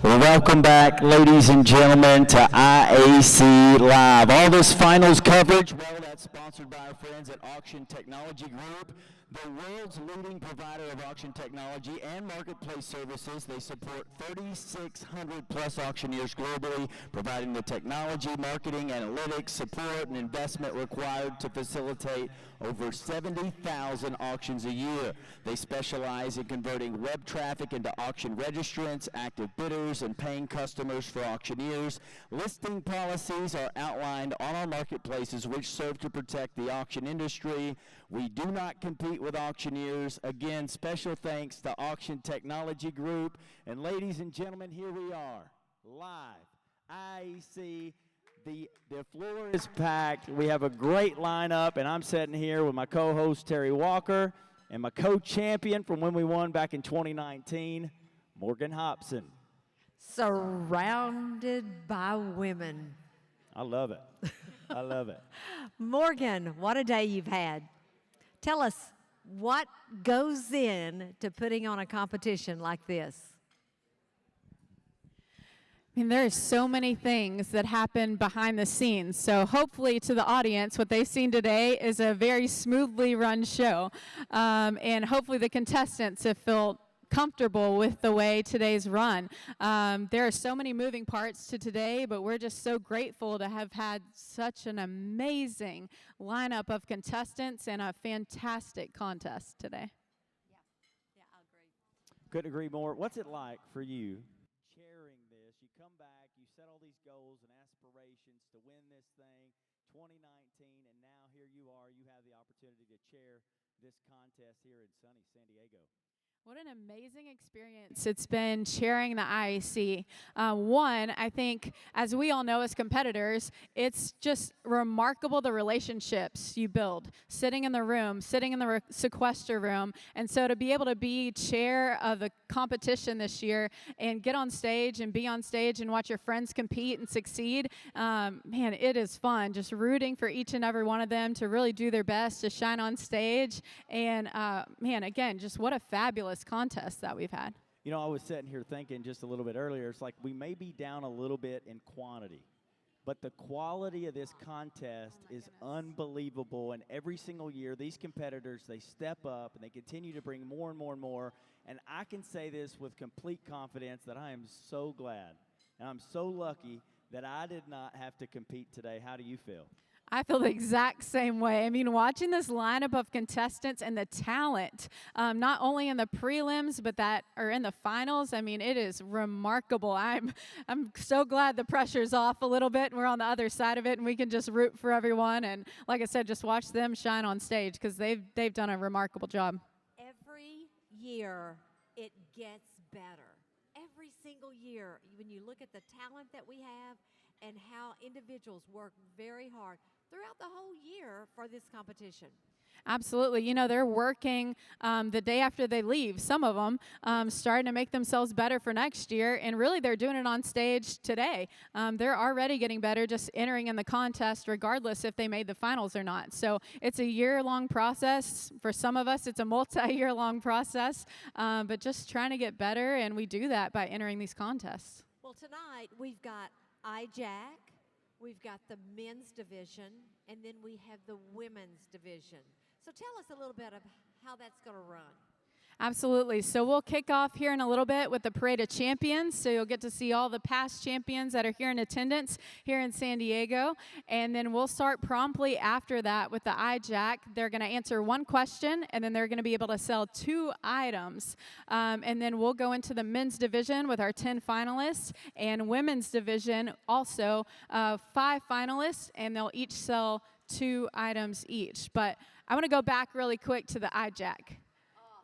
Welcome back, ladies and gentlemen, to IAC Live. All this finals coverage, well, that's sponsored by our friends at Auction Technology Group, the world's leading provider of auction technology and marketplace services. They support 3,600 plus auctioneers globally, providing the technology, marketing, analytics, support, and investment required to facilitate over 70,000 auctions a year. They specialize in converting web traffic into auction registrants, active bidders, and paying customers for auctioneers. Listing policies are outlined on our marketplaces, which serve to protect the auction industry. We do not compete with auctioneers. Again, special thanks to Auction Technology Group. And ladies and gentlemen, here we are, live, IAC. The floor is packed. We have a great lineup, and I'm sitting here with my co-host, Terry Walker, and my co-champion from when we won back in 2019, Morgan Hobson. Surrounded by women. I love it. I love it. Morgan, what a day you've had. Tell us what goes in to putting on a competition like this. I mean, there are so many things that happen behind the scenes. So hopefully to the audience, what they've seen today is a very smoothly run show. And hopefully the contestants have felt comfortable with the way today's run. There are so many moving parts to today, but we're just so grateful to have had such an amazing lineup of contestants and a fantastic contest today. Yeah, I agree. Couldn't agree more. What's it like for you chairing this? You come back, you set all these goals and aspirations to win this thing, 2019, and now here you are. You have the opportunity to chair this contest here in sunny San Diego. What an amazing experience it's been chairing the IAC. One, I think, as we all know as competitors, it's just remarkable the relationships you build, sitting in the room, sitting in the sequester room. And so to be able to be chair of the competition this year and get on stage and be on stage and watch your friends compete and succeed, man, it is fun. Just rooting for each and every one of them to really do their best to shine on stage. And, man, again, just what a fabulous contest that we've had. You know, I was sitting here thinking just a little bit earlier, it's like we may be down a little bit in quantity, but the quality of this contest is unbelievable. And every single year, these competitors, they step up and they continue to bring more and more and more. And I can say this with complete confidence that I am so glad and I'm so lucky that I did not have to compete today. How do you feel? I feel the exact same way. I mean, watching this lineup of contestants and the talent, not only in the prelims, but that are in the finals, I mean, it is remarkable. I'm so glad the pressure's off a little bit and we're on the other side of it and we can just root for everyone. And like I said, just watch them shine on stage because they've done a remarkable job. Every year it gets better. Every single year, when you look at the talent that we have and how individuals work very hard throughout the whole year for this competition. Absolutely. You know, they're working the day after they leave, some of them, starting to make themselves better for next year, and really they're doing it on stage today. They're already getting better just entering in the contest regardless if they made the finals or not. So it's a year-long process. For some of us, it's a multi-year-long process, but just trying to get better, and we do that by entering these contests. Well, tonight we've got IJAC, we've got the men's division, and then we have the women's division. So tell us a little bit of how that's going to run. Absolutely. So we'll kick off here in a little bit with the Parade of Champions. So you'll get to see all the past champions that are here in attendance here in San Diego. And then we'll start promptly after that with the IJAC. They're going to answer one question, and then they're going to be able to sell 2 items. And then we'll go into the men's division with our 10 finalists, and women's division also 5 finalists, and they'll each sell 2 items each. But I want to go back really quick to the IJAC.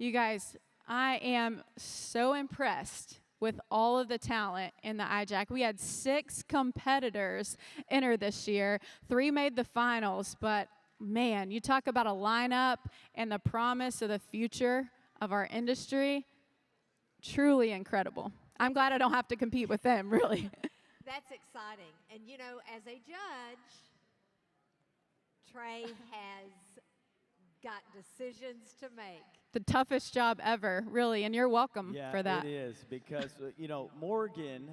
You guys, I am so impressed with all of the talent in the IJAC. We had 6 competitors enter this year. 3 made the finals, but man, you talk about a lineup and the promise of the future of our industry, truly incredible. I'm glad I don't have to compete with them, really. That's exciting. And you know, as a judge, Trey has got decisions to make. the toughest job ever, really, and you're welcome for that. It is, because, Morgan,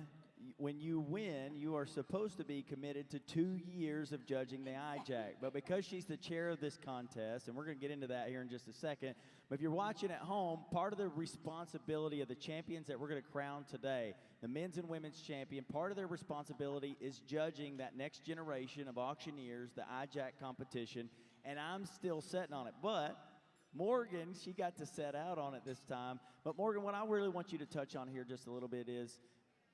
when you win, you are supposed to be committed to 2 years of judging the IJAC. But because she's the chair of this contest, and we're going to get into that here in just a second, but if you're watching at home, part of the responsibility of the champions that we're going to crown today, the men's and women's champion, part of their responsibility is judging that next generation of auctioneers, the IJAC competition, and I'm still sitting on it. But Morgan, she got to set out on it this time. But Morgan, what I really want you to touch on here just a little bit is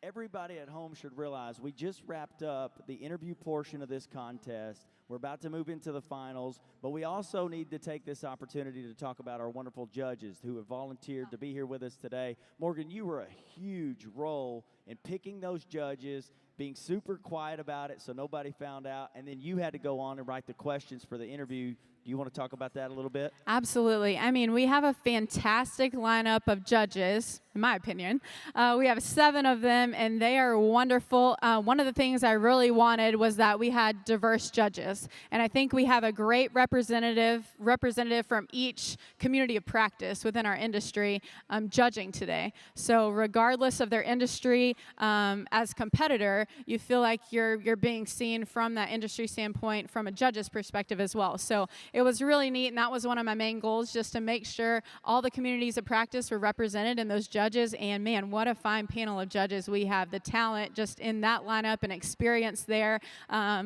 everybody at home should realize we just wrapped up the interview portion of this contest. We're about to move into the finals, but we also need to take this opportunity to talk about our wonderful judges who have volunteered to be here with us today. Morgan, you were a huge role in picking those judges, being super quiet about it so nobody found out, and then you had to go on and write the questions for the interview. Do you want to talk about that a little bit? Absolutely. I mean, we have a fantastic lineup of judges, in my opinion. We have 7 of them, and they are wonderful. One of the things I really wanted was that we had diverse judges, and I think we have a great representative from each community of practice within our industry judging today. So regardless of their industry, as competitor, you feel like you're being seen from that industry standpoint from a judge's perspective as well. So it was really neat, and that was one of my main goals, just to make sure all the communities of practice were represented in those judges. And man, what a fine panel of judges we have. The talent just in that lineup and experience there.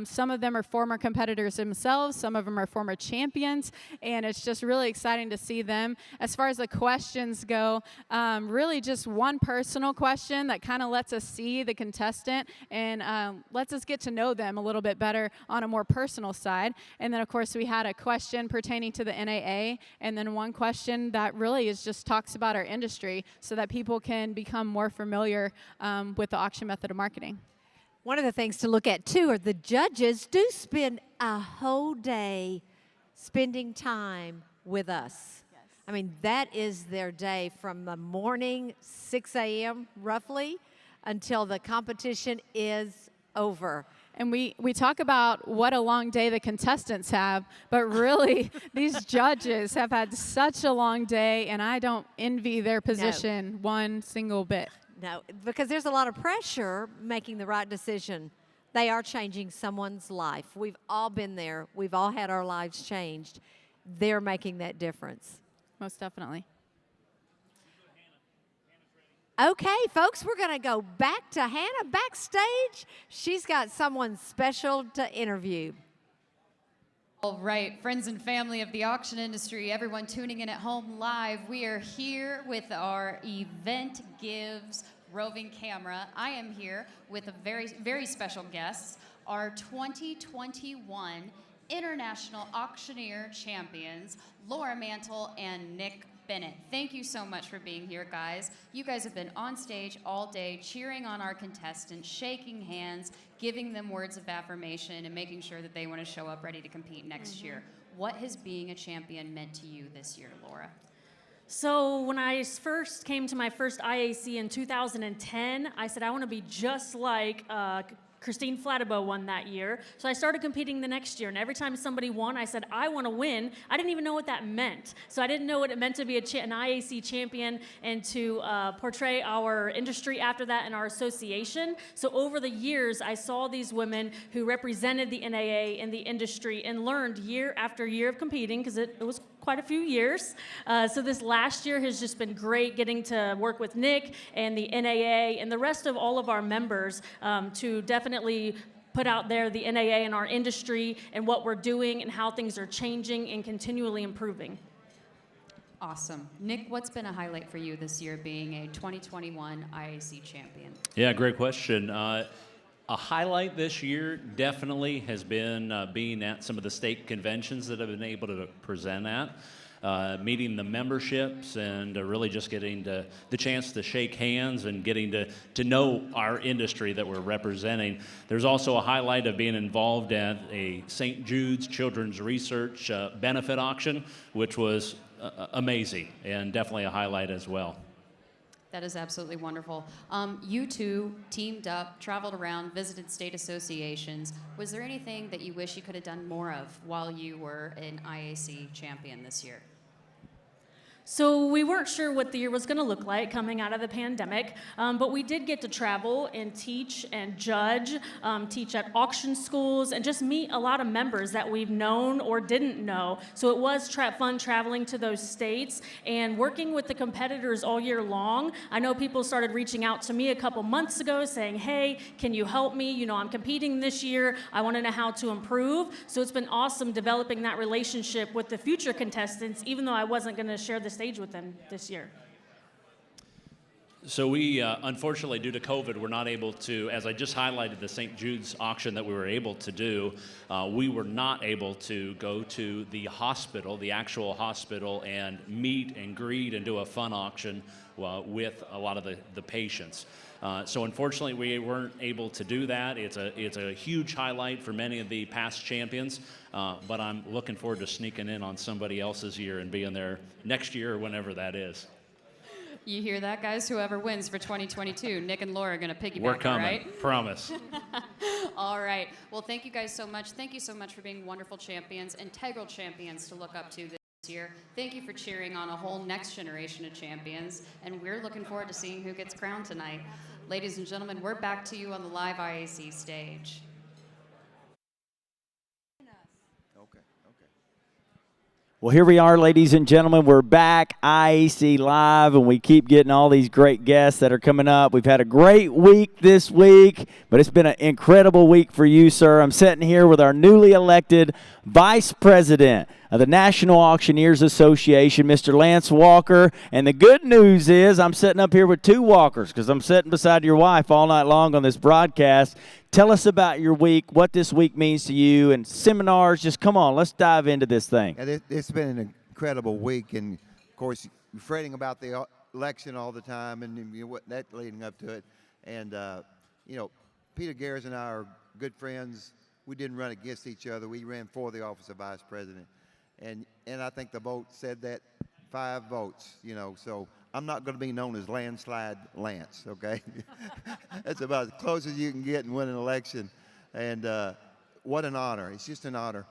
Some of them are former competitors themselves. Some of them are former champions. And it's just really exciting to see them. As far as the questions go, really just one personal question that kind of lets us see the contestant and lets us get to know them a little bit better on a more personal side. And then, of course, we had a question pertaining to the NAA, and then one question that really is just talks about our industry so that people can become more familiar with the auction method of marketing. One of the things to look at, too, are the judges do spend a whole day spending time with us. Yes. I mean, that is their day from the morning, 6 a.m. roughly, until the competition is over. And we talk about what a long day the contestants have, but really these judges have had such a long day, and I don't envy their position one single bit. No, because there's a lot of pressure making the right decision. They are changing someone's life. We've all been there. We've all had our lives changed. They're making that difference. Most definitely. Okay, folks, we're going to go back to Hannah backstage. She's got someone special to interview. All right, friends and family of the auction industry, everyone tuning in at home live, we are here with our Event Gives roving camera. I am here with a very, very special guest, our 2021 International Auctioneer Champions, Laura Mantle and Nick Bennett. Thank you so much for being here, guys. You guys have been on stage all day, cheering on our contestants, shaking hands, giving them words of affirmation, and making sure that they want to show up ready to compete next year. What has being a champion meant to you this year, Laura? So when I first came to my first IAC in 2010, I said I want to be just like Christine Flattabo won that year. So I started competing the next year, and every time somebody won, I said, I want to win. I didn't even know what that meant. So I didn't know what it meant to be an IAC champion and to portray our industry after that and our association. So over the years, I saw these women who represented the NAA in the industry and learned year after year of competing, because it was quite a few years. So this last year has just been great, getting to work with Nick and the NAA and the rest of all of our members to definitely put out there the NAA and our industry and what we're doing and how things are changing and continually improving. Awesome. Nick, what's been a highlight for you this year being a 2021 IAC champion? Yeah, great question. A highlight this year definitely has been being at some of the state conventions that I've been able to present at, meeting the memberships, and really just getting the chance to shake hands and getting to know our industry that we're representing. There's also a highlight of being involved at a St. Jude's Children's Research benefit auction, which was amazing and definitely a highlight as well. That is absolutely wonderful. You two teamed up, traveled around, visited state associations. Was there anything that you wish you could have done more of while you were an IAC champion this year? So we weren't sure what the year was going to look like coming out of the pandemic, but we did get to travel and teach and judge, teach at auction schools, and just meet a lot of members that we've known or didn't know. So it was fun traveling to those states and working with the competitors all year long. I know people started reaching out to me a couple months ago saying, hey, can you help me? You know, I'm competing this year. I want to know how to improve. So it's been awesome developing that relationship with the future contestants, even though I wasn't going to share the stage with them this year. So we, unfortunately, due to COVID, we're not able to, as I just highlighted the St. Jude's auction that we were able to do, we were not able to go to the hospital, the actual hospital, and meet and greet and do a fun auction with a lot of the patients. So unfortunately, we weren't able to do that. It's a huge highlight for many of the past champions, but I'm looking forward to sneaking in on somebody else's year and being there next year or whenever that is. You hear that, guys? Whoever wins for 2022, Nick and Laura are going to piggyback, We're coming, right? promise. All right. Well, thank you guys so much. Thank you so much for being wonderful champions, integral champions to look up to this year. Thank you for cheering on a whole next generation of champions, and we're looking forward to seeing who gets crowned tonight. Ladies and gentlemen, we're back to you on the live IAC stage. Well, here we are, ladies and gentlemen. We're back, IAC Live, and we keep getting all these great guests that are coming up. We've had a great week this week, but it's been an incredible week for you, sir. I'm sitting here with our newly elected Vice President of the National Auctioneers Association, Mr. Lance Walker. And the good news is I'm sitting up here with two walkers because I'm sitting beside your wife all night long on this broadcast. Tell us about your week, what this week means to you, and seminars. Just come on, let's dive into this thing. It's been an incredible week, and of course, you're fretting about the election all the time, and you know, what that leading up to it. And you know, Peter Garris and I are good friends. We didn't run against each other. We ran for the office of vice president, and I think the vote said that 5 votes. You know, so I'm not going to be known as Landslide Lance, okay? That's about as close as you can get and win an election. And what an honor. It's just an honor.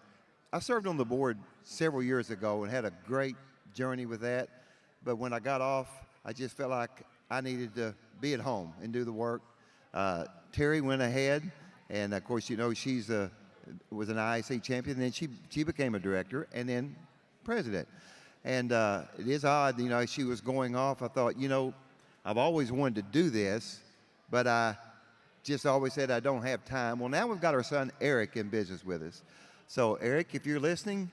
I served on the board several years ago and had a great journey with that. But when I got off, I just felt like I needed to be at home and do the work. Terry went ahead, and of course, you know, was an IAC champion. And then she became a director and then president. And it is odd, you know, she was going off. I thought, you know, I've always wanted to do this, but I just always said I don't have time. Well, now we've got our son Eric in business with us. So, Eric, if you're listening,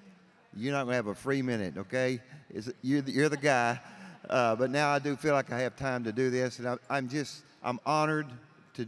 you're not going to have a free minute, okay? You're the guy. But now I do feel like I have time to do this, and I'm honored to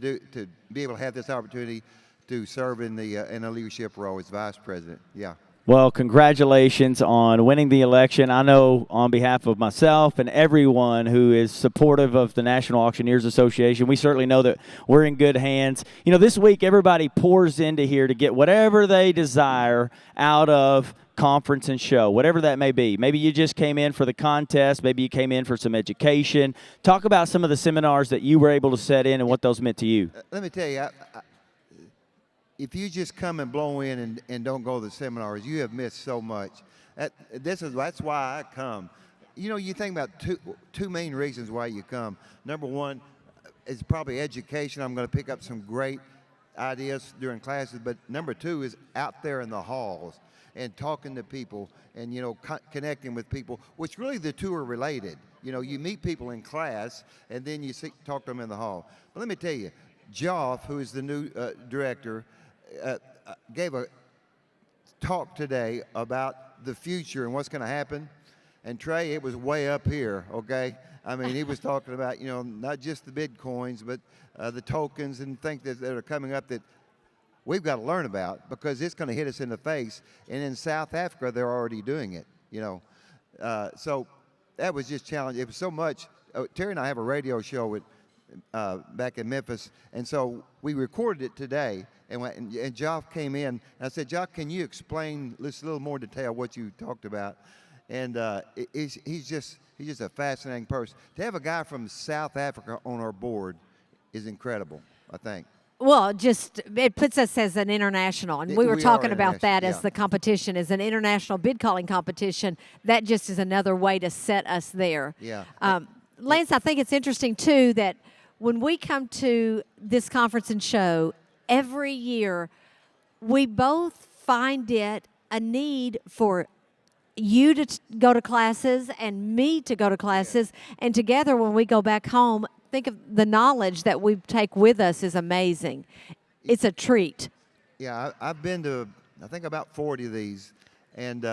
be able to have this opportunity to serve in a leadership role as vice president. Yeah. Well, congratulations on winning the election. I know on behalf of myself and everyone who is supportive of the National Auctioneers Association, we certainly know that we're in good hands. You know, this week everybody pours into here to get whatever they desire out of conference and show, whatever that may be. Maybe you just came in for the contest. Maybe you came in for some education. Talk about some of the seminars that you were able to set in and what those meant to you. Let me tell you, if you just come and blow in and don't go to the seminars, you have missed so much. That's why I come. You know, you think about two main reasons why you come. Number one is probably education. I'm going to pick up some great ideas during classes. But number two is out there in the halls and talking to people and, you know, connecting with people, which really the two are related. You know, you meet people in class and then you talk to them in the hall. But let me tell you, Joff, who is the new director, gave a talk today about the future and what's going to happen. And Trey, it was way up here, okay? I mean, he was talking about, you know, not just the Bitcoins, but the tokens and things that are coming up that we've got to learn about because it's going to hit us in the face. And in South Africa, they're already doing it, you know. So that was just challenging. It was so much. Terry and I have a radio show with back in Memphis, and so we recorded it today. And Joff came in, and I said, Joff, can you explain this a little more detail what you talked about? And he's just a fascinating person. To have a guy from South Africa on our board is incredible, I think. Well, just it puts us as an international, and we were We are talking about that international, as yeah. the competition, as an international bid calling competition. That just is another way to set us there. Yeah. Lance, I think it's interesting too that when we come to this conference and show every year, we both find it a need for you to go to classes and me to go to classes, and together when we go back home, think of the knowledge that we take with us is amazing. It's a treat. Yeah, I've been to, I think, about 40 of these, and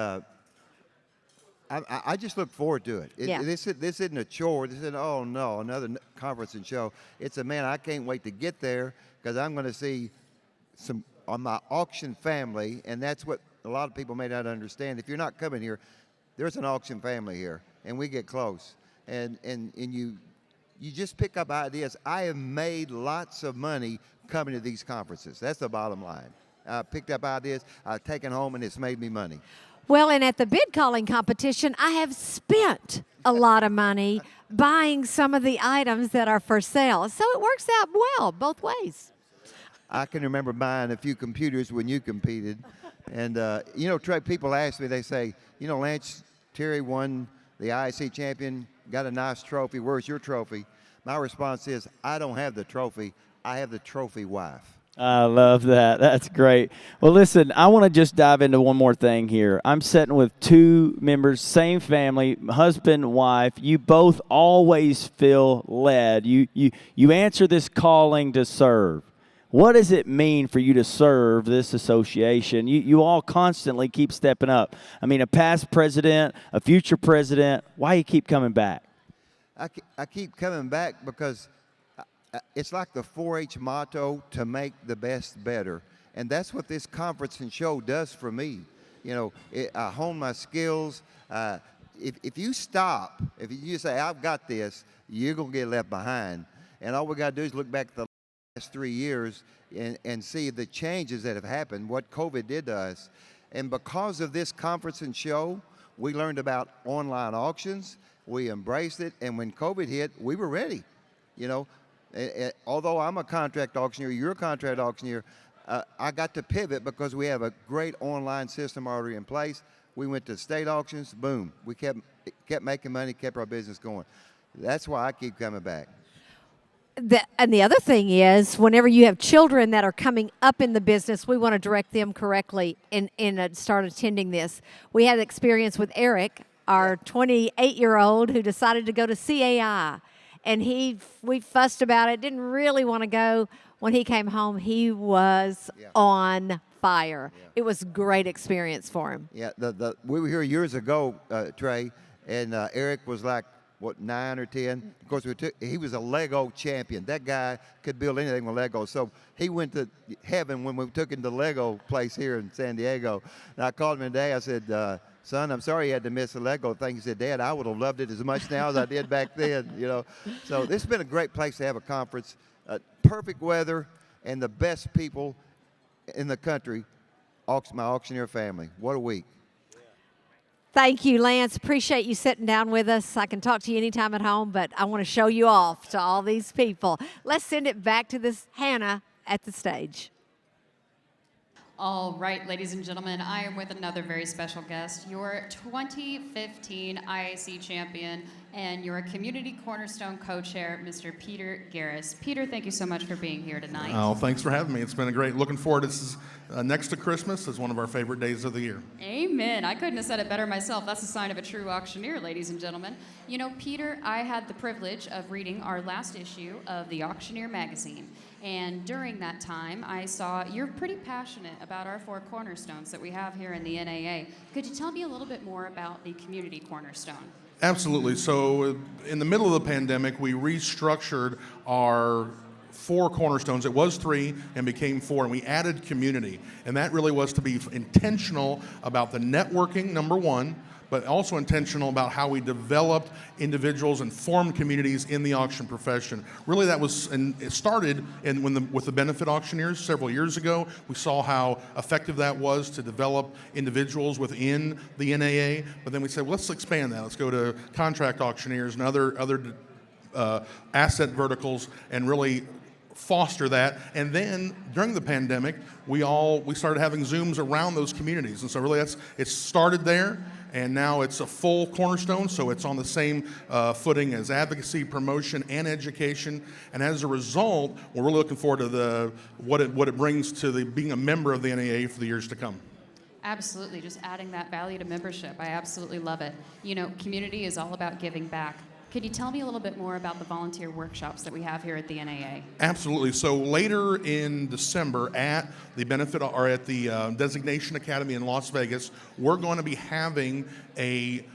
I just look forward to it. Yeah. This isn't a chore. This isn't, oh no, another conference and show. It's a, man, I can't wait to get there because I'm going to see some on my auction family, and that's what a lot of people may not understand. If you're not coming here, there's an auction family here, and we get close, and you just pick up ideas. I have made lots of money coming to these conferences. That's the bottom line. I picked up ideas, I've taken home, and it's made me money. Well, and at the bid calling competition, I have spent a lot of money buying some of the items that are for sale. So it works out well both ways. I can remember buying a few computers when you competed. And, Trey, people ask me, they say, Lance, Terry won the IAC champion, got a nice trophy. Where's your trophy? My response is, I don't have the trophy. I have the trophy wife. I love that. That's great. Well, listen, I want to just dive into one more thing here. I'm sitting with two members, same family, husband, wife. You both always feel led. You answer this calling to serve. What does it mean for you to serve this association? You all constantly keep stepping up. I mean, a past president, a future president. Why you keep coming back? I keep coming back because it's like the 4-H motto, to make the best better. And that's what this conference and show does for me. I hone my skills. If you stop, if you say, I've got this, you're going to get left behind. And all we got to do is look back at the last 3 years and see the changes that have happened, what COVID did to us. And because of this conference and show, we learned about online auctions. We embraced it. And when COVID hit, we were ready. Although I'm a contract auctioneer, you're a contract auctioneer, I got to pivot because we have a great online system already in place. We went to state auctions, boom. We kept making money, kept our business going. That's why I keep coming back. And the other thing is, whenever you have children that are coming up in the business, we want to direct them correctly and start attending this. We had experience with Eric, our 28-year-old who decided to go to CAI. And we fussed about it, didn't really want to go. When he came home, he was on fire. Yeah. It was a great experience for him. Yeah, we were here years ago, Trey, and Eric was like, 9 or 10? Of course, he was a Lego champion. That guy could build anything with Lego. So he went to heaven when we took him to Lego place here in San Diego. And I called him today. I said, son, I'm sorry you had to miss the Lego thing. He said, Dad, I would have loved it as much now as I did back then. So this has been a great place to have a conference. Perfect weather and the best people in the country. My auctioneer family. What a week. Thank you, Lance. Appreciate you sitting down with us. I can talk to you anytime at home, but I want to show you off to all these people. Let's send it back to this Hannah at the stage. All right, ladies and gentlemen, I am with another very special guest, your 2015 IAC champion and your Community Cornerstone co-chair, Mr. Peter Garris. Peter, thank you so much for being here tonight. Oh, thanks for having me. It's been a great, looking forward. This is next to Christmas. Is one of our favorite days of the year. Amen. I couldn't have said it better myself. That's a sign of a true auctioneer, ladies and gentlemen. Peter, I had the privilege of reading our last issue of the Auctioneer magazine. And during that time, I saw you're pretty passionate about our 4 cornerstones that we have here in the NAA. Could you tell me a little bit more about the Community Cornerstone? Absolutely. So in the middle of the pandemic, we restructured our 4 cornerstones. It was 3 and became 4, and we added community. And that really was to be intentional about the networking, number 1, but also intentional about how we developed individuals and formed communities in the auction profession. Really, that was, and it started with the benefit auctioneers several years ago. We saw how effective that was to develop individuals within the NAA, but then we said, well, let's expand that. Let's go to contract auctioneers and other asset verticals and really foster that. And then during the pandemic, we started having Zooms around those communities. And so really it started there, and now it's a full cornerstone, so it's on the same footing as advocacy, promotion, and education. And as a result, we're really looking forward to what it brings to being a member of the NAA for the years to come. Absolutely, just adding that value to membership. I absolutely love it. You know, community is all about giving back. Could you tell me a little bit more about the volunteer workshops that we have here at the NAA? Absolutely. So later in December at the Designation Academy in Las Vegas, we're going to be having an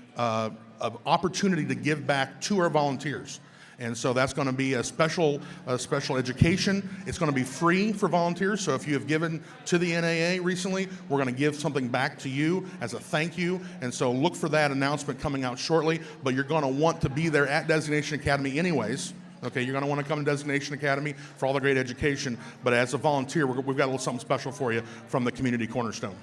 opportunity to give back to our volunteers. And so that's going to be a special education. It's going to be free for volunteers. So if you have given to the NAA recently, we're going to give something back to you as a thank you. And so look for that announcement coming out shortly. But you're going to want to be there at Designation Academy anyways. Okay, you're going to want to come to Designation Academy for all the great education. But as a volunteer, we've got a little something special for you from the Community Cornerstone.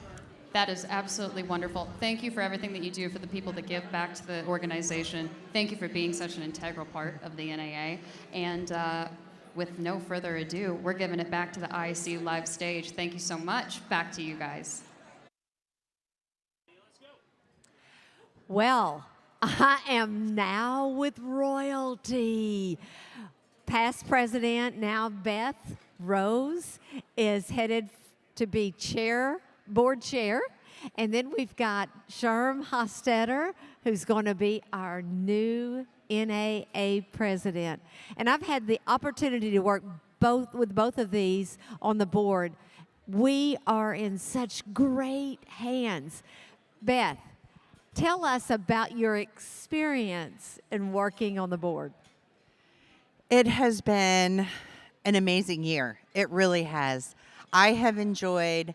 That is absolutely wonderful. Thank you for everything that you do for the people that give back to the organization. Thank you for being such an integral part of the NAA. And with no further ado, we're giving it back to the IAC live stage. Thank you so much. Back to you guys. Well, I am now with royalty. Past president, now Beth Rose, is headed to be board chair. And then we've got Sherm Hostetter, who's going to be our new NAA president. And I've had the opportunity to work with both of these on the board. We are in such great hands. Beth, tell us about your experience in working on the board. It has been an amazing year. It really has. I have enjoyed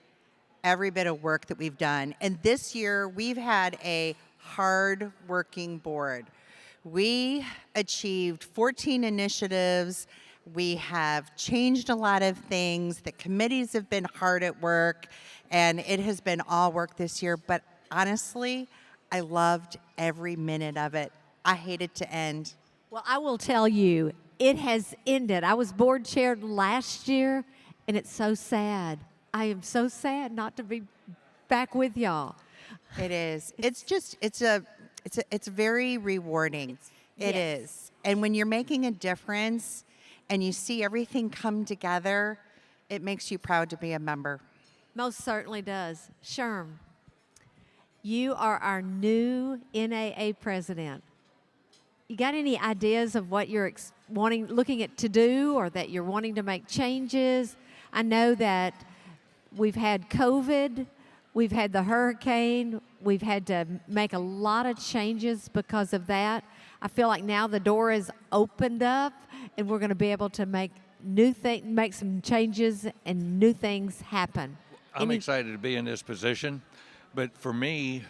every bit of work that we've done. And this year, we've had a hard-working board. We achieved 14 initiatives. We have changed a lot of things. The committees have been hard at work, and it has been all work this year. But honestly, I loved every minute of it. I hate it to end. Well, I will tell you, it has ended. I was board chaired last year, and it's so sad. I am so sad not to be back with y'all. It is. It's very rewarding. It is. And when you're making a difference and you see everything come together, it makes you proud to be a member. Most certainly does. Sherm, you are our new NAA president. You got any ideas of what you're looking to do, or that you're wanting to make changes? I know that we've had COVID, we've had the hurricane, we've had to make a lot of changes because of that. I feel like now the door is opened up, and we're going to be able to make make some changes and new things happen. I'm excited to be in this position, but for me,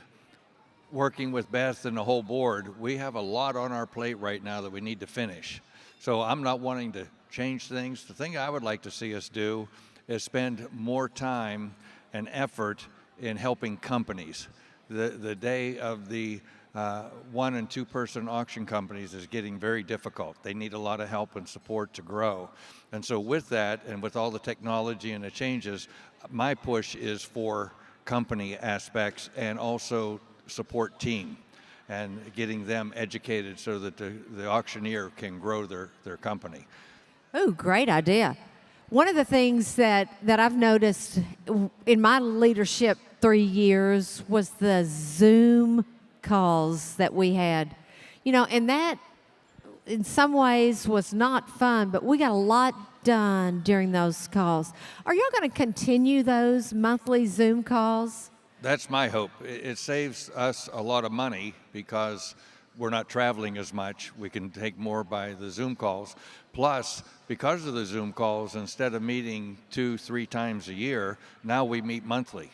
working with Beth and the whole board, we have a lot on our plate right now that we need to finish. So I'm not wanting to change things. The thing I would like to see us do is spend more time and effort in helping companies. The day of the 1- and 2-person auction companies is getting very difficult. They need a lot of help and support to grow. And so with that, and with all the technology and the changes, my push is for company aspects and also support team and getting them educated so that the auctioneer can grow their company. Oh, great idea. One of the things that I've noticed in my leadership 3 years was the Zoom calls that we had. You know, and that in some ways was not fun, but we got a lot done during those calls. Are y'all going to continue those monthly Zoom calls? That's my hope. It saves us a lot of money because we're not traveling as much. We can take more by the Zoom calls. Plus, because of the Zoom calls, instead of meeting 2-3 times a year, now we meet monthly.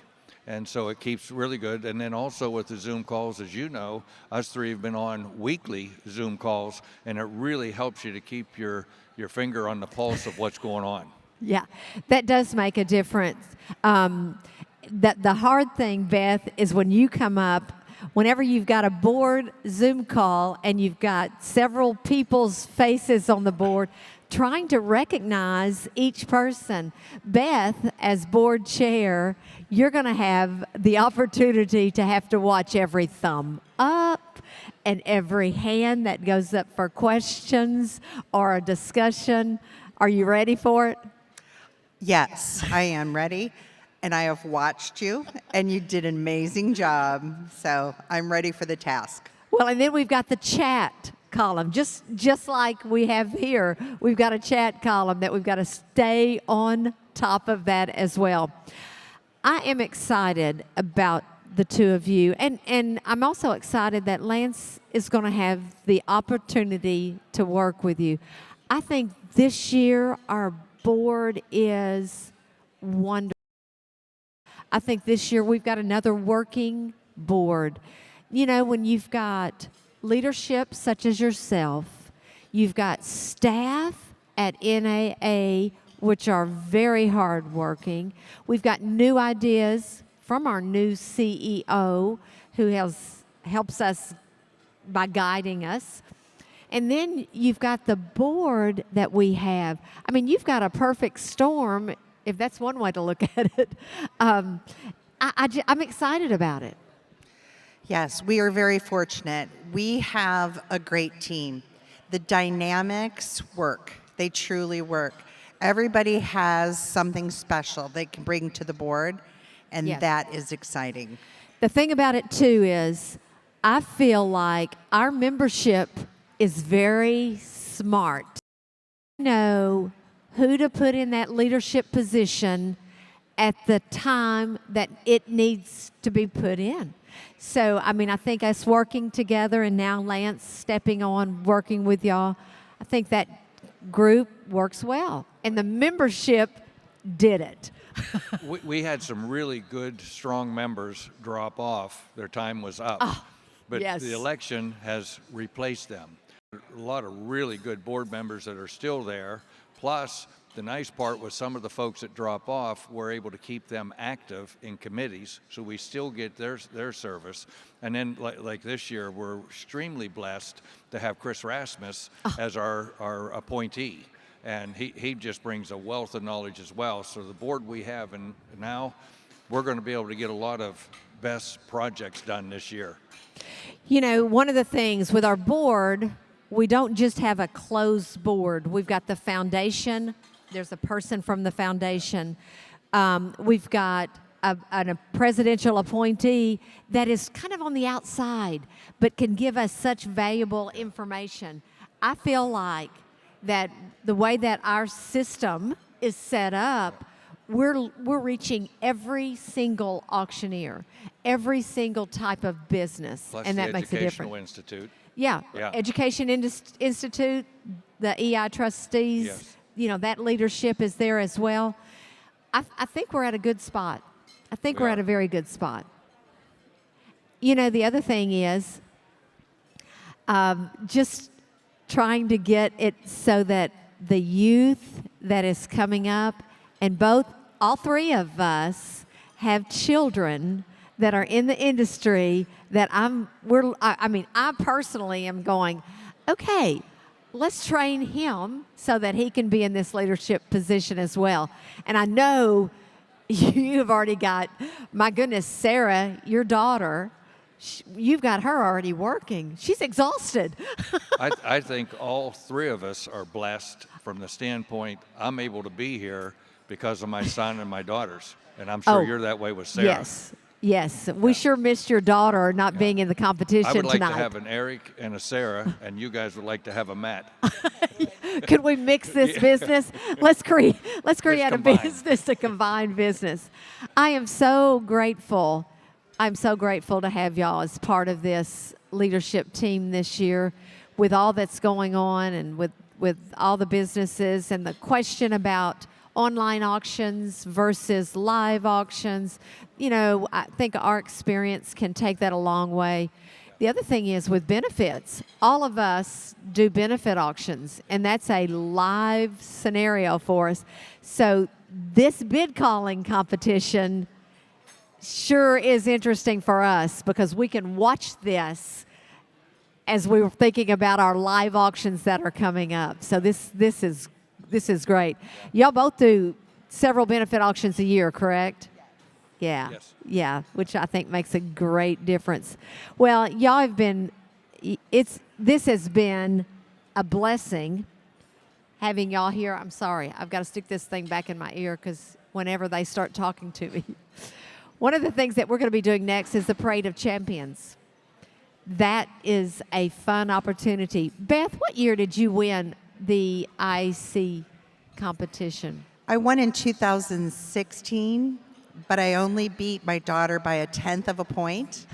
And so it keeps really good. And then also with the Zoom calls, as you know, us three have been on weekly Zoom calls, and it really helps you to keep your finger on the pulse of what's going on. Yeah, that does make a difference. The hard thing, Beth, is when you come up whenever you've got a board Zoom call and you've got several people's faces on the board, trying to recognize each person. Beth, as board chair, you're going to have the opportunity to have to watch every thumb up and every hand that goes up for questions or a discussion. Are you ready for it? Yes, I am ready. And I have watched you, and you did an amazing job. So I'm ready for the task. Well, and then we've got the chat column, just like we have here. We've got a chat column that we've got to stay on top of that as well. I am excited about the two of you, and I'm also excited that Lance is going to have the opportunity to work with you. I think this year our board is wonderful. I think this year we've got another working board. You know, when you've got leadership such as yourself, you've got staff at NAA, which are very hardworking. We've got new ideas from our new CEO, who helps us by guiding us. And then you've got the board that we have. I mean, you've got a perfect storm, if that's one way to look at it. I'm excited about it. Yes, we are very fortunate. We have a great team. The dynamics work. They truly work. Everybody has something special they can bring to the board, and Yes. that is exciting. The thing about it, too, is I feel like our membership is very smart. Know who to put in that leadership position at the time that it needs to be put in. So, I mean, I think us working together and now Lance stepping on, working with y'all, I think that group works well. And the membership did it. We had some really good, strong members drop off. Their time was up. But yes. the election has replaced them. A lot of really good board members that are still there. Plus, the nice part was some of the folks that drop off, we're able to keep them active in committees, so we still get their service. And then, like this year, we're extremely blessed to have Chris Rasmus as our appointee. And he just brings a wealth of knowledge as well. So the board we have, and now we're going to be able to get a lot of best projects done this year. You know, one of the things with our board, we don't just have a closed board. We've got the foundation. There's a person from the foundation. We've got a presidential appointee that is kind of on the outside, but can give us such valuable information. I feel like that the way that our system is set up, we're reaching every single auctioneer, every single type of business, Plus and the that makes a Educational difference. Institute. Yeah, Yeah. Education Institute, the EI trustees, Yes. you know, that leadership is there as well. I think we're at a good spot. I think We we're are. at a very good spot. You know, the other thing is just trying to get it so that the youth that is coming up, and all three of us have children that are in the industry that I personally am going, okay, let's train him so that he can be in this leadership position as well. And I know you've already got, my goodness, Sarah, your daughter, you've got her already working. She's exhausted. I think all three of us are blessed from the standpoint I'm able to be here because of my son and my daughters. And I'm sure Oh, you're that way with Sarah. Yes. We sure missed your daughter not being in the competition I would like tonight. to have an Eric and a Sarah, and you guys would like to have a Matt. Could we mix this business? Let's create a combine. business, a combined business. I am so grateful. I'm so grateful to have y'all as part of this leadership team this year, with all that's going on and with all the businesses, and the question about online auctions versus live auctions. You know, I think our experience can take that a long way. The other thing is with benefits, all of us do benefit auctions, and that's a live scenario for us. So this bid calling competition, sure is interesting for us because we can watch this as we were thinking about our live auctions that are coming up. So this is great. Y'all both do several benefit auctions a year, correct? Yeah. Yes. Yeah, which I think makes a great difference. Well, y'all have been this has been a blessing having y'all here. I'm sorry. I've got to stick this thing back in my ear cuz whenever they start talking to me. One of the things that we're going to be doing next is the Parade of Champions. That is a fun opportunity. Beth, what year did you win the IAC competition? I won in 2016, but I only beat my daughter by a tenth of a point,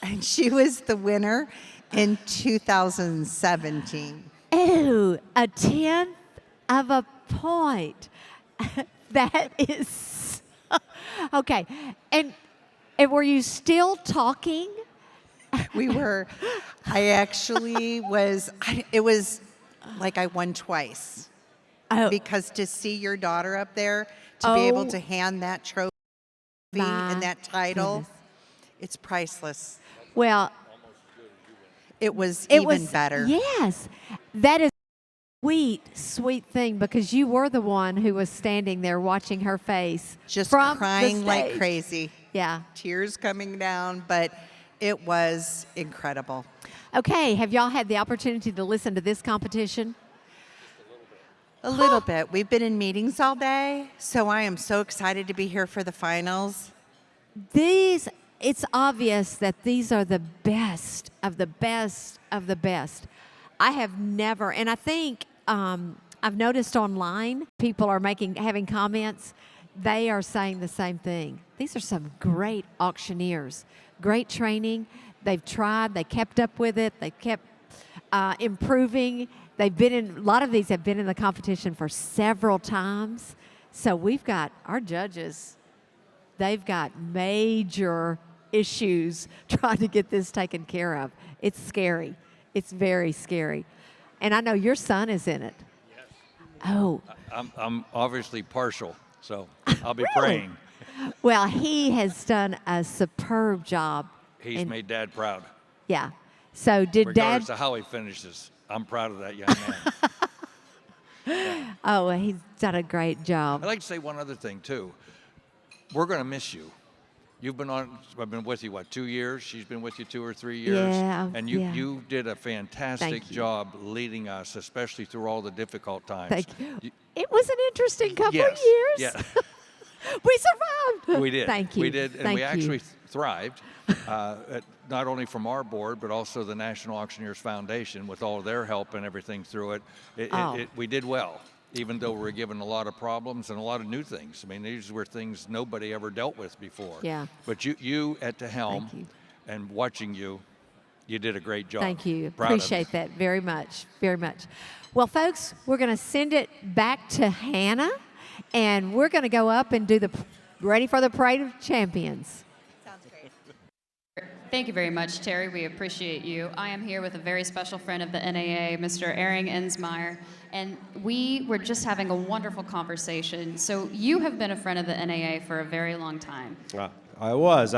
and she was the winner in 2017. Oh, a tenth of a point. That is okay. And were you still talking? We were. I actually was. It was like I won twice. Oh, Because to see your daughter up there, to be able Oh. to hand that trophy My and that title, goodness. it's priceless. Well, It was it even was better. Yes, that is a sweet thing because you were the one who was standing there watching her face, Just from the crying like stage. crazy. Yeah. Tears coming down, but it was incredible. Okay. Have y'all had the opportunity to listen to this competition? A little bit. We've been in meetings all day, so I am so excited to be here for the finals. It's obvious that these are the best of the best of the best. I have never, and I think I've noticed online people are having comments. They are saying the same thing. These are some great auctioneers, great training. They've tried, they kept up with it, they kept improving. A lot of these have been in the competition for several times. So we've got our judges, they've got major issues trying to get this taken care of. It's scary. It's very scary. And I know your son is in it. Yes. Oh, I'm obviously partial, so I'll be Really? praying. well, he has done a superb job. He's And- made Dad proud. Yeah. So did Regardless Dad? of how he finishes, I'm proud of that young man. Oh, well, he's done a great job. I'd like to say one other thing, too. We're going to miss you. I've been with you, 2 years? She's been with you 2 or 3 years. Yeah, And yeah. you did a fantastic Thank you. job leading us, especially through all the difficult times. Thank you. It was an interesting couple Yes, of years. yeah. We survived. We did. Thank you. We did, and Thank we you. actually thrived, not only from our board, but also the National Auctioneers Foundation with all of their help and everything through it. We did well, even though we were given a lot of problems and a lot of new things. I mean, these were things nobody ever dealt with before. Yeah. But you at the helm Thank you. and watching you did a great job. Thank you. Proud of you. Appreciate that very much. Very much. Well, folks, we're going to send it back to Hannah, and we're going to go up and do ready for the Parade of Champions. Thank you very much, Terry. We appreciate you. I am here with a very special friend of the NAA, Mr. Aaron Ensmeyer, and we were just having a wonderful conversation. So you have been a friend of the NAA for a very long time. I was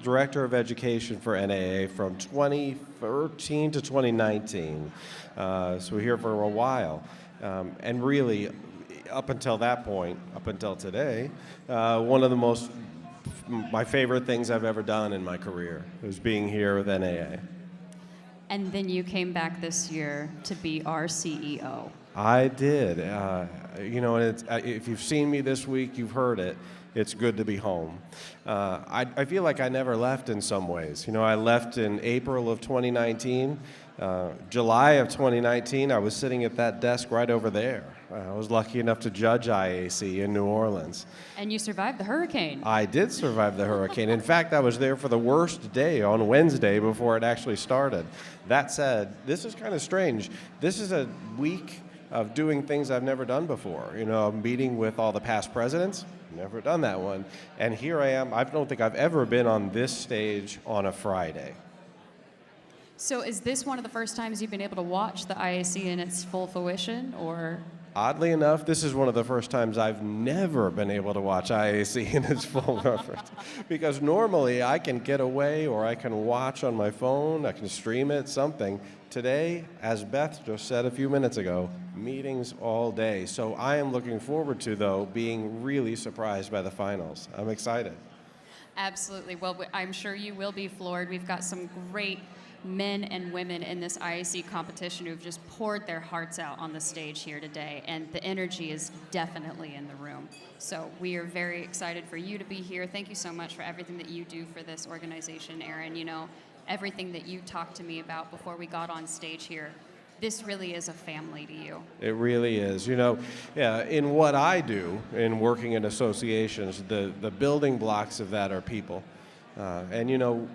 director of education for NAA from 2013 to 2019. So we're here for a while, and really, up until that point, up until today, one of my favorite things I've ever done in my career was being here with NAA. And then you came back this year to be our CEO. I did. And if you've seen me this week, you've heard it. It's good to be home. I feel like I never left in some ways. I left in April of 2019. July of 2019, I was sitting at that desk right over there. I was lucky enough to judge IAC in New Orleans. And you survived the hurricane. I did survive the hurricane. In fact, I was there for the worst day on Wednesday before it actually started. That said, this is kind of strange. This is a week of doing things I've never done before. Meeting with all the past presidents, never done that one. And here I am. I don't think I've ever been on this stage on a Friday. So is this one of the first times you've been able to watch the IAC in its full fruition, or? Oddly enough, this is one of the first times I've never been able to watch IAC in its full reference. Because normally I can get away or I can watch on my phone, I can stream it, something. Today, as Beth just said a few minutes ago, meetings all day. So I am looking forward to, though, being really surprised by the finals. I'm excited. Absolutely. Well, I'm sure you will be floored. We've got some great men and women in this IAC competition who've just poured their hearts out on the stage here today, and the energy is definitely in the room. So we are very excited for you to be here. Thank you so much for everything that you do for this organization, Aaron. You know, everything that you talked to me about before we got on stage here, this really is a family to you. It really is. You know, yeah, in what I do in working in associations, the building blocks of that are people. And, you know,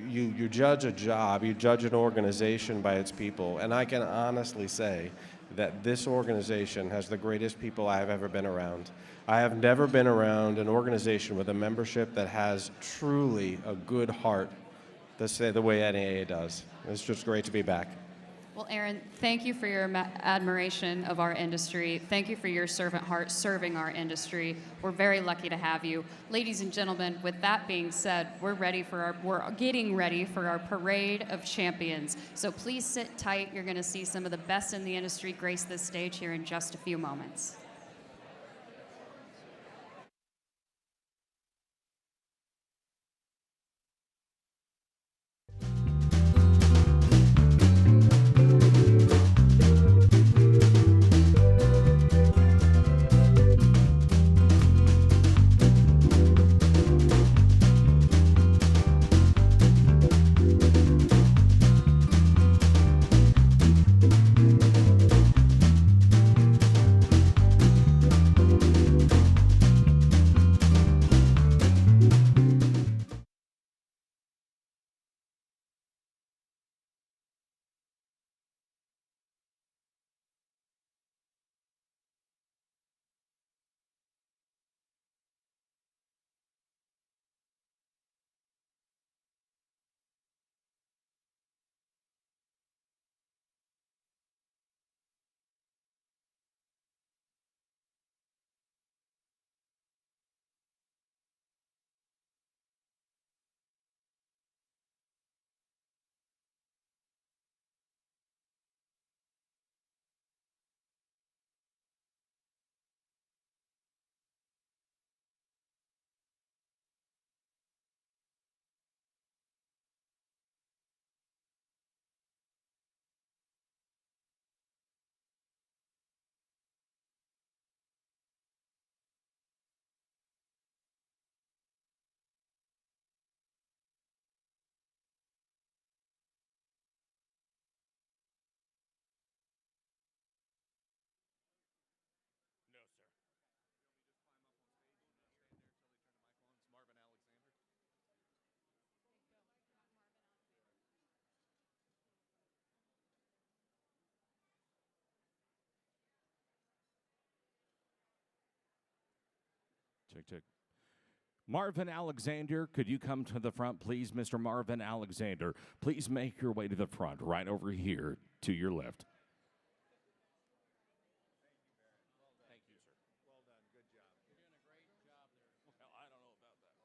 you judge a job, you judge an organization by its people. And I can honestly say that this organization has the greatest people I have ever been around. I have never been around an organization with a membership that has truly a good heart, to say the way NAA does. It's just great to be back. Well, Aaron, thank you for your admiration of our industry. Thank you for your servant heart serving our industry. We're very lucky to have you. Ladies and gentlemen, with that being said, we're getting ready for our parade of champions. So please sit tight. You're going to see some of the best in the industry grace this stage here in just a few moments. Check, check. Marvin Alexander, could you come to the front, please? Mr. Marvin Alexander, please make your way to the front, right over here to your left. Thank you, sir. Well done. Good job. You're doing a great job there. Well, I don't know about that.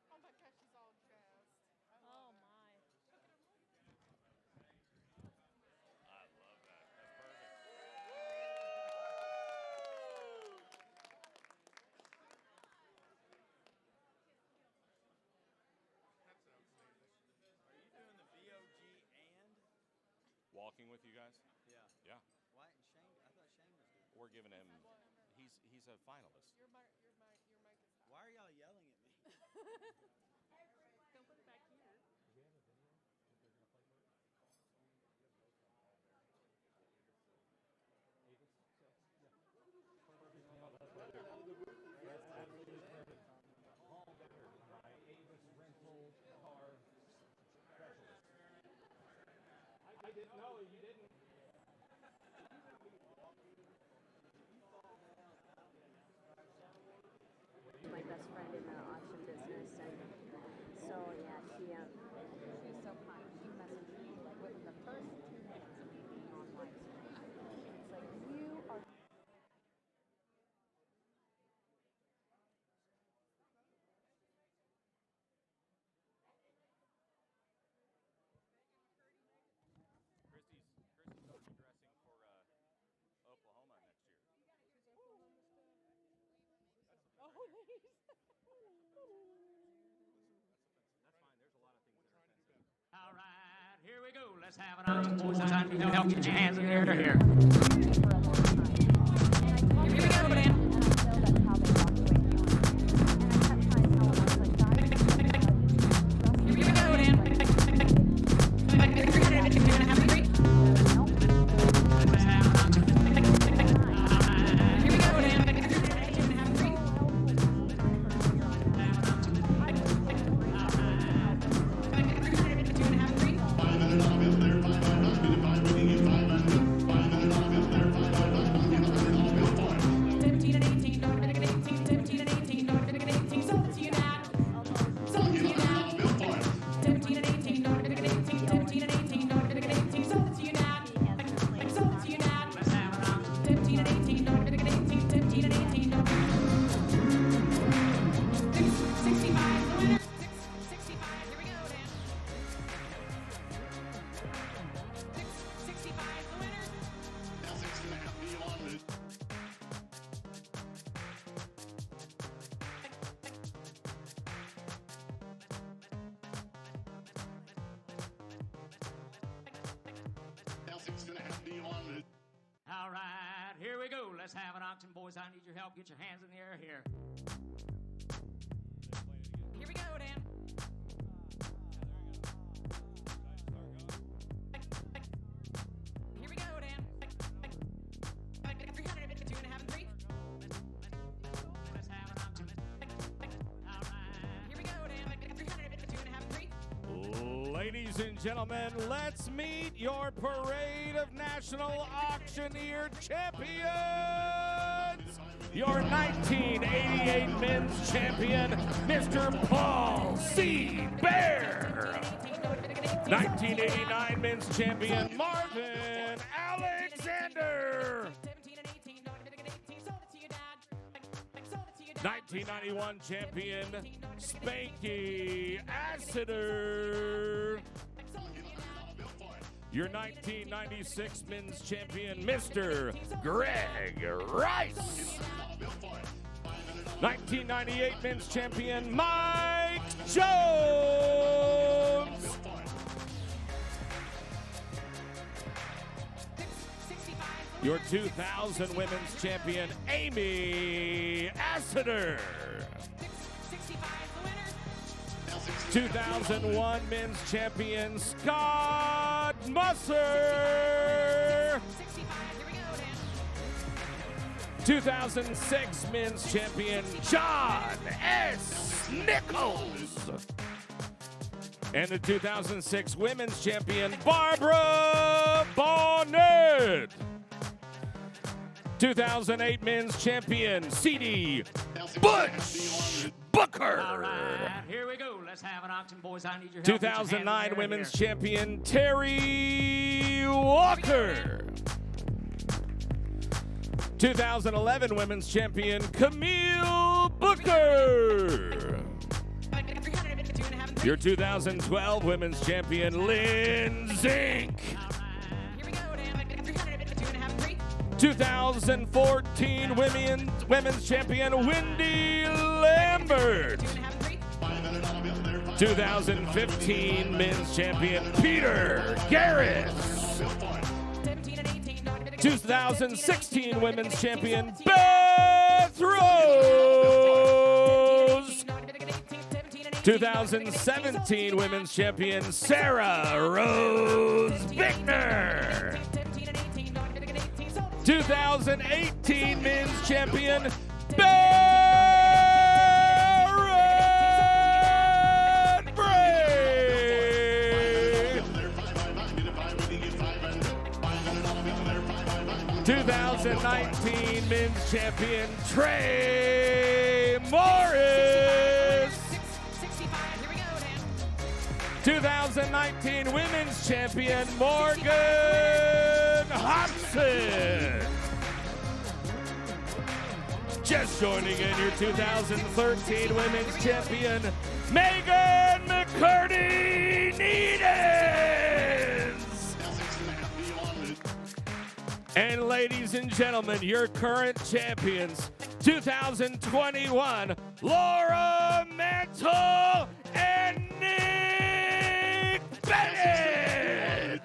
Oh my gosh, she's all jazzed. Oh my. I love that. That's perfect. Are you doing the VOG and? Walking with you guys? Yeah. Yeah. Why? Shane? I thought Shane was doing. We're giving him, he's a finalist. Your mic is hot. Why are y'all yelling at me? Don't put it back here. I didn't know, you didn't. My best friend in the auction business, and so yeah, she All right, here we go. Let's have it on. Boys, it's time to help get your hands in the air to here. Here we go, Dan. Here we go, Dan. Here we go, Dan. All right, here we go. Let's have an auction, boys. I need your help. Get your hands in the air here. Here we go, Dan. Here we go, Dan. 300, 2 and a half, and 3. Let's have an auction. All right, here we go, Dan. 300, 2 and a half, and 3. Ladies and gentlemen, let's meet your Parade of National Auctioneer Champions! Your 1988 men's champion, Mr. Paul C. Bear! 1989 men's champion, Marvin Alexander! 1991 champion, Spanky Assiter. Your 1996 men's champion, Mr. Greg Rice. 1998 men's champion, Mike Jones. Your 2000 women's champion, Amy Assiter. 2001 men's champion, Scott Musser. 2006 men's champion, John S. Nichols. And the 2006 women's champion, Barbara Bonnet. 2008 men's champion, C.D. Butch Booker. All right, here we go. Let's have an auction, boys. I need your help. 2009 women's champion, Terry Walker. 2011 women's champion, Camille Booker. Your 2012 women's champion, Lynn Zink. 2014 women's champion, Wendy Lambert. 2015 men's champion, Peter Garris. 2016 women's champion, Beth Rose. 2017 women's champion, Sarah Rose Bickner. 2018 men's champion, Barrett Bray. 2019 men's champion, Trey Morris. 2019 women's champion, Morgan Hobson. Just joining in, your 2013 women's champion, Megan McCurdy Needens. And ladies and gentlemen, your current champions, 2021, Laura Mantle and Nick Bennett.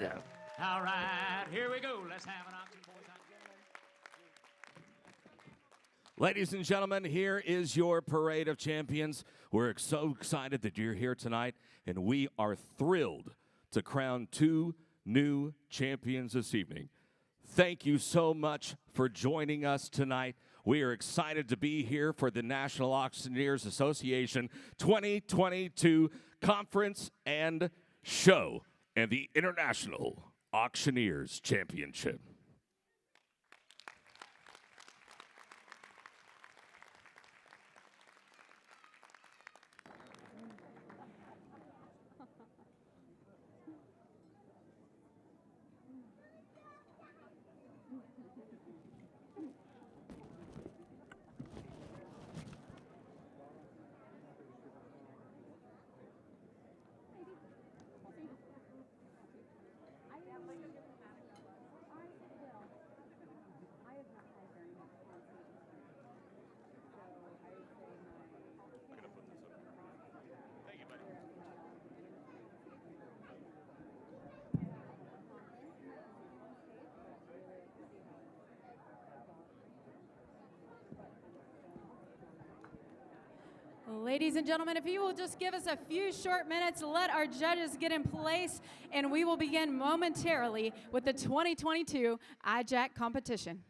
All right, here we go. Let's have an auction, boys and gentlemen. Ladies and gentlemen, here is your parade of champions. We're so excited that you're here tonight, and we are thrilled to crown 2 new champions this evening. Thank you so much for joining us tonight. We are excited to be here for the National Auctioneers Association 2022 Conference and Show and the International Auctioneers Championship. Ladies and gentlemen, if you will just give us a few short minutes, let our judges get in place, and we will begin momentarily with the 2022 IJAC competition.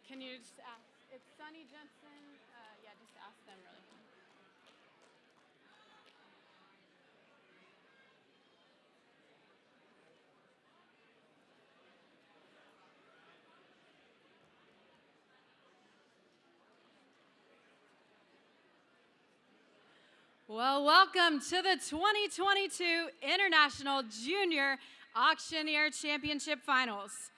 Can you just ask? It's Sunny Jensen. Yeah, just ask them really quick. Well, welcome to the 2022 International Junior Auctioneer Championship Finals.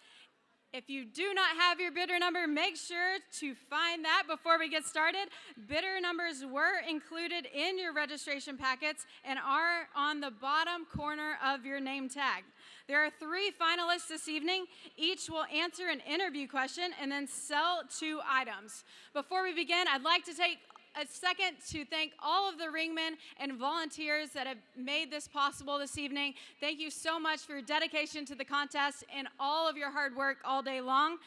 If you do not have your bidder number, make sure to find that before we get started. Bidder numbers were included in your registration packets and are on the bottom corner of your name tag. There are 3 finalists this evening. Each will answer an interview question and then sell 2 items. Before we begin, I'd like to take a second to thank all of the ringmen and volunteers that have made this possible this evening. Thank you so much for your dedication to the contest and all of your hard work all day long.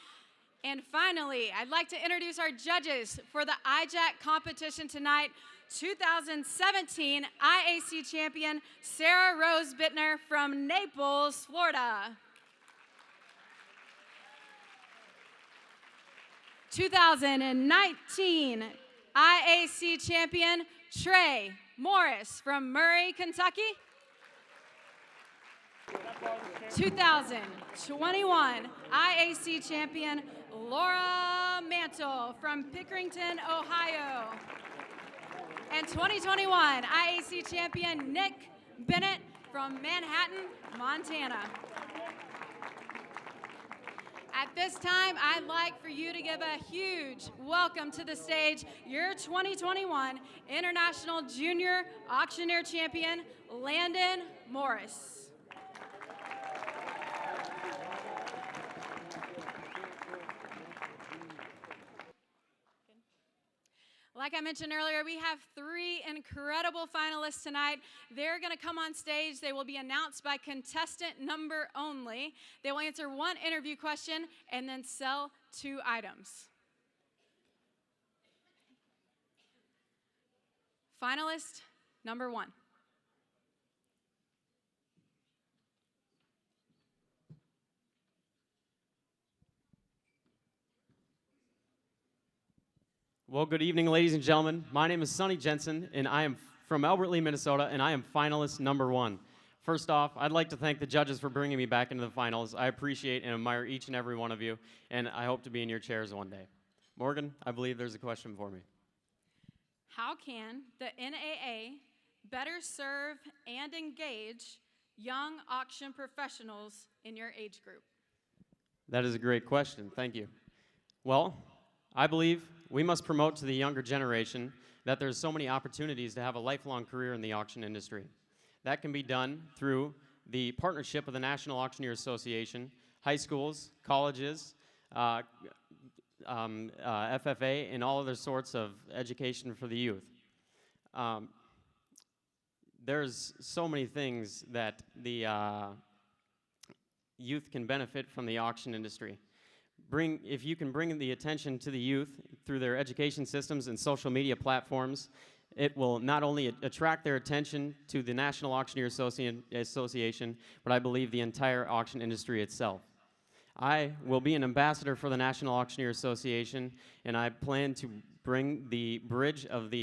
And finally, I'd like to introduce our judges for the IJAC competition tonight. 2017 IAC champion Sarah Rose Bittner from Naples, Florida. 2019 IAC champion Trey Morris from Murray, Kentucky. 2021 IAC champion Laura Mantle from Pickerington, Ohio. And 2021 IAC champion Nick Bennett from Manhattan, Montana. At this time, I'd like for you to give a huge welcome to the stage your 2021 International Junior Auctioneer Champion, Landon Morris. Like I mentioned earlier, we have 3 incredible finalists tonight. They're going to come on stage. They will be announced by contestant number only. They will answer 1 interview question and then sell 2 items. Finalist number 1. Well, good evening, ladies and gentlemen. My name is Sonny Jensen, and I am from Albert Lee, Minnesota, and I am finalist number 1. First off, I'd like to thank the judges for bringing me back into the finals. I appreciate and admire each and every one of you, and I hope to be in your chairs one day. Morgan, I believe there's a question for me. How can the NAA better serve and engage young auction professionals in your age group? That is a great question. Thank you. Well, I believe we must promote to the younger generation that there's so many opportunities to have a lifelong career in the auction industry. That can be done through the partnership of the National Auctioneer Association, high schools, colleges, FFA, and all other sorts of education for the youth. There's so many things that the youth can benefit from the auction industry. If you can bring the attention to the youth through their education systems and social media platforms, it will not only attract their attention to the National Auctioneer Association, but I believe the entire auction industry itself. I will be an ambassador for the National Auctioneer Association, and I plan to bring the bridge of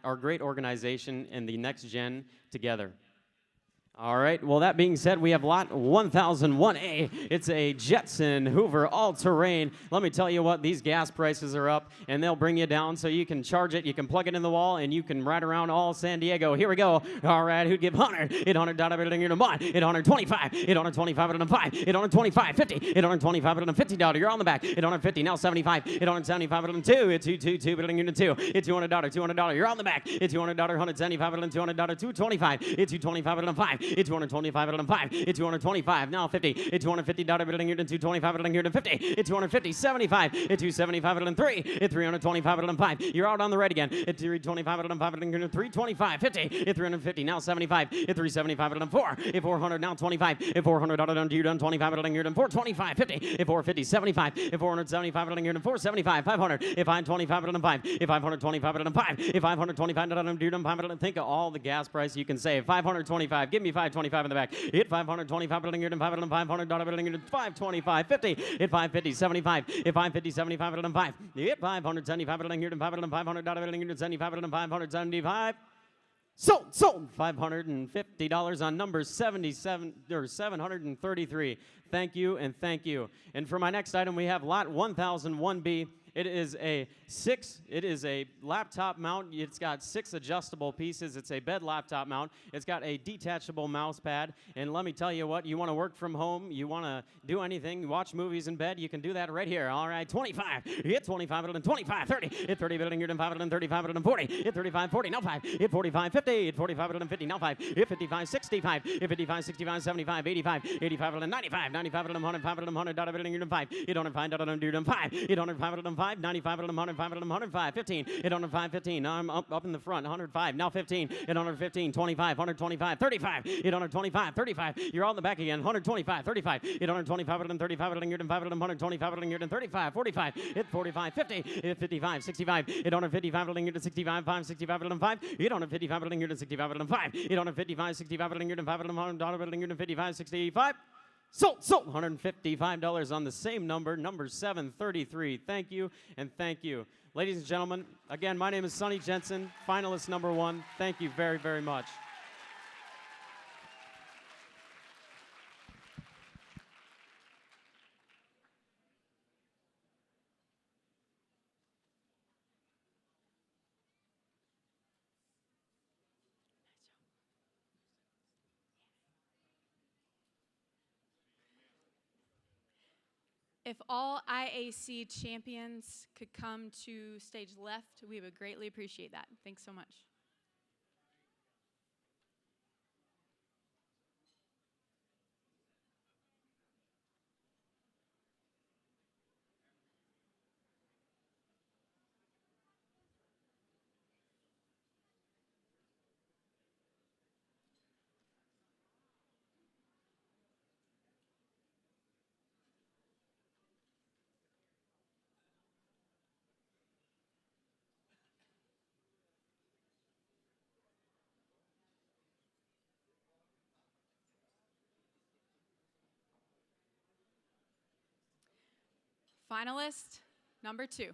our great organization and the next gen together. All right, well, that being said, we have lot 1001A. It's a Jetson Hoover all-terrain. Let me tell you what, these gas prices are up, and they'll bring you down so you can charge it, you can plug it in the wall, and you can ride around all San Diego. Here we go. All right, who'd give 100? 800 $125, 825 out of 5, 825, 50, 825 out of $50. You're on the back. 850, now 75, 875 out of 2, it's 222, building unit 2, it's $200, $200. You're on the back. It's $200, 175 out of $200, 225, it's 225 out of 5. It's 225 out of 5. It's 225. Now 50. It's $250 building unit 225 out of here to 50. It's 250. 75. It's 275 out of 3. It's 325 out of 5. You're out on the red again. It's 325 out of 5 out of 325. 50. It's 350. Now 75. It's 375 out of 4. It's 400. Now 25. It's 400 out of you done 25 out of here to 425. 50. It's 450. 75. It's 475 out of here to 475. 500. If 525 out of 5. If 525 out of 5. If 525 out of you done 5 out of think of all the gas price you can save. 525. Give me 25, 25 in the back. Hit 500, 25, $500, $500, 525, 50. Hit 550, 75. Hit 550, 75, 5. Hit 500, 75, $500, $500, 75, 575. Sold, sold. $550 on number 77 or 733. Thank you and thank you. And for my next item, we have lot 1001B. It is a laptop mount. It's got 6 adjustable pieces. It's a bed laptop mount. It's got a detachable mouse pad. And let me tell you what, you want to work from home, you want to do anything, watch movies in bed, you can do that right here. All right, 25. Hit 25, 25, 30. Hit 30, 5, 35, 40. Hit 35, 40, now 5. Hit 45, 50. Hit 45, 50, now 5. Hit 55, 65. Hit 55, 65, 75, 85. 85, 95. 95, 100, 5, 100, 5. Hit 105, 5. Hit 105, 5, 95, 105, 15. Hit 105, 15. I'm up in the front. 105, now 15. Hit 115, 25, 125, 35. Hit 125, 35. You're all in the back again. 125, 35. Hit 125, 135, 125, 35, 45. Hit 45, 50. Hit 55, 65. Hit 155, 65, 5, 65, 5. Hit 155, 65, 5. Hit 155, 65, 155, 65. Sold, sold. $155 on the same number, number 733. Thank you and thank you. Ladies and gentlemen, again, my name is Sonny Jensen, finalist number 1. Thank you very, very much. If all IAC champions could come to stage left, we would greatly appreciate that. Thanks so much. Finalist number 2.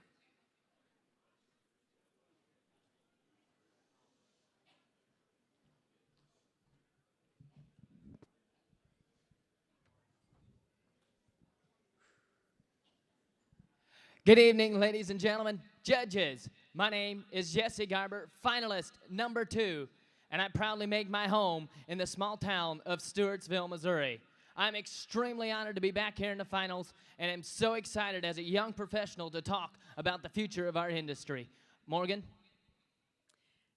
Good evening, ladies and gentlemen, judges. My name is Jesse Garber, finalist number 2, and I proudly make my home in the small town of Stewartsville, Missouri. I'm extremely honored to be back here in the finals, and I'm so excited as a young professional to talk about the future of our industry. Morgan?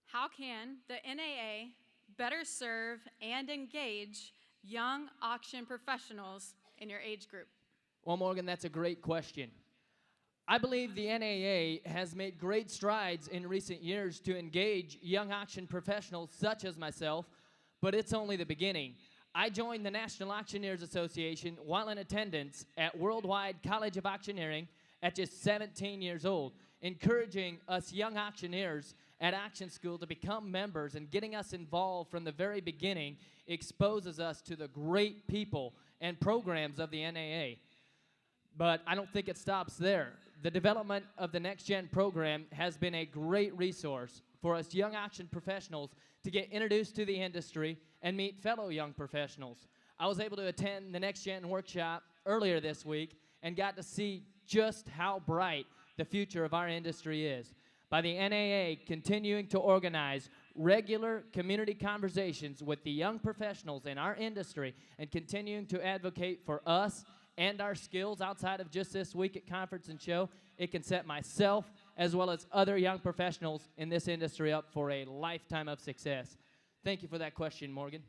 How can the NAA better serve and engage young auction professionals in your age group? Well, Morgan, that's a great question. I believe the NAA has made great strides in recent years to engage young auction professionals such as myself, but it's only the beginning. I joined the National Auctioneers Association while in attendance at Worldwide College of Auctioneering at just 17 years old, encouraging us young auctioneers at auction school to become members, and getting us involved from the very beginning exposes us to the great people and programs of the NAA. But I don't think it stops there. The development of the Next Gen program has been a great resource for us young auction professionals to get introduced to the industry and meet fellow young professionals. I was able to attend the Next Gen workshop earlier this week and got to see just how bright the future of our industry is. By the NAA continuing to organize regular community conversations with the young professionals in our industry and continuing to advocate for us and our skills outside of just this week at Conference and Show, it can set myself as well as other young professionals in this industry up for a lifetime of success. Thank you for that question, Morgan.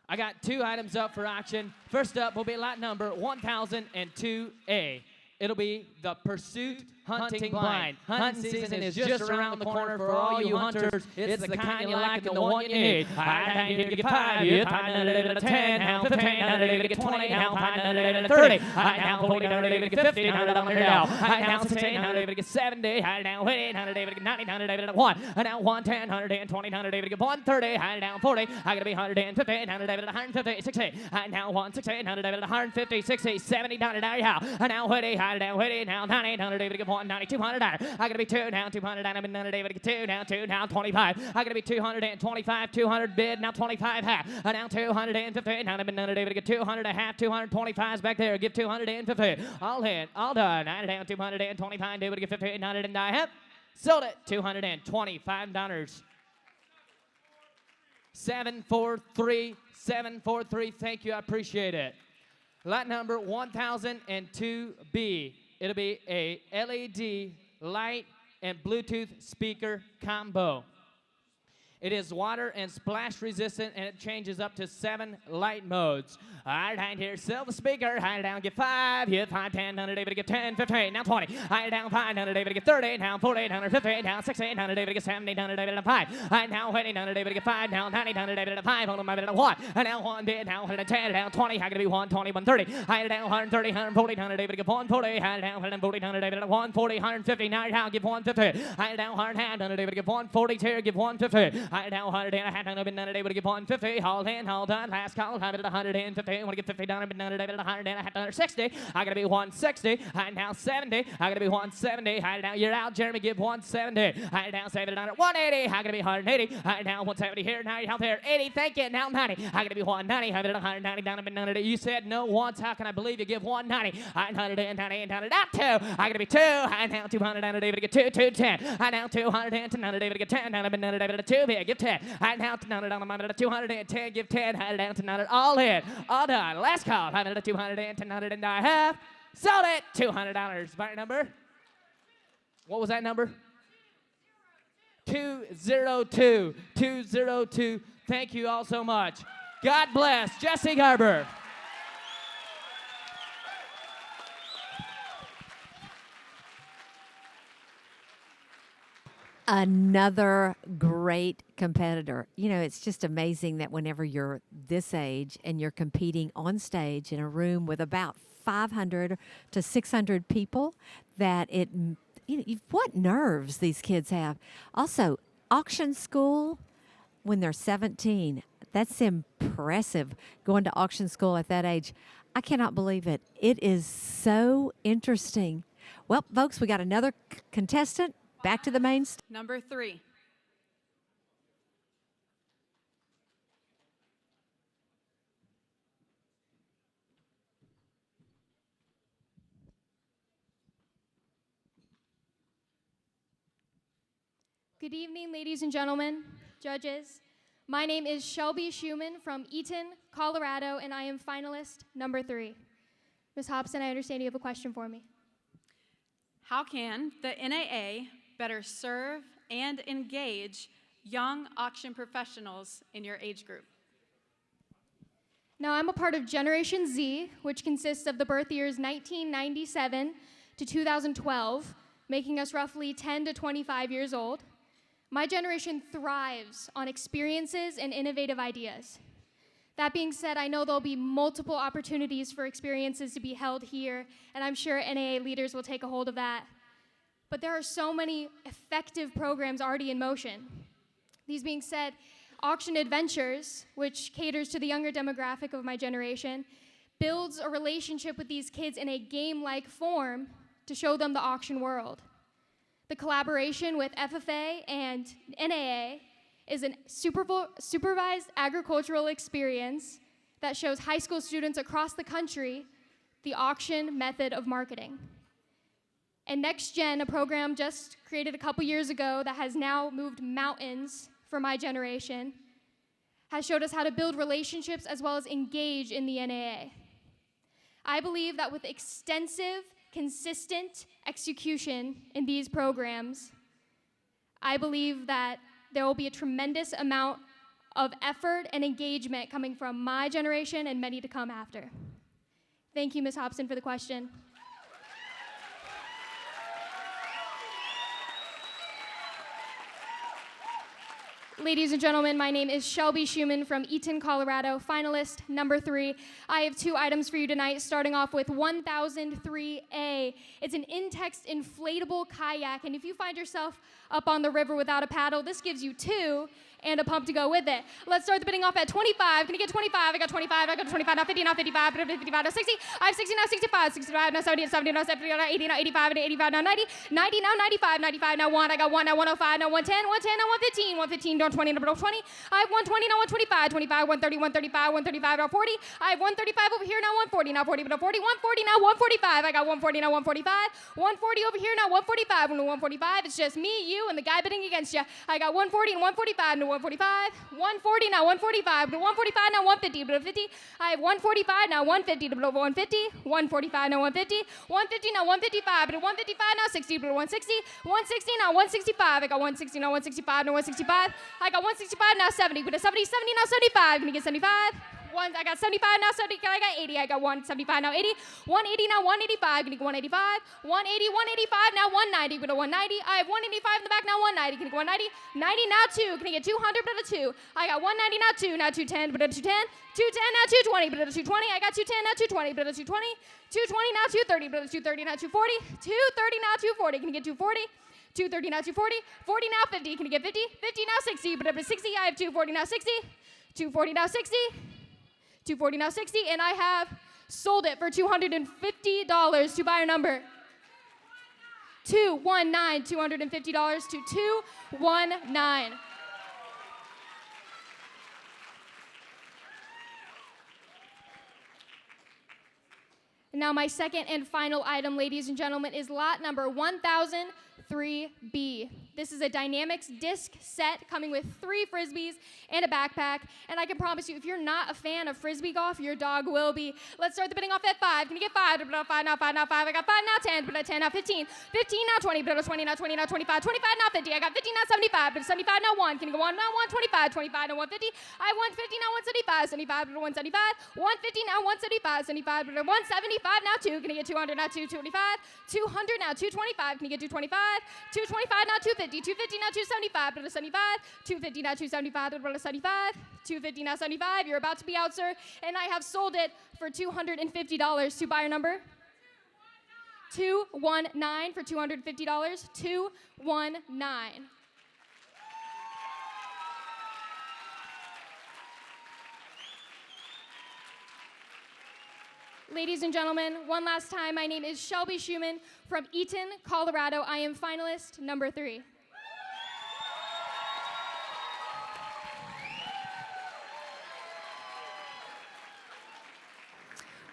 I got 2 items up for auction. First up will be lot number 1002A. It'll be the Pursuit hunting blind. Hunting season is just around the corner for all you hunters. It's the kind you like and the one you need. I need to get 5, you find it 10, now 15, now to get 20, now find it 30. I now 40, now to get 50, now now. I now 16, now to get 70, I now 80, now to get 90, now to get 1. I now 110, 120, now to get 130, I now 40, I gotta be 150, now to get 150, 60. I now 160, now to get 150, 60, 70, now to now. I now 80, I now 80, now 90, now to get 190, 200. I gotta be 2 now, 200, I'm now to get 2 now, 2 now, 25. I gotta be 225, 200 bid, now 25 half. I now 250, now I'm now to get 200 a half, 225's back there, give 250. All in, all done. I down 225, do it, get 50, 100 and I have sold it. $225. 743, 743. Thank you, I appreciate it. Lot number 1002B. It'll be a LED light and Bluetooth speaker combo. It is water and splash resistant, and it changes up to 7 light modes. All right, here's silver speaker. High down, get 5. Hit 5, 10, 100, David, get 10, 15, now 20. High down, 5, 100, David, get 30, now 40, 150, now 60, 100, David, get 70, 100, David, 5. High now, 20, 100, David, get 5, now 90, 100, David, 5. Hold on, my bit, 1. And now 1 bid, now 110, now 20. I gotta be 120, 130. High down, 130, 140, 100, David, get 140. High down, 140, 100, David, 140, 150. Now, give 150. High down, 100, David, get 142, give 150. High down, 100, I had to be none of day, would give 150. Hold in, hold on. Last call, have it at 150. Want to get 50 down, but none of day, but 100. I had 160. I gotta be 160. I now 70. I gotta be 170. I now you're out, Jeremy. Give 170. I now save it at 180. I gotta be 180. I now 170 here. Now you're out there. 80. Thank you. Now 90. I gotta be 190. Have it at 190 down, but none of day. You said no once. How can I believe you give 190? I 190 and down it out 2. I gotta be 2. I now 200 down a day, but get 2, 210. I now 210 to none of day, but get 10 down, but none of day, but 2 big. Give 10. I now to none of my 210, give 10, had it down to none all in, all done. Last call, had it at 200 to none and I have sold it. $200. Buy number. What was that number? 202. 202. Thank you all so much. God bless. Jesse Garber. Another great competitor. You know, it's just amazing that whenever you're this age and you're competing on stage in a room with about 500 to 600 people, that it, you know, what nerves these kids have. Also, auction school when they're 17, that's impressive, going to auction school at that age. I cannot believe it. It is so interesting. Well, folks, we got another contestant. Back to the main stage. Number 3. Good evening, ladies and gentlemen, judges. My name is Shelby Schumann from Eaton, Colorado, and I am finalist number 3. Ms. Hobson, I understand you have a question for me. How can the NAA better serve and engage young auction professionals in your age group? Now, I'm a part of Generation Z, which consists of the birth years 1997 to 2012, making us roughly 10 to 25 years old. My generation thrives on experiences and innovative ideas. That being said, I know there'll be multiple opportunities for experiences to be held here, and I'm sure NAA leaders will take a hold of that. But there are so many effective programs already in motion. These being said, Auction Adventures, which caters to the younger demographic of my generation, builds a relationship with these kids in a game-like form to show them the auction world. The collaboration with FFA and NAA is a supervised agricultural experience that shows high school students across the country the auction method of marketing. And Next Gen, a program just created a couple years ago that has now moved mountains for my generation, has showed us how to build relationships as well as engage in the NAA. I believe that with extensive, consistent execution in these programs, I believe that there will be a tremendous amount of effort and engagement coming from my generation and many to come after. Thank you, Ms. Hobson, for the question. Ladies and gentlemen, my name is Shelby Schumann from Eaton, Colorado, finalist number 3. I have 2 items for you tonight, starting off with 1003A. It's an in-text inflatable kayak, and if you find yourself up on the river without a paddle, this gives you 2 and a pump to go with it. Let's start the bidding off at 25. Can you get 25? I got 25, I got 25, now 50, now 55, now 55, now 60. I have 60, now 65, 65, now 70, 70, now 70, now 80, now 85, now 85, now 90, 90, now 95, 95, now 1. I got 1, now 105, now 110, 110, now 115, 115, now 20, now 20. I have 120, now 125, 25, 130, 135, 135, now 40. I have 135 over here, now 140, now 40, now 40, 140, now 145. I got 140, now 145, 140 over here, now 145, now 145. It's just me, you, and the guy bidding against you. I got 140 and 145, now 145, 140, now 145, to 145, now 150, to 50. I have 145, now 150, to 150, 145, now 150, 150, now 155, to 155, now 60, to 160, 160, now 165. I got 160, now 165, now 165. I got 165, now 70, to 70, 70, now 75. Can you get 75? I got 75 now, 70, I got 80. I got 175 now 80, 180 now 185. Can you get 185? 180, 185 now 190. Go to 190. I have 185 in the back now 190. Can you get 190? 90 now 2. Can you get 200? But a 2. I got 190 now 2. Now 210. But a 210. 210 now 220. But a 220. I got 210 now 220. But a 220. 220 now 230. But a 230 now 240. 230 now 240. Can you get 240? 230 now 240. 40 now 50. Can you get 50? 50 now 60. But a 60. I have 240 now 60. 240 now 60. 240 now 60, and I have sold it for $250 to buyer number 219, $250 to 219. Now my second and final item, ladies and gentlemen, is lot number 1003B. This is a Dynamics disc set coming with 3 Frisbees and a backpack. And I can promise you, if you're not a fan of Frisbee golf, your dog will be. Let's start the bidding off at 5. Can you get 5? 5 now, 5 now, 5. I got 5 now 10, but 10 now 15. 15 now 20, but 20 now 20 now 25. 25 now 50. I got 50 now 75, but 75 now 1. Can you go 1 now 125? 25 now 150. I have 150 now 175. 75 but 175. 150 now 175. 75 but 175 now 2. Can you get 200 now 225? 200 now 225. Can you get 225? 225 now 250. 250 now 275, but a 75. 250 now 275, but a 75. 250 now 75. You're about to be out, sir. And I have sold it for $250 to buyer number 219 for $250. 219. Ladies and gentlemen, one last time, my name is Shelby Schumann from Eaton, Colorado. I am finalist number 3.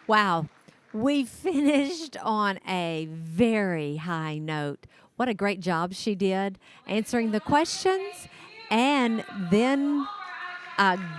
Wow, we finished on a very high note. What a great job she did answering the questions and then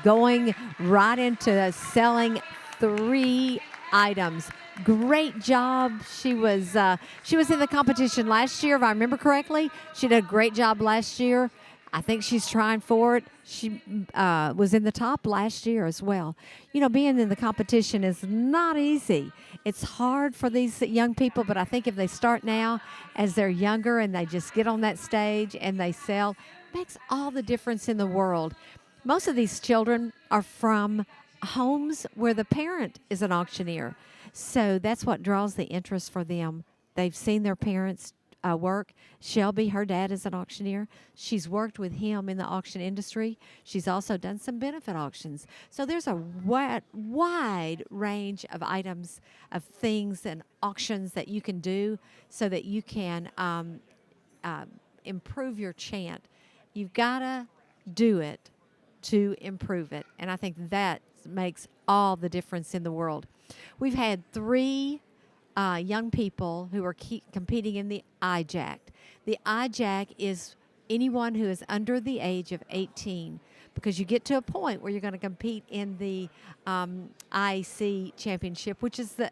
going right into selling 3 items. Great job. She was in the competition last year, if I remember correctly. She did a great job last year. I think she's trying for it. She was in the top last year as well. You know, being in the competition is not easy. It's hard for these young people, but I think if they start now as they're younger and they just get on that stage and they sell, it makes all the difference in the world. Most of these children are from homes where the parent is an auctioneer. So that's what draws the interest for them. They've seen their parents work. Shelby, her dad is an auctioneer. She's worked with him in the auction industry. She's also done some benefit auctions. So there's a wide range of items, of things and auctions that you can do so that you can improve your chant. You've got to do it to improve it. And I think that makes all the difference in the world. We've had 3 young people who are competing in the IJAC. The IJAC is anyone who is under the age of 18, because you get to a point where you're going to compete in the IAC championship, which is the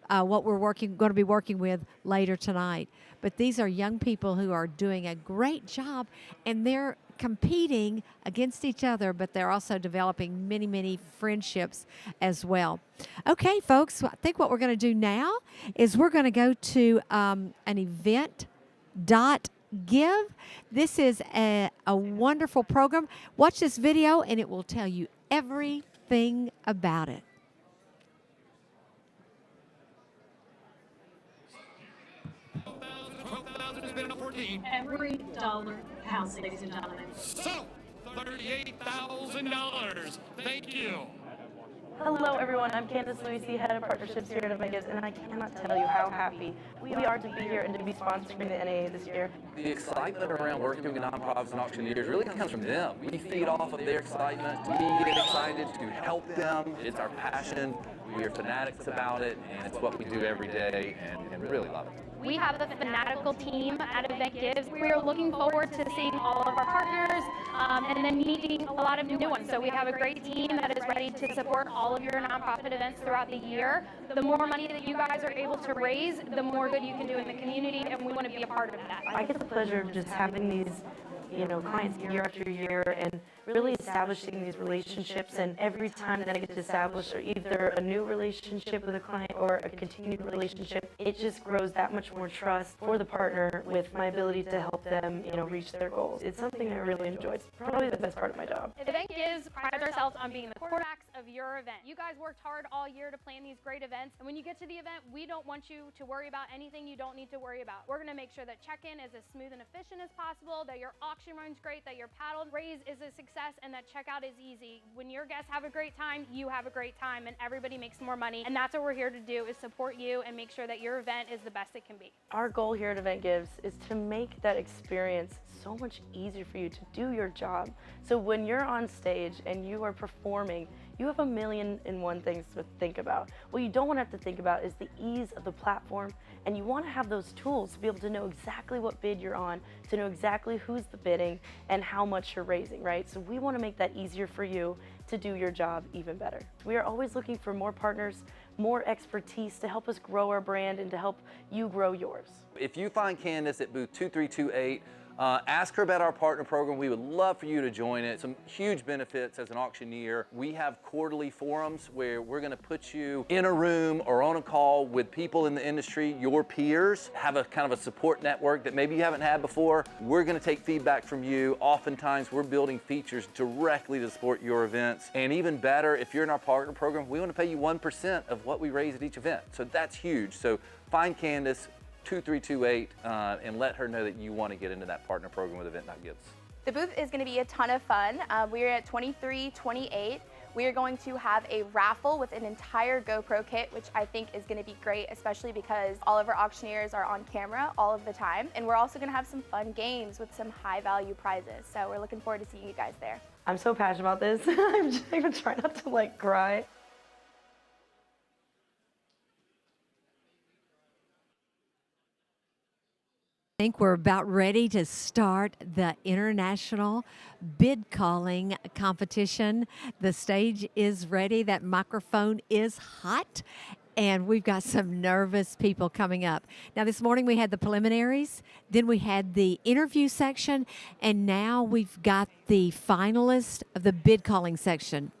what we're going to be working with later tonight. But these are young people who are doing a great job, and they're competing against each other, but they're also developing many, many friendships as well. Okay, folks, I think what we're going to do now is we're going to go to an event.gov Give. This is a wonderful program. Watch this video, and it will tell you everything about it. Every dollar counts, ladies and gentlemen. So, $38,000. Thank you. Hello, everyone. I'm Candace Luisi, Head of Partnerships here at Event Gives, and I cannot tell you how happy we are to be here and to be sponsoring the NAA this year. The excitement around working with nonprofits and auctioneers really comes from them. We feed off of their excitement. We get excited to help them. It's our passion. We are fanatics about it, and it's what we do every day, and really love it. We have the fanatical team at Event Gives. We are looking forward to seeing all of our partners and then meeting a lot of new ones. So we have a great team that is ready to support all of your nonprofit events throughout the year. The more money that you guys are able to raise, the more good you can do in the community, and we want to be a part of that. I get the pleasure of just having these clients year after year and really establishing these relationships, and every time that I get to establish either a new relationship with a client or a continued relationship, it just grows that much more trust for the partner with my ability to help them, reach their goals. It's something I really enjoy. It's probably the best part of my job. Event Gives prides ourselves on being the quarterbacks of your event. You guys worked hard all year to plan these great events, and when you get to the event, we don't want you to worry about anything you don't need to worry about. We're going to make sure that check-in is as smooth and efficient as possible, that your auction runs great, that your paddle raise is a success, and that checkout is easy. When your guests have a great time, you have a great time, and everybody makes more money. And that's what we're here to do, is support you and make sure that your event is the best it can be. Our goal here at Event Gives is to make that experience so much easier for you to do your job. So when you're on stage and you are performing, you have 1,000,001 things to think about. What you don't want to have to think about is the ease of the platform, and you want to have those tools to be able to know exactly what bid you're on, to know exactly who's the bidding and how much you're raising, right? So we want to make that easier for you to do your job even better. We are always looking for more partners, more expertise to help us grow our brand and to help you grow yours. If you find Candace at booth 2328, ask her about our partner program. We would love for you to join it. Some huge benefits as an auctioneer. We have quarterly forums where we're going to put you in a room or on a call with people in the industry, your peers, have a kind of a support network that maybe you haven't had before. We're going to take feedback from you. Oftentimes we're building features directly to support your events. And even better, if you're in our partner program, we want to pay you 1% of what we raise at each event. So that's huge. So find Candace 2328 and let her know that you want to get into that partner program with Event.Gives. The booth is going to be a ton of fun. We're at 2328. We are going to have a raffle with an entire GoPro kit, which I think is going to be great, especially because all of our auctioneers are on camera all of the time. And we're also going to have some fun games with some high value prizes. So we're looking forward to seeing you guys there. I'm so passionate about this. I'm just going to try not to cry. I think we're about ready to start the international bid calling competition. The stage is ready. That microphone is hot. And we've got some nervous people coming up. Now, this morning we had the preliminaries, then we had the interview section, and now we've got the finalist of the bid calling section.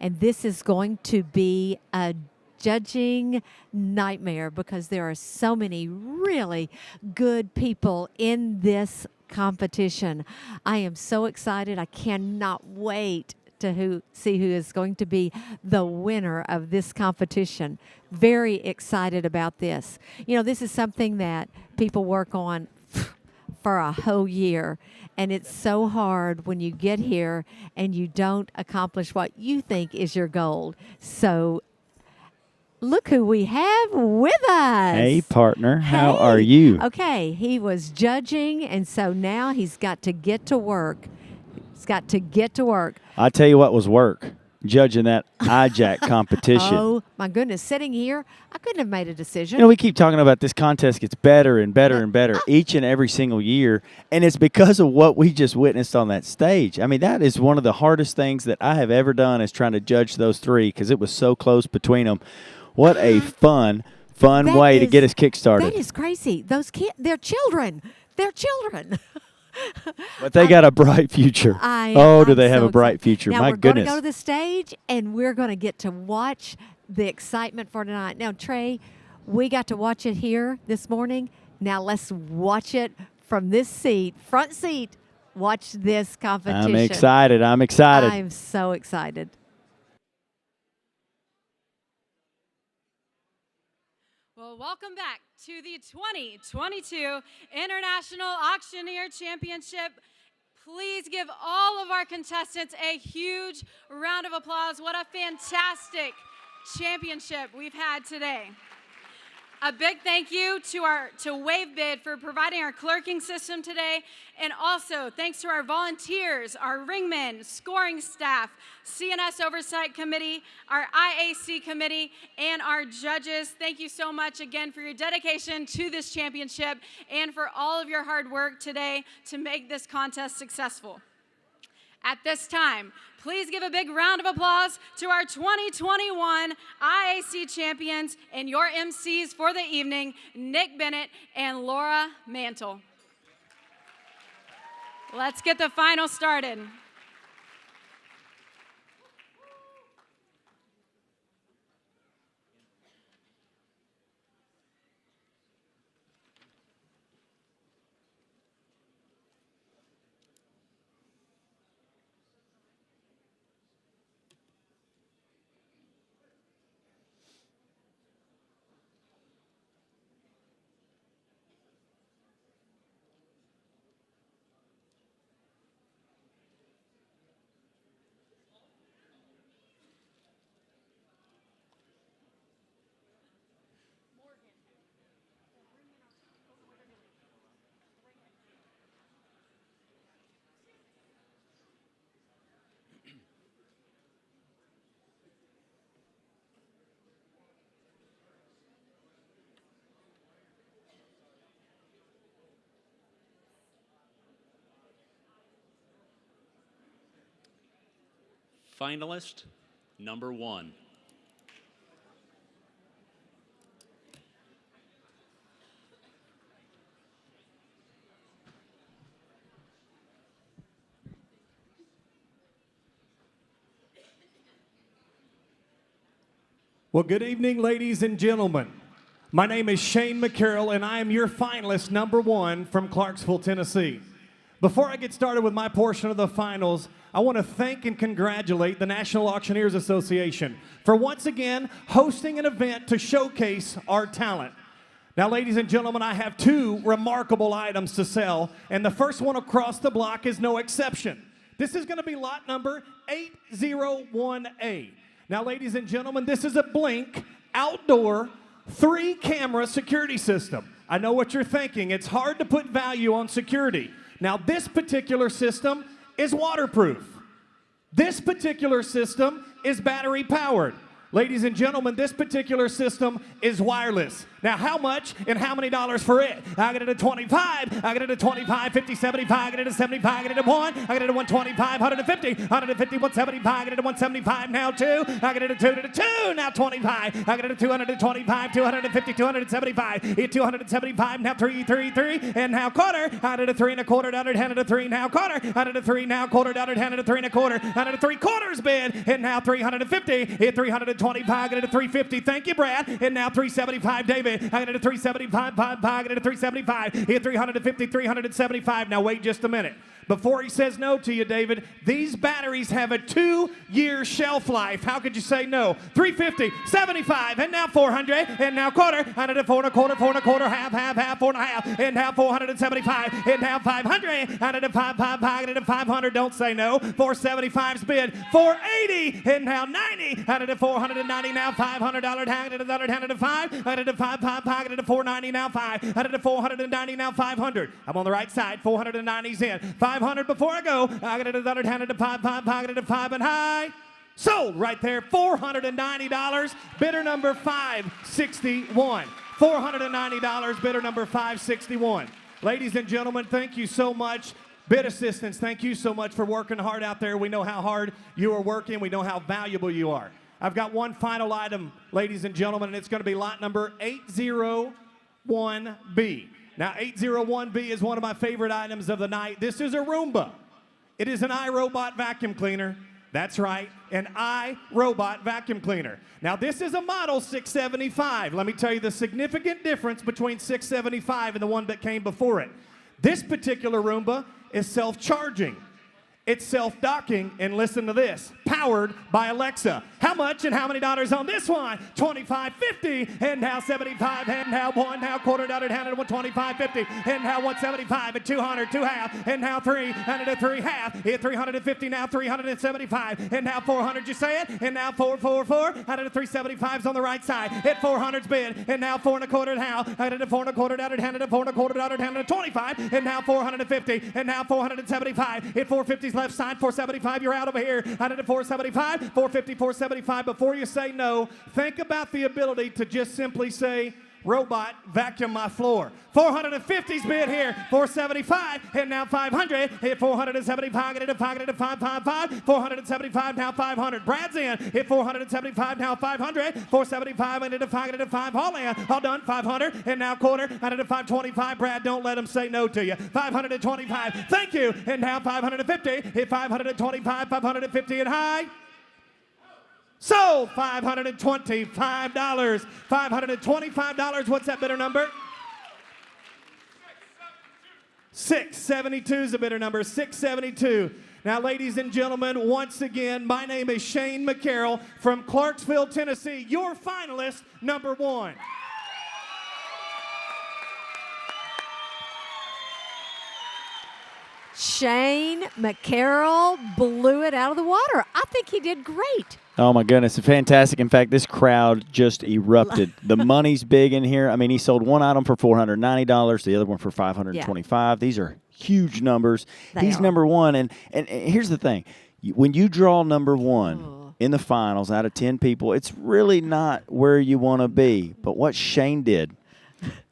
And this is going to be a judging nightmare because there are so many really good people in this competition. I am so excited. I cannot wait to see who is going to be the winner of this competition. Very excited about this. You know, this is something that people work on for a whole year, and it's so hard when you get here and you don't accomplish what you think is your goal. So look who we have with us. Hey, partner. How Hey. are you? Okay, he was judging, and so now he's got to get to work. He's got to get to work. I tell you what was work, judging that IJAC competition. Oh, my goodness. Sitting here, I couldn't have made a decision. You know, we keep talking about this contest gets better and better and better each and every single year, and it's because of what we just witnessed on that stage. I mean, that is one of the hardest things that I have ever done is trying to judge those three because it was so close between them. What a fun way to get us kickstarted. That is crazy. Those kids, they're children. They're children. But they got a bright future. Do I'm they have so a bright excited. future? Now My we're goodness. going to go to the stage, and we're going to get to watch the excitement for tonight. Now, Trey, we got to watch it here this morning. Now let's watch it from this seat, front seat, watch this competition. I'm excited. I'm excited. I'm so excited. Well, welcome back to the 2022 International Auctioneer Championship. Please give all of our contestants a huge round of applause. What a fantastic championship we've had today. A big thank you to WaveBid for providing our clerking system today, and also thanks to our volunteers, our ringmen, scoring staff, CNS Oversight Committee, our IAC committee, and our judges. Thank you so much again for your dedication to this championship and for all of your hard work today to make this contest successful. At this time, please give a big round of applause to our 2021 IAC champions and your MCs for the evening, Nick Bennett and Laura Mantle. Let's get the final started. Finalist number 1. Well, good evening, ladies and gentlemen. My name is Shane McCarroll, and I am your finalist number 1 from Clarksville, Tennessee. Before I get started with my portion of the finals, I want to thank and congratulate the National Auctioneers Association for once again hosting an event to showcase our talent. Now, ladies and gentlemen, I have 2 remarkable items to sell, and the first one across the block is no exception. This is going to be lot number 801A. Now, ladies and gentlemen, this is a Blink outdoor 3-camera security system. I know what you're thinking. It's hard to put value on security. Now, this particular system is waterproof. This particular system is battery powered. Ladies and gentlemen, this particular system is wireless. Now, how much and how many dollars for it? I got it at 25, I got it at 25, 50, 75, I got it at 75, I got it at 1, I got it at 125, 150, 150, 175, I got it at 175, now 2, I got it at 2, now 25, I got it at 225, 250, 275, 275, now 3, and now quarter, I got it at 3 1/4, I got it at 3, now quarter, I got it at 3, now quarter, I got it at 3 1/4, I got it at 3/4 bid, and now 350, 325, I got it at 350, thank you, Brad, and now 375, David, I got it at 375, I got it at 375, hit 350, 375. Now wait just a minute. Before he says no to you, David, these batteries have a 2-year shelf life. How could you say no? 350, 75, and now 400, and now quarter, I got it at 4 1/4, half, 4 1/2, and now 475, and now 500, I got it at 5, I got it at 500, don't say no. 475's bid, 480, and now 90, I got it at 490, now $500, I got it at 5, I got it at 5, I got it at 490, now 5, I got it at 490, now 500. I'm on the right side, 490's in, 500 before I go, I got it at 100 to 5, I got it at 5 and high. Sold right there, $490, bidder number 561. $490, bidder number 561. Ladies and gentlemen, thank you so much. Bid assistants, thank you so much for working hard out there. We know how hard you are working. We know how valuable you are. I've got one final item, ladies and gentlemen, and it's going to be lot number 801B. Now, 801B is one of my favorite items of the night. This is a Roomba. It is an iRobot vacuum cleaner. That's right, an iRobot vacuum cleaner. Now, this is a model 675. Let me tell you the significant difference between 675 and the one that came before it. This particular Roomba is self-charging. It's self-docking, and listen to this, powered by Alexa. How much and how many dollars on this one? $25.50, and now $75, and now $1, now $quarter, and now $25.50, and now $175, and $200, two half, and now $300, and $3 half, and $350, now $375, and now $400, you say it, and now $444, out of the $375's on the right side, at $400's bid, and now $4 1/4 now, out of the $4 1/4, out of $4 1/4, out of $25, and now $450, and now $475, at $450's left side, $475, you're out over here, out of the $475, $450, $475. Before you say no, think about the ability to just simply say, robot, vacuum my floor. 450's bid here, 475, and now 500, hit 475, get it to 555, 475, now 500. Brad's in, hit 475, now 500, 475, and into 5, all in, all done, 500, and now quarter, and into 525. Brad, don't let him say no to you. 525, thank you, and now 550, hit 525, 550 and high. So $525. $525. What's that bidder number? 672 is the bidder number. 672. Now, ladies and gentlemen, once again, my name is Shane McCarroll from Clarksville, Tennessee. Your finalist, number 1. Shane McCarroll blew it out of the water. I think he did great. Oh, my goodness. Fantastic. In fact, this crowd just erupted. The money's big in here. I mean, he sold one item for $490, the other one for $525. Yeah. These are huge numbers. He's number 1. And here's the thing. When you draw number 1 in the finals out of 10 people, it's really not where you want to be. But what Shane did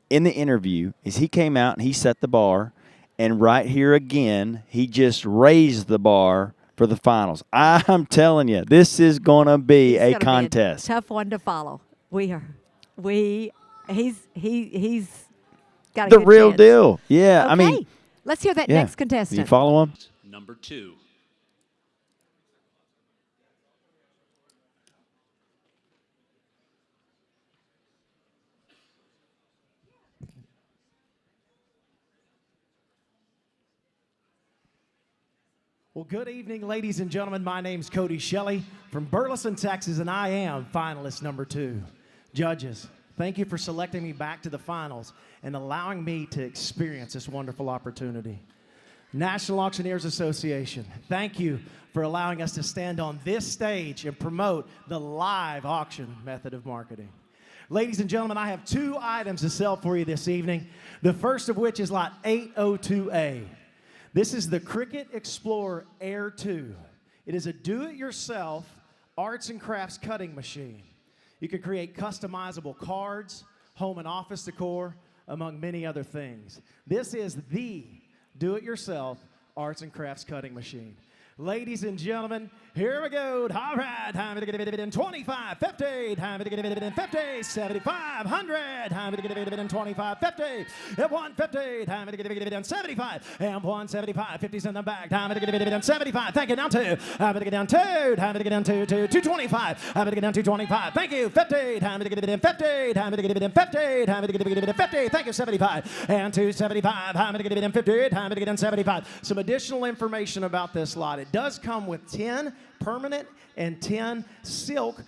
in the interview is he came out and he set the bar. And right here again, he just raised the bar for the finals. I'm telling you, this is going to be a contest. Be a tough one to follow. He's got a the good real chance. deal. Yeah, okay. I mean, let's hear that next contestant. You follow him? Number 2. Well, good evening, ladies and gentlemen. My name's Cody Shelley from Burleson, Texas, and I am finalist number 2. Judges, thank you for selecting me back to the finals and allowing me to experience this wonderful opportunity. National Auctioneers Association, thank you for allowing us to stand on this stage and promote the live auction method of marketing. Ladies and gentlemen, I have 2 items to sell for you this evening, the first of which is lot 802A. This is the Cricut Explorer Air 2. It is a do-it-yourself arts and crafts cutting machine. You can create customizable cards, home and office decor, among many other things. This is the do-it-yourself arts and crafts cutting machine. Ladies and gentlemen, here we go. All right, time to get a bit in 25, 50, time to get a bit in 50, 75, 100, time to get a bit in 25, 50, 150, time to get a bit in 75, and 175, 50's in the back, time to get a bit in 75, thank you, down 2, time to get down 2, time to get down 2, 225, time to get down 225, thank you, 50, time to get a bit in 50, time to get a bit in 50, time to get a bit in 50, thank you, 75, and 275, time to get a bit in 50, time to get in 75. Some additional information about this lot. It does come with 10 permanent and 10 silk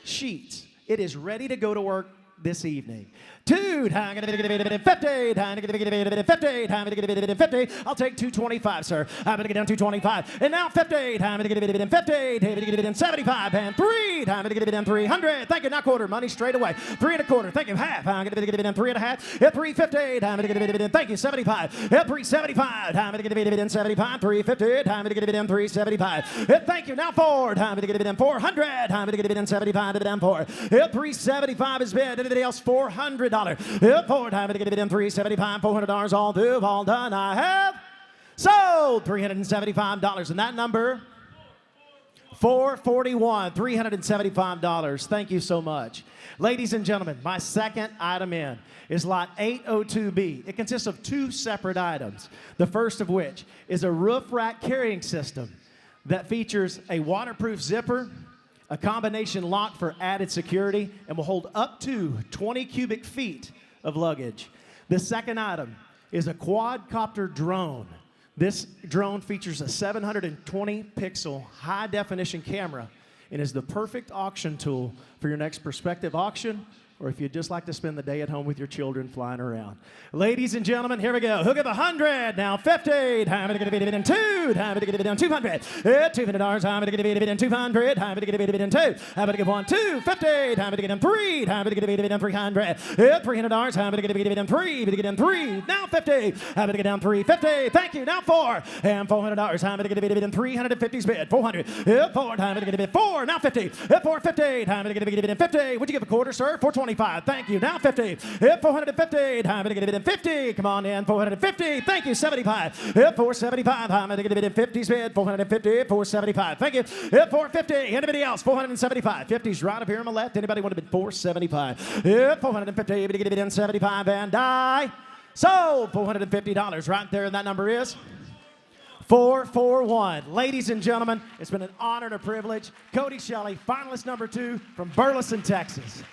sheets. It is ready to go to work this evening. 2, time to get a bit in 50, time to get a bit in 50, time to get a bit in 50. I'll take 225, sir. I'm going to get down 225. And now 50, time to get a bit in 50, time to get a bit in 75, and 3, time to get a bit in 300. Thank you, not quarter, money straight away. 3 1/4, thank you, half. I'm going to get a bit in 3 1/2. At 350, time to get a bit in, thank you, 75. At 375, time to get a bit in 75, 350, time to get a bit in 375. Thank you, now 4, time to get a bit in 400, time to get a bit in 75, to down 4. At 375 is bid. Anybody else? $400. $4, time to get a bit in 375, $400 all due, all done. I have sold $375, and that number, $441, $375. Thank you so much. Ladies and gentlemen, my second item in is lot 802B. It consists of 2 separate items, the first of which is a roof rack carrying system that features a waterproof zipper, a combination lock for added security, and will hold up to 20 cubic feet of luggage. The second item is a quadcopter drone. This drone features a 720 pixel high definition camera and is the perfect auction tool for your next prospective auction, or if you'd just like to spend the day at home with your children flying around. Ladies and gentlemen, here we go. Who'll give 100? Now 50. Time to get a bit in 2. Time to get a bit in 200. $200. Time to get a bit in 200. Time to get a bit in 2. How to give 1, 2, 50. Time to get in 3. Time to get a bit in 300. $300. Time to get a bit in 3. To get in 3. Now 50. How to get down 350. Thank you. Now 4. And $400. Time to get a bit in 350's bid. 400. 4. Time to get a bit 4. Now 50. 450. Time to get a bit in 50. Would you give a quarter, sir? 425. Thank you. Now 50. 450. Time to get a bit in 50. Come on in. 450. Thank you. 75. 475. Time to get a bit in 50's bid. 450. 475. Thank you. 450. Anybody else? 475. 50's right up here on my left. Anybody want to bid 475? 450. Get a bit in 75 and die. So $450 right there, and that number is 441. Ladies and gentlemen, it's been an honor and a privilege. Cody Shelley, finalist number 2 from Burleson, Texas.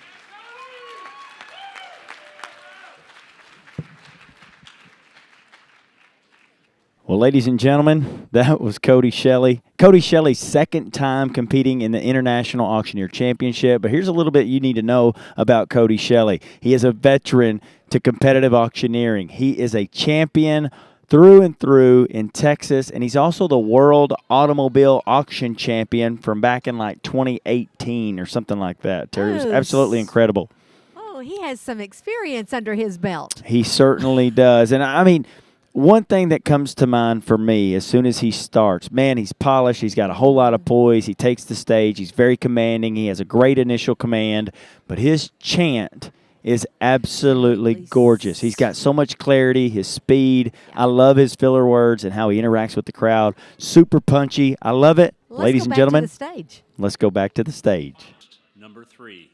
Well, ladies and gentlemen, that was Cody Shelley. Cody Shelley's second time competing in the International Auctioneer Championship. But here's a little bit you need to know about Cody Shelley. He is a veteran to competitive auctioneering. He is a champion through and through in Texas, and he's also the World Automobile Auction Champion from back in like 2018 or something like that. Terry, was absolutely incredible. Oh, he has some experience under his belt. He certainly does. And I mean, one thing that comes to mind for me as soon as he starts, man, he's polished. He's got a whole lot of poise. He takes the stage. He's very commanding. He has a great initial command. But his chant is absolutely gorgeous. He's got so much clarity, his speed. I love his filler words and how he interacts with the crowd. Super punchy. I love it. Ladies and gentlemen, let's go back to the stage. Number 3.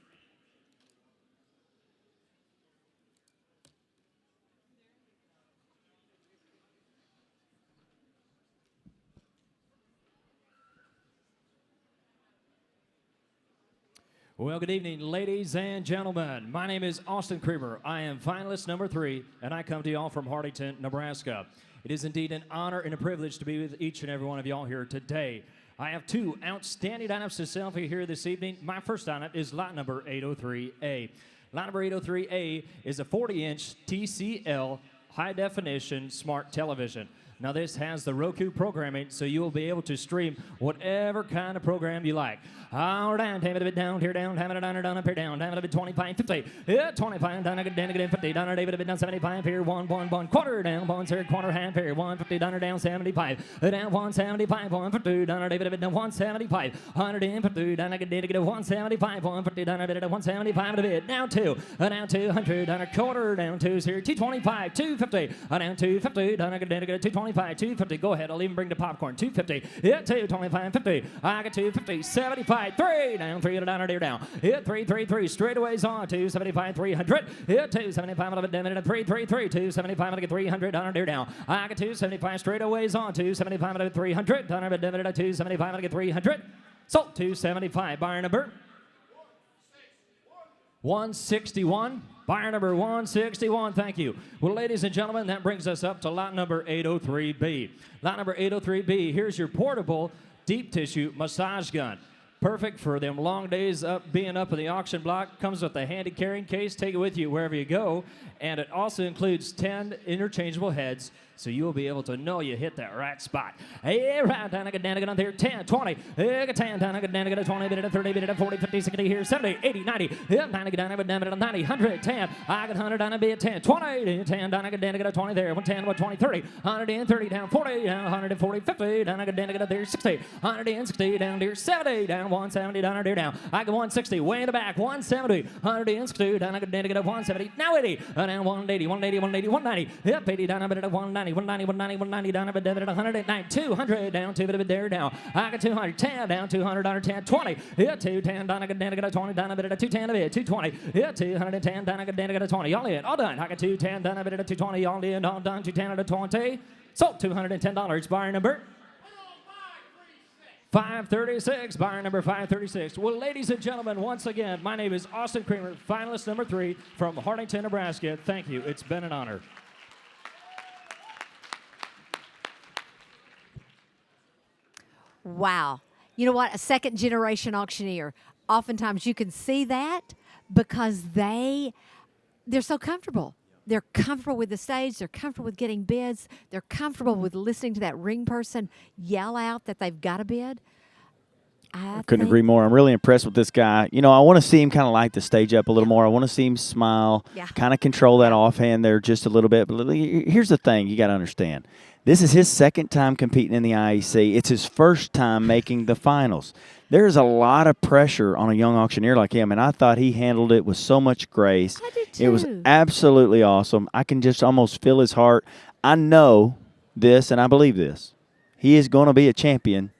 Well, good evening, ladies and gentlemen. My name is Austin Creamer. I am finalist number 3, and I come to y'all from Hartington, Nebraska. It is indeed an honor and a privilege to be with each and every one of y'all here today. I have 2 outstanding lineups to sell for you here this evening. My first lineup is lot number 803A. Lot number 803A is a 40-inch TCL high-definition smart television. Now, this has the Roku programming, so you will be able to stream whatever kind of program you like. All down, have it a bit down, here down, have it down, down, up here down, have it a bit 25, 50, yeah, 25, down, negative 50, down, David a bit down, 75 here, 1, quarter down, bones here, quarter half here, 150, down, 75, down, 175, 150, down, David a bit down, 175, 150, down, negative 175, 150, down, a bit 175 a bit, down 2, down 200, down a quarter, down 2's here, 225, 250, down 250, down, negative 225. 250, go ahead, I'll even bring the popcorn. 250, yeah, 225, 50. I got 250, 75, 3, down, 3, down, there, down. Yeah, 3, straightaways on, 275, 300. Yeah, 275, I'll down, 3, 275, I'll get 300, down, there, down. I got 275, straightaways on, 275, I'll get 300, down, 275, I'll get 300. So, 275, buyer number 161. Buyer number 161, thank you. Well, ladies and gentlemen, that brings us up to lot number 803B. Lot number 803B, here's your portable deep tissue massage gun. Perfect for them long days being up in the auction block. Comes with a handy carrying case. Take it with you wherever you go. And it also includes 10 interchangeable heads, so you'll be able to know you hit that right spot. Hey, right down, I get down, on there, 10, 20, 10, down, I get down, I get 20, bit 30, 40, 50, 60, here, 70, 80, 90, yeah, 90, down, I get down, 90, 100, 10, I get 100, down, a bit 10, 20, 10, down, I get down, I get 20 there, 110, 20, 30, 130, down, 40, down, 140, 50, down, I get down, I get there, 60, 160, down there, 70, down, 170, down there, down, I get 160, way in the back, 170, 160, down, I get down, I get 170, now 80, down, 180, 180, 180, 190, yep, 80, down, I get 190, 190, down, a bit 109, 200, down, 2 bit there, down. I got 200, 10, down, 200, 10, 20, yeah, 210, down, I got 20, down, a bit 210, a bit, 220, yeah, 210, down, I got 20, all in, all done. I got 210, down, a bit 220, all in, all done, 210, 20. So, $210, buyer number 536, buyer number 536. Well, ladies and gentlemen, once again, my name is Austin Creamer, finalist number 3 from Hartington, Nebraska. Thank you. It's been an honor. wow. You know what? A second generation auctioneer. Oftentimes you can see that because they're so comfortable. They're comfortable with the stage. They're comfortable with getting bids. They're comfortable with listening to that ring person yell out that they've got a bid. I Couldn't think- agree more. I'm really impressed with this guy. You know, I want to see him kind of light the stage up a little more. I want to see him smile, kind of control that offhand there just a little bit. But here's the thing you got to understand. This is his second time competing in the IEC. It's his first time making the finals. There's a lot of pressure on a young auctioneer like him, and I thought he handled it with so much grace. I did too. It was absolutely awesome. I can just almost feel his heart. I know this, and I believe this. He is going to be a champion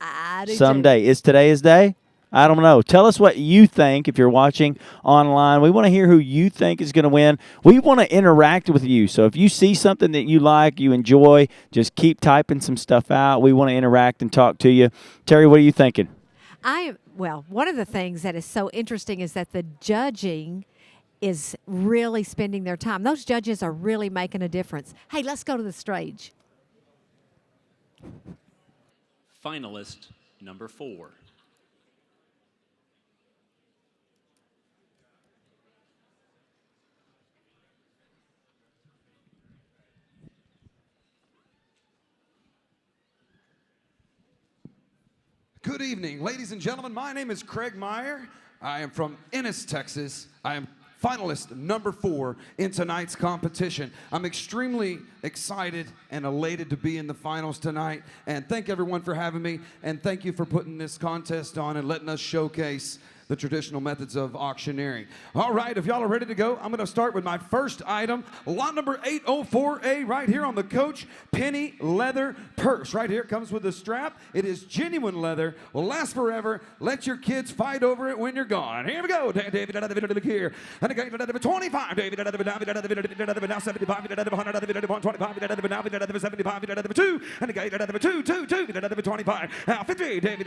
someday. Is today his day? I don't know. Tell us what you think if you're watching online. We want to hear who you think is going to win. We want to interact with you. So if you see something that you like, you enjoy, just keep typing some stuff out. We want to interact and talk to you. Terry, what are you thinking? Well, one of the things that is so interesting is that the judging is really spending their time. Those judges are really making a difference. Hey, let's go to the stage. Finalist number 4. Good evening, ladies and gentlemen. My name is Craig Meyer. I am from Ennis, Texas. I am finalist number 4 in tonight's competition. I'm extremely excited and elated to be in the finals tonight. And thank everyone for having me. And thank you for putting this contest on and letting us showcase the traditional methods of auctioneering. All right, if y'all are ready to go, I'm going to start with my first item, lot number 804A, right here on the Coach Penny leather purse. Right here, it comes with a strap. It is genuine leather, will last forever. Let your kids fight over it when you're gone. Here we go. David, here. And again, 25. David, now 75. 125. Now 75. 2. And again, 2. 25. Now 50. David,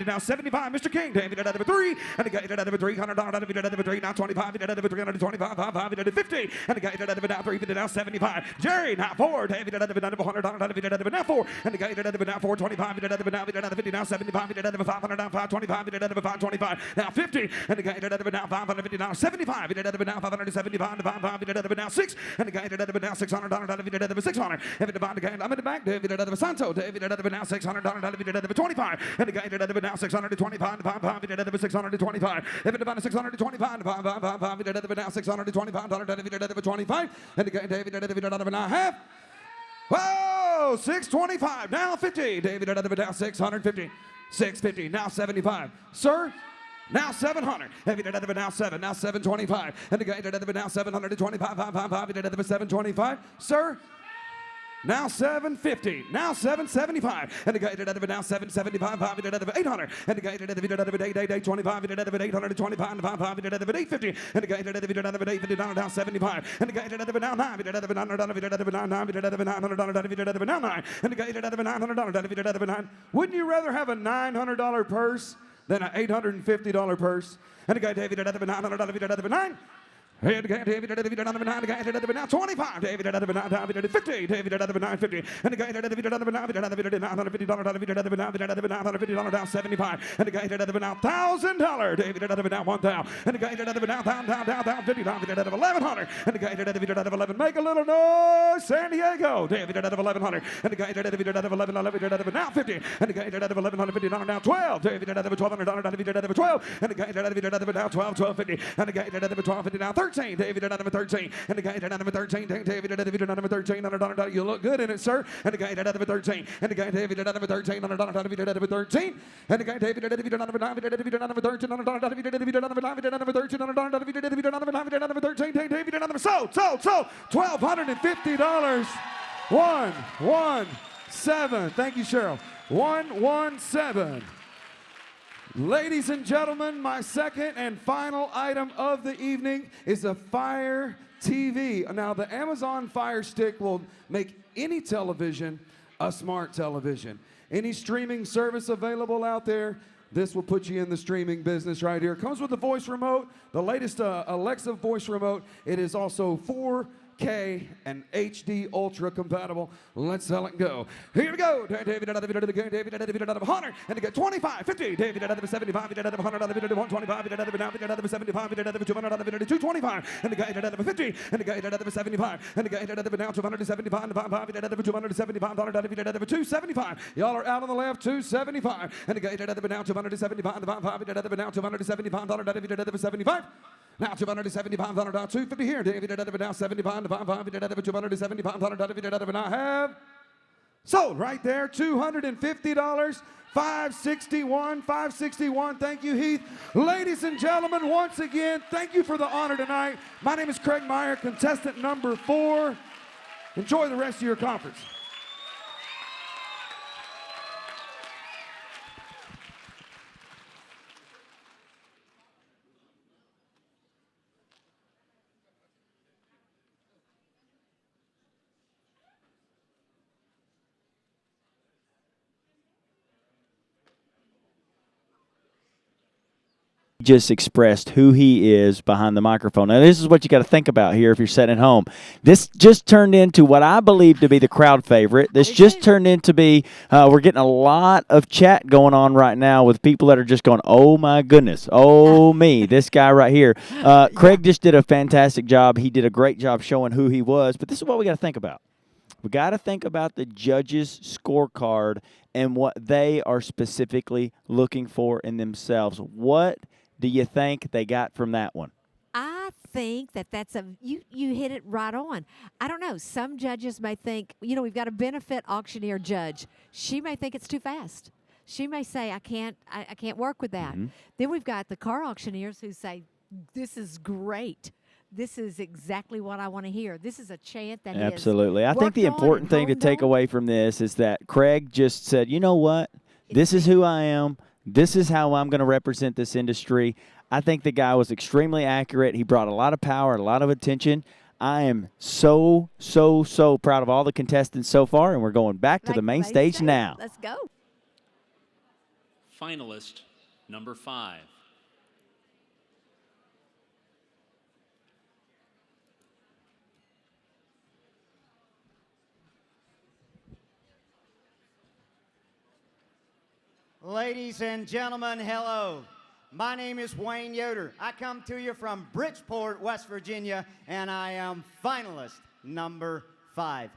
now 75. Mr. King. David, 3. And the guy did $300, $3 now 25, $325, 50, and the guy did now 3, now 75. Jerry now 4, David did $100, now 4, and the guy did now 425, now 50, now 75, 500, now 525, 525, now 50, and the guy did now 550, now 75, now 575, 500, now 6, and the guy did now $600, 600. If it the guy I'm in the back, David did Santo, David did now $600, 25, and the guy did now 625, 500, 625. If it about 625, now 625, 25, and the guy David now half. Whoa, 625, now 50. David now 650, 650, now 75. Sir? Now 700. Now 7. Now 725. And the guy now 725. 725. Sir? Now 750. Now 775. And the guy now 775. 800. And the guy 825. 825. 850. And the guy 850 now 75. And the guy now 9. Now 9. And the guy $900. Wouldn't you rather have a $900 purse than an $850 purse? And the guy David $900. And the guy David now 25. David 50. David 950. And the guy David $950 down 75. And the guy now $1,000. David now 1,000. And the guy now down 50. David 1,100. And the guy David 11. Make a little noise, San Diego. David 1,100. And the guy David 11 now 50. And the guy David 1,150 now 12. David $1,200. David 12. And the guy David now 1250. And the guy David 1250 now 13. David number 13. And the guy number 13. David number 13. You look good in it, sir. And the guy number 13. And the guy David number 13. David number 13. And the guy David number 9. David number 13. David number 9. David number 13. Number 13. David number sold. $1,250. 117. Thank you, Cheryl. 117. Ladies and gentlemen, my second and final item of the evening is a Fire TV. Now, the Amazon Fire Stick will make any television a smart television. Any streaming service available out there, this will put you in the streaming business right here. It comes with the voice remote, the latest Alexa voice remote. It is also 4 4K and HD Ultra compatible. Let's sell it and go. Here we go. David out of the game. David out of 100. And to get 25, 50. David out of 75. David out of 100. Out of 125. David out of now. David out of 75. David out of 200. Out of 225. And the guy out of 50. And the guy out of 75. And the guy out of now 275. And 5. Out of 275. Out of 275. Y'all are out on the left. 275. And the guy out of now 275. And 5. Out of now 275. Out of 75. Now 275, 250 here. David now 75, 275, I have sold right there. $250, 561, 561. Thank you, Heath. Ladies and gentlemen, once again, thank you for the honor tonight. My name is Craig Meyer, contestant number 4. Enjoy the rest of your conference. Just expressed who he is behind the microphone. Now, this is what you got to think about here if you're sitting at home. This just turned into what I believe to be the crowd favorite. This just turned into be, we're getting a lot of chat going on right now with people that are just going, oh, my goodness, oh, me, this guy right here. Craig just did a fantastic job. He did a great job showing who he was, but this is what we got to think about. We got to think about the judges' scorecard and what they are specifically looking for in themselves. What do you think they got from that one? I think that's you hit it right on. I don't know. Some judges may think, we've got a benefit auctioneer judge. She may think it's too fast. She may say, I can't work with that. Then we've got the car auctioneers who say, this is great. This is exactly what I want to hear. This is a chant that absolutely. I think the important thing to take away from this is that Craig just said, you know what? This is who I am. This is how I'm going to represent this industry. I think the guy was extremely accurate. He brought a lot of power, a lot of attention. I am so, so, so proud of all the contestants so far, and we're going back to the main stage now. Let's go. Finalist number 5. Ladies and gentlemen, hello. My name is Wayne Yoder. I come to you from Bridgeport, West Virginia, and I am finalist number 5.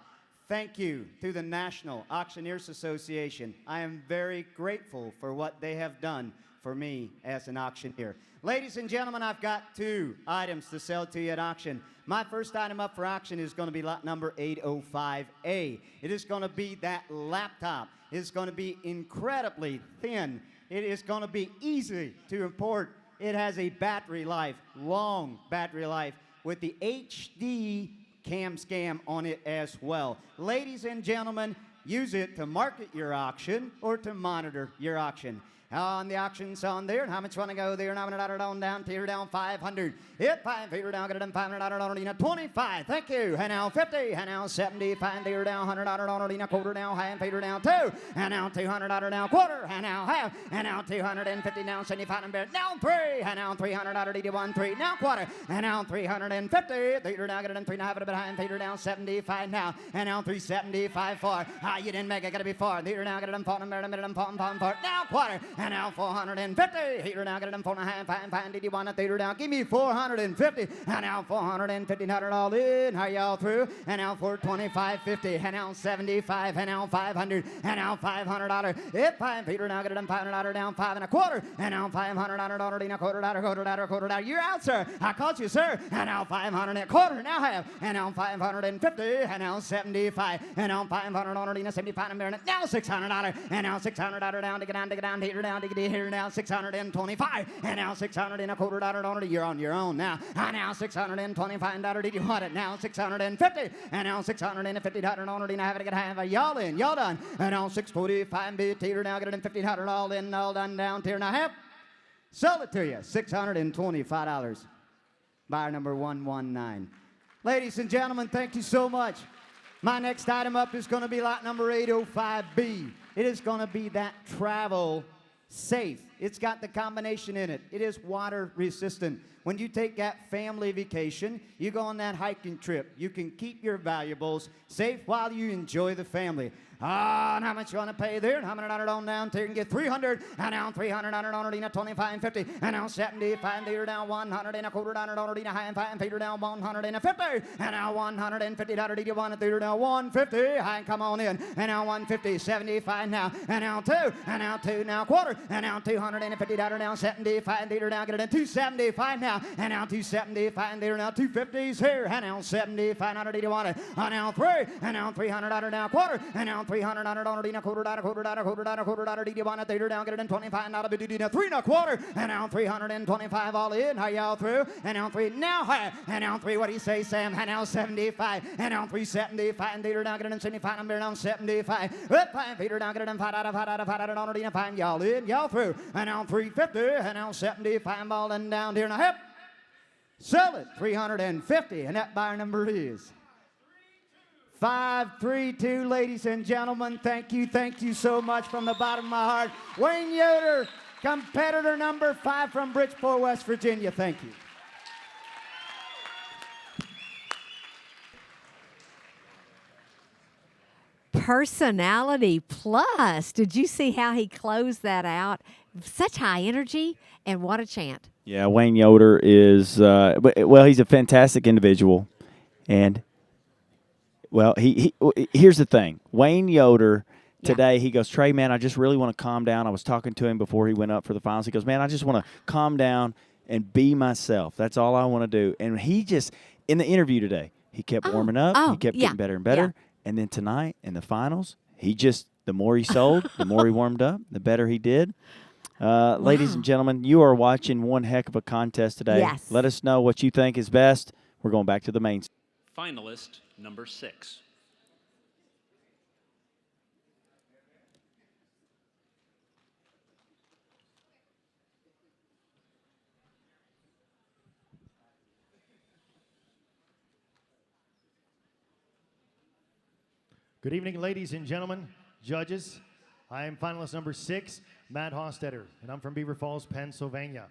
Thank you to the National Auctioneers Association. I am very grateful for what they have done for me as an auctioneer. Ladies and gentlemen, I've got 2 items to sell to you at auction. My first item up for auction is going to be lot number 805A. It is going to be that laptop. It is going to be incredibly thin. It is going to be easy to import. It has a battery life, long battery life, with the HD cam scam on it as well. Ladies and gentlemen, use it to market your auction or to monitor your auction. On the auction's on there, and how much want to go there? And I'm going to down, tear down 500. Hit 5, feeder down, get it done 500, 25. Thank you. And now 50, and now 75, tear down 100, quarter down, half, feeder down 2, and now 200, down quarter, and now half, and now 250, down 75, and now 3, and now 300, 81, 3, now quarter, and now 350, feeder down, get it done 3 and a half, behind, feeder down 75 now, and now 375 4. You didn't make it, got to be 4. Feeder down, get it done 4, now quarter. And now 450. Heater down, get it done 4 and a half. Fine, did you want a theater down? Give me 450. And now 450, not it all in. Are y'all through? And now 425.50. And now 75. And now 500. And now $500. If 5 feeder now, get it done $500 down 5 and a quarter. And now $500 in a quarter. You're out, sir. I caught you, sir. And now 500 and a quarter. Now have. And now 550. And now 75. And now $500 in a 75 and now $600. And now $600 down, dig it down, heater down. Here now 625 and now 600 and a quarter dollar. You're on your own now. Now $625. Did you want it? Now 650 and now $650. Did I have to have y'all in? Y'all done? And now 645 bit teeter now get it in $50 all in, all done down tier and a half. Sell it to you $625. Buyer number 119. Ladies and gentlemen, thank you so much. My next item up is going to be lot number 805B. It is going to be that travel safe It's got the combination in it. It is water resistant. When you take that family vacation, you go on that hiking trip, you can keep your valuables safe while you enjoy the family. And how much you want to pay there? How many on down there? You can get 300, and now 300 on a 25 and 50, and now 75 there down 100 and a quarter on a high and 5 and feeder down 150, and now 150 dollar do you want it there now 150, high, come on in, and now 150, 75 now, and now 2, and now 2 now quarter, and now 250 dollar now 75 there now get it in 275 now, and now 275 there now 250s here, and now 75 dollar do you want it, and now 3, and now 300 dollar now quarter, and now 300 dollar in a quarter dollar do you want it there down get it in 25 dollar do 3 and a quarter, and now 325 all in, how y'all through, and now 3 now high, and now 3 what do you say Sam, and now 75, and now 375 and there down get it in 75 I'm there now 75 with 5 feeder down get it in 5 out of dollar in 5 y'all in y'all through, and now 350 and now 75 ball and down here and a hip sell it 350, and that buyer number is 532, ladies and gentlemen. Thank you so much from the bottom of my heart. Wayne Yoder, competitor number 5 from Bridgeport, West Virginia. Thank you. Personality Plus. Did you see how he closed that out? Such high energy, and what a chant. Yeah, Wayne Yoder is, well, he's a fantastic individual. And, well, here's the thing. Wayne Yoder, today, he goes, Trey, man, I just really want to calm down. I was talking to him before he went up for the finals. He goes, man, I just want to calm down and be myself. That's all I want to do. And he just, in the interview today, he kept warming up. He kept getting better and better. And then tonight, in the finals, he just, the more he sold, the more he warmed up, the better he did. Ladies and gentlemen, you are watching one heck of a contest today. Yes. Let us know what you think is best. We're going back to the main. Finalist number 6. Good evening, ladies and gentlemen, judges. I am finalist number 6, Matt Hostetter, and I'm from Beaver Falls, Pennsylvania.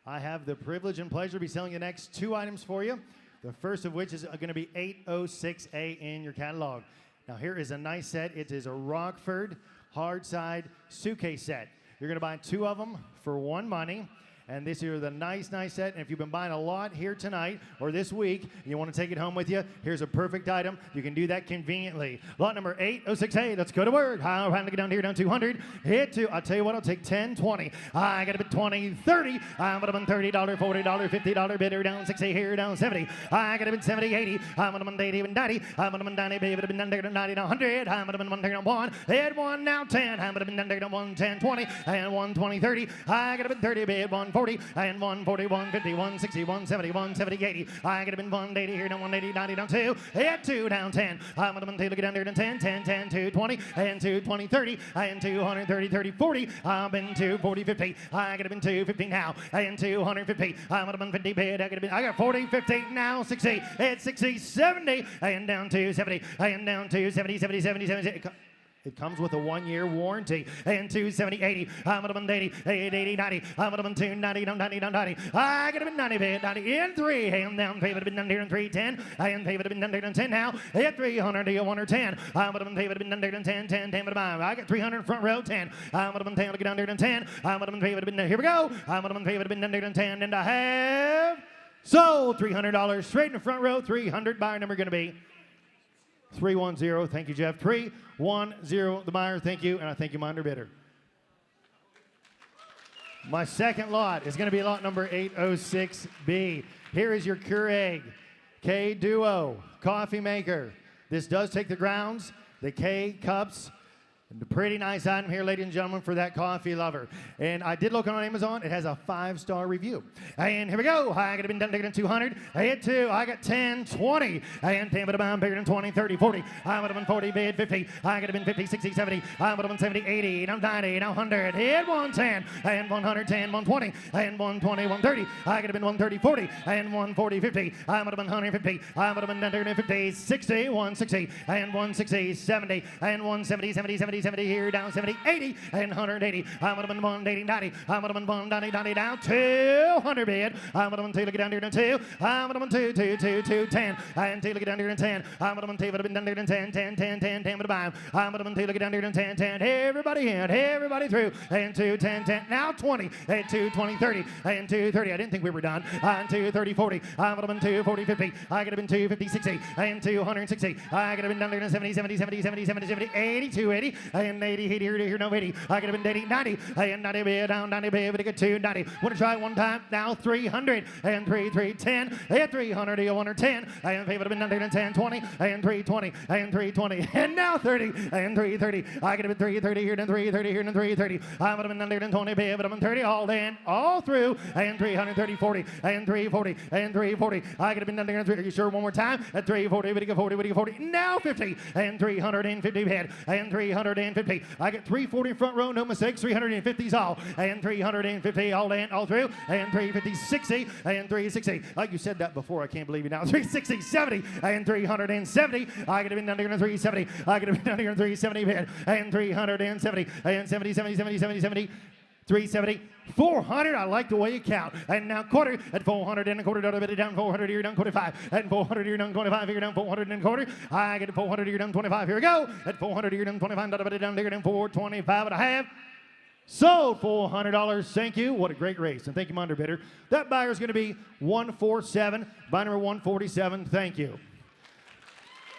I have the privilege and pleasure to be selling the next 2 items for you. The first of which is going to be 806A in your catalog. Now here is a nice set. It is a Rockford hard side suitcase set. You're going to buy 2 of them for $1 money. And this is the nice set. And if you've been buying a lot here tonight or this week, and you want to take it home with you, here's a perfect item. You can do that conveniently. Lot number 806A. Let's go to work. I'm trying to get down here, down 200. Hit 2. I'll tell you what, I'll take 10, 20. I got a bit 20, 30. I'm going to $30, $40, $50 bidder down 60 here, down 70. I got a bit 70, 80. I'm going to 80, 90. I'm going to 90, baby, been down there to 90, 100. I'm going to 1 there, 1. Hit 1, now 10. I'm going to down there to 1, 10, 20. And 1, 20, 30. I got a bit 30, bid 1, 40, and 140, 150, 160, 170, 170, 80. I could have been 180 here, down 180, 90, down 2, and 2, down 10. I'm going to look down there, down 10, 10, 10, 2, 20, and 2, 20, 30, and 230, 30, 40. I've been 240, 50. I could have been 250 now, and 250. I'm going to been 50 bid. I got 40, 50, now 60, and 60, 70, and down 270, and down 270, 70, 70, 70. It comes with a 1-year warranty. And 270, 80. I'm going to 80, 80, 90. I'm going to 290, 90, 90. I got to be 90, bid, 90, in 3. And down, pay would have been down there in 310. And pay would have been down there in 10 now. Hit 300 to 110. I'm going to pay would have been down there in 10, 10, 10. I got 300 front row, 10. I'm going to pay would have down there in 10. I'm going to pay would have been there. Here we go. I'm going to pay would have been down there in 10. And I have sold $300 straight in the front row. 300 buyer number going to be 310. Thank you, Jeff. 310, the buyer. Thank you. And I thank you, my underbidder. My second lot is going to be lot number 806B. Here is your Keurig K Duo coffee maker. This does take the grounds, the K cups. And a pretty nice item here, ladies and gentlemen, for that coffee lover. And I did look on Amazon. It has a 5-star review. And here we go. I got to be done taking 200. I hit 2. I got 10, 20. And 10, but I'm bigger than 20, 30, 40. I would have been 40, bid 50. I got to been 50, 60, 70. I would have been 70, 80. Now 90, now 100. Hit 110. And 110, 120. And 120, 130. I got to been 130, 40. And 140, 50. I would have been 150. I would have been 150, 60, 160. And 160, 70. And 170, 70, 70. 70, 70 here, down 70, 80, and 180. I'm gonna been 180, 90. I'm gonna been 190, 90 down 200 bid. I'm gonna two, look it down here to 2. I'm gonna been 2, 2, 2, 2, 10. And 2, look it down here to 10. I'm gonna been 2, but I've been down here to 10, 10, 10, 10, 10 with a bime. I'm gonna been 2, look it down here to 10, 10. Everybody in, everybody through. And 2, 10, 10. Now 20. And 2, 20, 30. And 2, 30. I didn't think we were done. And 2, 30, 40. I'm gonna been 2, 40, 50. I could have been 2, 50, 60. And 260. I could have been down there to 70, 70, 70, 70, 70, 70, 80, 280. And 80, 80, here, no 80. I could have been 80, 90. And 90 bid, down 90 bid, but I get 290. Want to try one time? Now 300. And 3, 3, 10. And 300, 110. And they would have been down there to 10, 20. And 320. And 320. And now 30. And 330. I could have been 330 here, and 330 here, and 330. I would have been down there to 20 bid, but I'm in 30 all in, all through. And 330, 40. And 340. And 340. I could have been down there to 3. Are you sure? One more time. At 340, but 40, 40. Now 50. And 350 bid. And 350. I get 340 front row, no mistakes. 350's all. And 350 all in, all through. And 350, 60. And 360. Like you said that before. I can't believe it now. 360, 70. And 370. I could have been down there to 370. I could have been down here to 370 bid. And 370. And 70, 70, 70, 70, 70. 370, 400. I like the way you count. And now quarter at 400 and a quarter, down a bit down 400 here, down 25. And 400 here, down 25 here, down 400 and a quarter. I get 400 here, down 25. Here we go. At 400 here, down 25, down a bit down there, down 425 and a half. Sold $400. Thank you. What a great race. And thank you, my underbidder. That buyer is going to be 147, buy number 147. Thank you.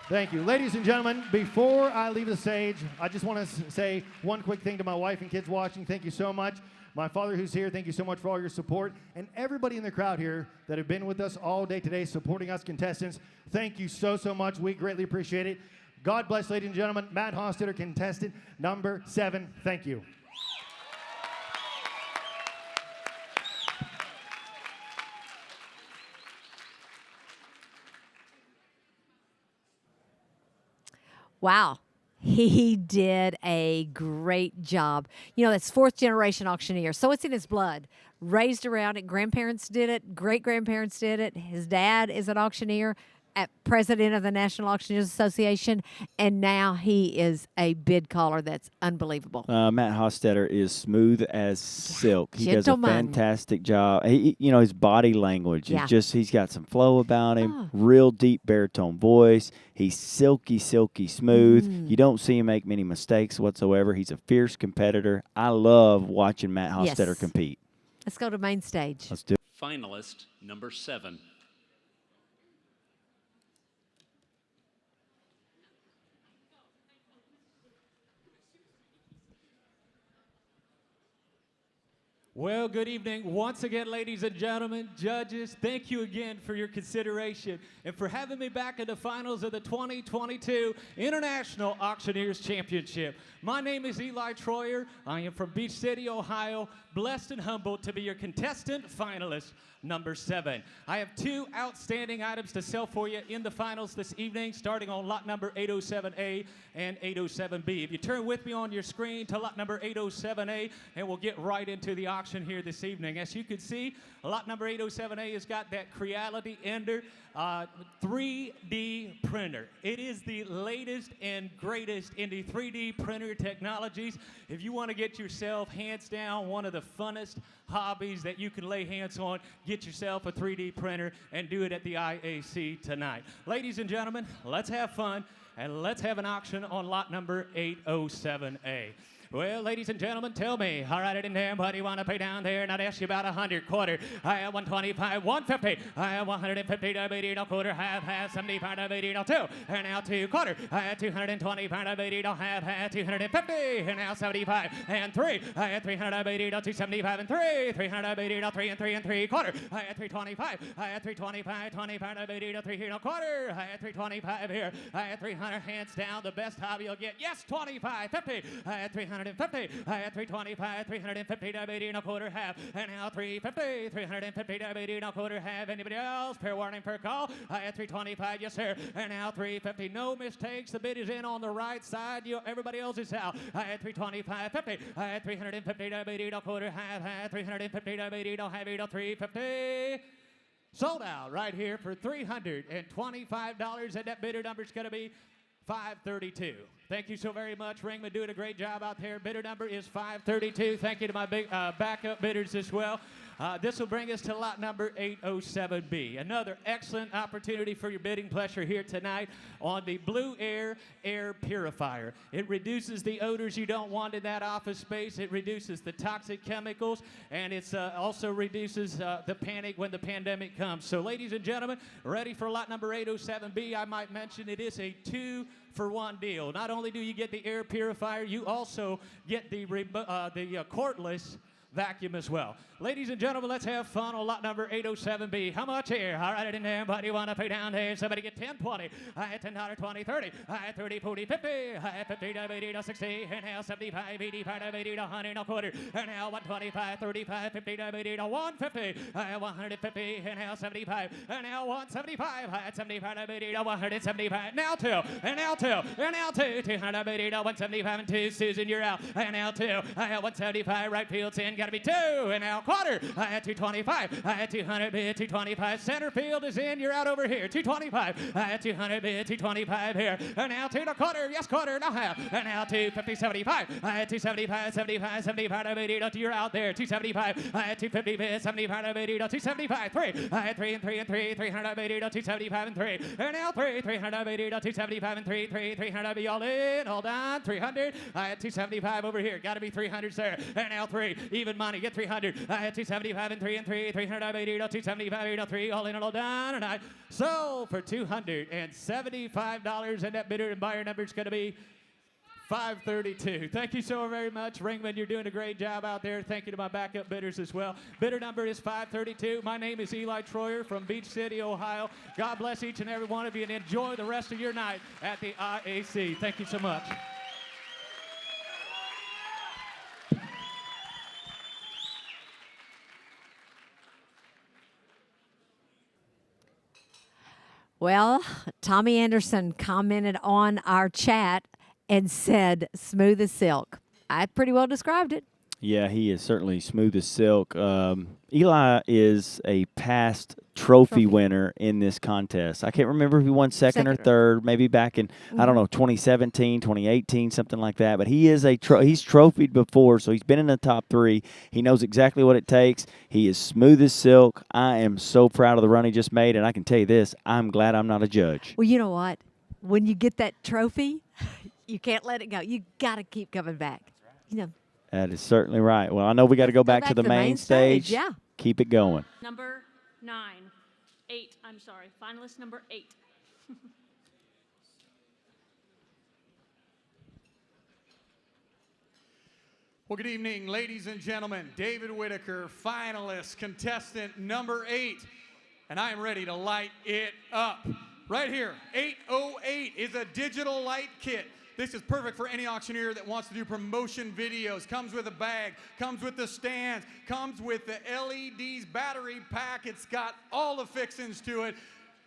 Thank you. Ladies and gentlemen, before I leave the stage, I just want to say one quick thing to my wife and kids watching. Thank you so much. My father who's here, thank you so much for all your support. And everybody in the crowd here that have been with us all day today, supporting us contestants, thank you so, so much. We greatly appreciate it. God bless, ladies and gentlemen. Matt Hostetter, contestant number 7. Thank you. Wow. He did a great job. You know, that's 4th generation auctioneer, so it's in his blood. Raised around it. Grandparents did it. Great-grandparents did it. His dad is an auctioneer, president of the National Auctioneers Association, and now he is a bid caller that's unbelievable. Matt Hostetter is smooth as silk. He Gentleman. does a fantastic job. He, you know, his body language is just, he's got some flow about him, real deep baritone voice. He's silky, silky smooth. You don't see him make many mistakes whatsoever. He's a fierce competitor. I love watching Matt Hostetter compete. Let's go to main stage. Let's do it. Finalist number 7. Well, good evening once again, ladies and gentlemen, judges. Thank you again for your consideration and for having me back in the finals of the 2022 International Auctioneers Championship. My name is Eli Troyer. I am from Beach City, Ohio. Blessed and humbled to be your contestant finalist number 7. I have 2 outstanding items to sell for you in the finals this evening, starting on lot number 807A and 807B. If you turn with me on your screen to lot number 807A, and we'll get right into the auction here this evening. As you can see, lot number 807A has got that Creality Ender 3D printer. It is the latest and greatest in the 3D printer technologies. If you want to get yourself, hands down, one of the funnest hobbies that you can lay hands on, get yourself a 3D printer and do it at the IAC tonight. Ladies and gentlemen, let's have fun and let's have an auction on lot number 807A. Well, ladies and gentlemen, tell me, all right, in there, what do you want to pay down there? And I'd ask you about 100, quarter. I have 125, 150. I have 150, $80, no quarter, half, 75, $80, no 2. And now 2 quarter. I have 225, $80, no half, 250. And now 75, and 3. I have 380, no 275, and 3. 380, no 3, and 3, and 3 quarter. I have 325. I have 325, 25, $80, no 3 here, no quarter. I have 325 here. I have 300, hands down, the best hobby you'll get. Yes, 25, 50. I have 350. I had 325, 350, $80, no quarter, half. And now 350, 350, $80, no quarter, half. Anybody else? Fair warning, per call. I had 325, yes, sir. And now 350, no mistakes. The bid is in on the right side. Everybody else is out. I had 325, 50. I had 350, $80, no quarter, half. I had 350, $80, no half, no 350. Sold out right here for $325. And that bidder number is going to be 532. Thank you so very much, Ringman, doing a great job out there. Bidder number is 532. Thank you to my big backup bidders as well. This will bring us to lot number 807B. Another excellent opportunity for your bidding pleasure here tonight on the Blue Air air purifier. It reduces the odors you don't want in that office space. It reduces the toxic chemicals, and it also reduces the panic when the pandemic comes. So, ladies and gentlemen, ready for lot number 807B. I might mention it is a 2-for-1 deal. Not only do you get the air purifier, you also get the cordless vacuum as well. Ladies and gentlemen, let's have fun on lot number 807B. How much here? All right, and everybody want to pay down here? Somebody get 10, 20. $10, 20, 30. 30, 40, 50. 50 to 80 to 60. And now 75, 85 to 80 to 100 a quarter. And now 125, 35, 50 to 80 to 150. 150. And now 75. And now 175. 75 to 80 to 175. Now 2. And now 2. And now 2. 280 to 175 and 2. Susan, you're out. And now 2. 175. Right field's in. Got to be 2. And now quarter. 225. 200 bid. 225. Center field is in. You're out over here. 225. 200 bid. 225 here. And now 2 and a quarter. Yes, quarter. Now half. And now 250. 75. 275. 75. 75 bid. You're out there. 275. 250 bid. 75 bid. 275. 3. 3 and 3 and 3. 300 bid. 275 and 3. And now 3. 300 bid. 275 and 3. 3. 300 be all in. All done. 300. 275 over here. Got to be 300, sir. And now 3. Even money. Get 300. 275 and 3 and 3. 380 to 275 to 3. All in and all down. And I sold for $275. And that bidder and buyer number is going to be 532. Thank you so very much, Ringman. You're doing a great job out there. Thank you to my backup bidders as well. Bidder number is 532. My name is Eli Troyer from Beach City, Ohio. God bless each and every one of you, and enjoy the rest of your night at the IAC. Thank you so much. Well, Tommy Anderson commented on our chat and said, smooth as silk. I pretty well described it. Yeah, he is certainly smooth as silk. Eli is a past trophy winner in this contest. I can't remember if he won second or third, maybe back in, I don't know, 2017, 2018, something like that. But he is he's trophied before, so he's been in the top 3. He knows exactly what it takes. He is smooth as silk. I am so proud of the run he just made, and I can tell you this, I'm glad I'm not a judge. Well, you know what? When you get that trophy, you can't let it go. You got to keep coming back. You know. That is certainly right. Well, I know we got to go back to the main stage. Yeah. Keep it going. Number 8. I'm sorry. Finalist number 8. Well, good evening, ladies and gentlemen. David Whitaker, finalist, contestant number 8. And I am ready to light it up. Right here, 808 is a digital light kit. This is perfect for any auctioneer that wants to do promotion videos. Comes with a bag, comes with the stands, comes with the LEDs, battery pack. It's got all the fixings to it.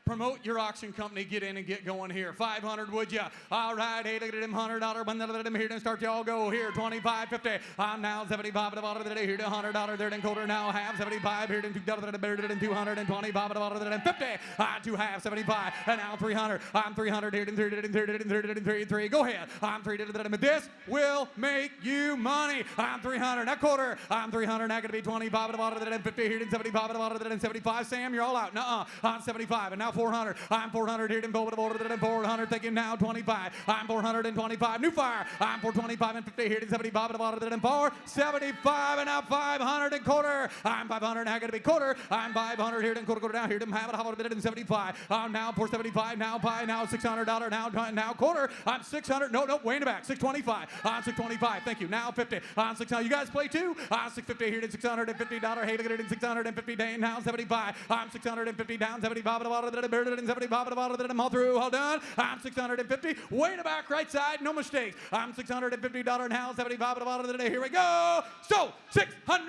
Promote your auction company. Get in and get going here. 500, would ya? All right, hey, look at them $100. When let them here and start y'all go here. 25, 50. I'm now 75 at the bottom of the day. Here to $100. There then quarter now half 75. Here to $2 better than 225 at the bottom of the day. 50. I'm 2 half 75. And now 300. I'm 300 here and 30 and 30 and 30 and 33. Go ahead. I'm 3 to the this will make you money. I'm 300. That quarter. I'm 300. Now gonna be 25 at the bottom of the day. 50 here and 75 at the bottom of the day. 75. Sam, you're all out. Nuh-uh. I'm 75. And now 400. I'm 400 here and 400. Thinking now 25. I'm 425. New fire. I'm 425 and 50 here and 75 at the bottom of the 475 and now 500 and quarter. I'm 500. Now gonna be quarter. I'm 500 here and quarter down here to have it. How about it in 75? I'm now 475. Now buy now $600. Now quarter. I'm 600. No, way in the back. 625. I'm 625. Thank you. Now 50. I'm 600. You guys play too? I'm 650 here and $650. Hey, look at it in 650 down. Now 75. I'm 650 down 75 at the bottom of the 75 at the bottom of the all through, all done. I'm 650. Way in the back, right side, no mistakes. I'm $650 now, 75 at the bottom of the day. Here we go. So $650 on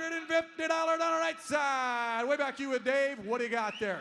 the right side. Way back you with Dave. What do you got there?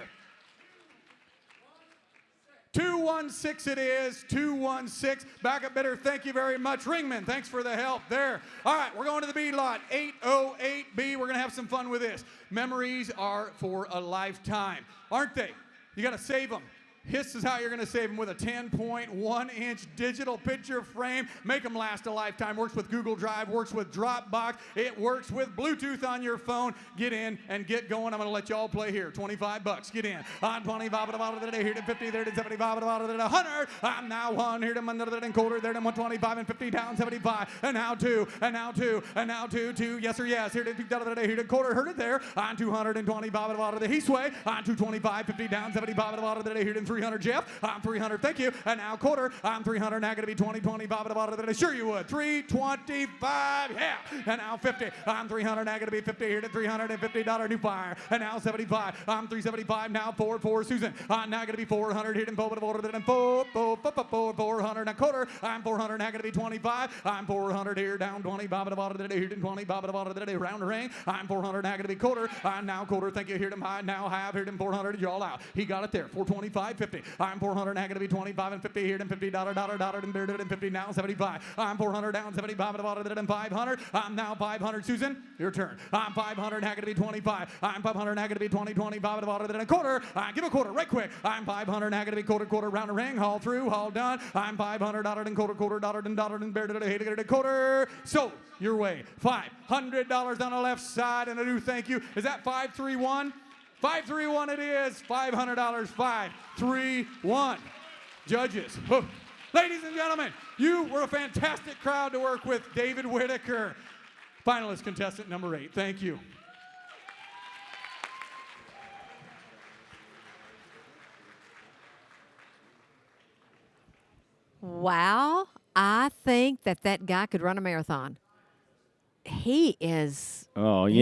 216 it is, 216. Backup bidder, thank you very much. Ringman, thanks for the help there. All right, we're going to the B lot, 808B. We're going to have some fun with this. Memories are for a lifetime, aren't they? You got to save them. This is how you're going to save them with a 10.1-inch digital picture frame. Make them last a lifetime. Works with Google Drive, works with Dropbox. It works with Bluetooth on your phone. Get in and get going. I'm going to let you all play here. 25 bucks. Get in. On 25 at the bottom of the day. Here to 50, there to 75 at the bottom of the day. 100. I'm now one. Here to another and quarter. There to 125 and 50 down 75. And now two. And now two. And now two. Two. Yes or yes. Here to down of the day. Here to quarter. Heard it there. On 225 at the bottom of the East way. On 225, 50 down 75 at the bottom of the day. Here to 300, Jeff. I'm 300, thank you. And now quarter. I'm 300, now gonna be 20, 25 at the bottom of the day. Sure you would. 325, yeah. And now 50. I'm 300, now gonna be 50 here to $350 new fire. And now 75. I'm 375, now 4, Susan. I'm now gonna be 400 here and 400 and quarter. I'm 400, now gonna be 25. I'm 400 here down 25 at the bottom of the day. Here to 25 at the bottom of the day. Round the ring. I'm 400, now gonna be quarter. I'm now quarter, thank you. Here to high, now half. Here to 400, y'all out. He got it there. 425, 50. I'm 400, now gonna be 25 and 50 here and $50 and 50 now 75. I'm 400 down 75 at the bottom and 500. I'm now 500. Susan, your turn. I'm 500, now gonna be 25. I'm 500, now gonna be 20, 25 at the bottom and a quarter. Give a quarter right quick. I'm 500, now gonna be quarter round the ring, haul through, haul done. I'm $500 and quarter and bear to the quarter. So your way. $500 on the left side and a new thank you. Is that 531? 531 it is. $500. 531. Judges. Whew. Ladies and gentlemen, you were a fantastic crowd to work with. David Whitaker, finalist contestant number 8. Thank you. Wow, I think that guy could run a marathon. He is. Oh, he